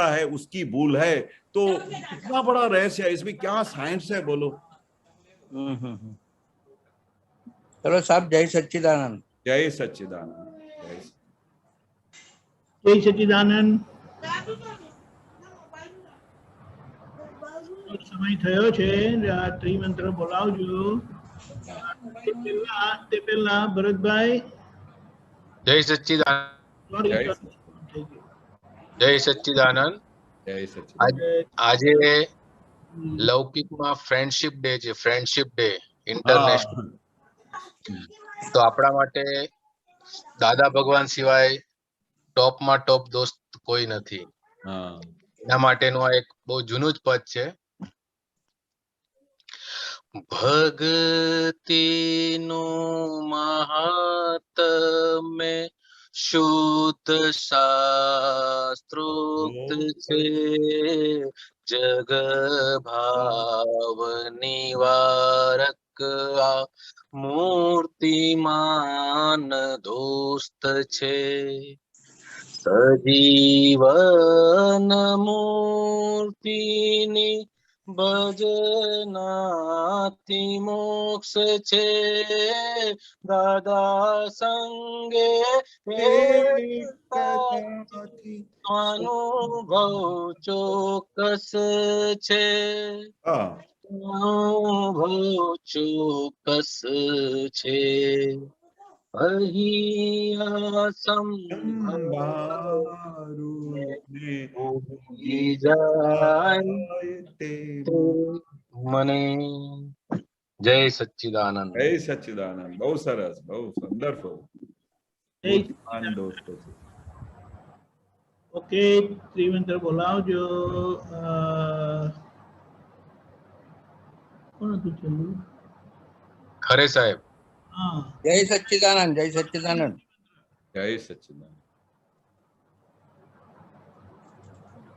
Speaker 5: है उसकी भूल है। तो इतना बड़ा रहस्य है, इसमें क्या साइंस है बोलो।
Speaker 10: चलो साहब, जय सच्चिदानंद।
Speaker 5: जय सच्चिदानंद।
Speaker 1: जय सच्चिदानंद। સમય થયો છે, આ ત્રિમંત્ર બોલાવજો। તે પહેલા ભરતભાઈ।
Speaker 3: જય સચ્ચિદાનંદ। જય સચ્ચિદાનંદ। આજે લૌકિકમાં ફ્રેન્ડશિપ ડે છે, ફ્રેન્ડશિપ ડે ઇન્ટરનેશનલ। તો આપણા માટે દાદા ભગવાન સિવાય ટોપમાં ટોપ દોસ્ત કોઈ નથી। એના માટેનું આ એક બહુ જૂનું જ પદ છે। ભક્તિ નો મહાત્મ્ય શુદ્ધ શાસ્ત્રોક્ત છે, જગ ભાવ નિવારક આ મૂર્તિમાન દોસ્ત છે। સજીવન મૂર્તિની ભજનાથી મોક્ષ છે, દાદા સંગે અનુભવ ચોક્કસ છે। ચોક્કસ છે અહીંયા મને જય સચ્ચિદાનંદ.
Speaker 5: જય સચ્ચિદાનંદ. બહુ સરસ, બહુ વન્ડરફુલ. દોસ્તો
Speaker 1: ઓકે, ત્રિવેન્દ્ર બોલાવજો. કોણ હતું છેલ્લું?
Speaker 3: ખરે સાહેબ.
Speaker 1: હા,
Speaker 10: જય સચ્ચિદાનંદ. જય સચ્ચિદાનંદ.
Speaker 5: જય સચ્ચિદાનંદ.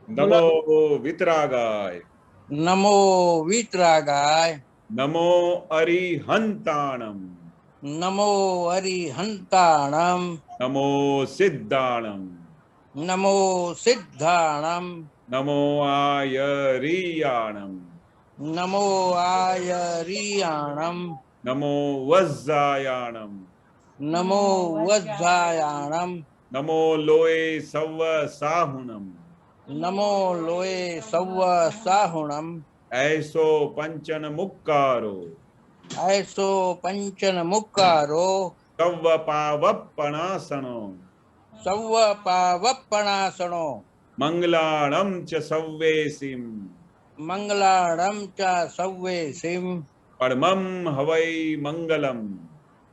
Speaker 5: નમો વિતરાગાય.
Speaker 10: નમો વિતરાગાય.
Speaker 5: નમો અરિહંતાણમ.
Speaker 10: નમો અરિહંતાણમ.
Speaker 5: નમો સિદ્ધાણમ.
Speaker 10: નમો સિદ્ધાણમ.
Speaker 5: નમો આયરિયાણમ.
Speaker 10: નમો આયરિયાણમ.
Speaker 5: નમો વજ્જાયાણમ.
Speaker 10: નમો વજ્જાયાણમ.
Speaker 5: નમો લોય સવ સાહુણમ.
Speaker 10: નમો લોય સવ સાહુણમ.
Speaker 5: એસો પંચન મુક્કારો.
Speaker 10: એસો પંચન મુક્કારો.
Speaker 5: સવ પાવપણાસણો.
Speaker 10: સવ પાવપણાસણો.
Speaker 5: મંગલાણમ ચ સવ્વેસિમ.
Speaker 10: મંગલાણમ ચ સવ્વેસિમ.
Speaker 5: પરમં હવૈ મંગલમ.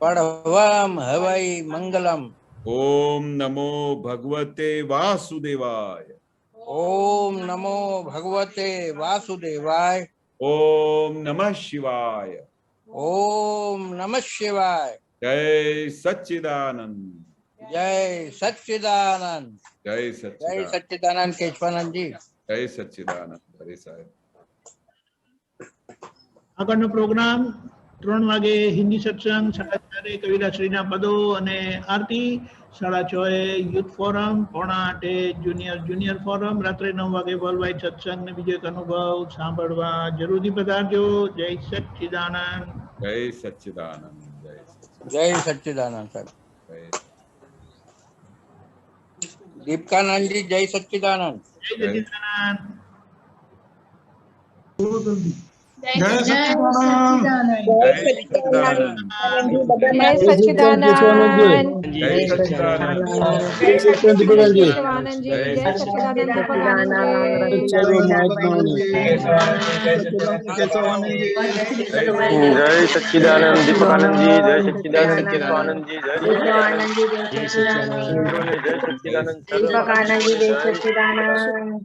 Speaker 10: પડવમ હવૈ મંગલમ.
Speaker 5: ઓમ નમો ભગવતે વાસુદેવાય.
Speaker 10: ઓમ નમો ભગવતે વાસુદેવાય.
Speaker 5: ઓમ નમઃ શિવાય.
Speaker 10: ઓમ નમઃ શિવાય.
Speaker 5: જય સચ્ચિદાનંદ.
Speaker 10: જય સચ્ચિદાનંદ.
Speaker 5: જય
Speaker 10: જય
Speaker 5: સચ્ચિદાનંદ.
Speaker 10: સચ્ચિદાનંદ કેશવાનંદજી.
Speaker 5: જય સચ્ચિદાનંદ. હરે સાહેબ.
Speaker 1: આગળનો પ્રોગ્રામ 3 વાગે હિન્દી સત્સંગ, 4:30 કવિરાજ શ્રીના પદો અને આરતી, 6:30 યુથ ફોરમ, 7:45 જુનિયર ફોરમ, રાત્રે 9 વાગે વર્લ્ડ વાઇડ સત્સંગ ને બીજો એક અનુભવ સાંભળવા જરૂરથી પધારજો. જય સચ્ચિદાનંદ.
Speaker 5: જય સચ્ચિદાનંદ.
Speaker 10: જય સચ્ચિદાનંદ સાહેબ.
Speaker 5: જય
Speaker 10: દીપકાનંદજી જય સચ્ચિદાનંદ.
Speaker 1: જય સચ્ચિદાનંદ.
Speaker 2: જય સચ્ચિદાનંદ.
Speaker 5: જય સચ્ચિદાનંદ.
Speaker 11: જય સચ્ચિદાનંદ.
Speaker 5: જય સચ્ચિદાનંદ.
Speaker 11: શિવાનંદજી જય સચ્ચિદાનંદ.
Speaker 12: જય સચ્ચિદાનંદ. દીપકાનંદજી જય સચ્ચિદાનંદ. શિવાનંદજી જય સચ્ચિદાનંદ. જય સચ્ચિદાનંદ.
Speaker 11: દીપકાનંદજી જય સચ્ચિદાનંદ.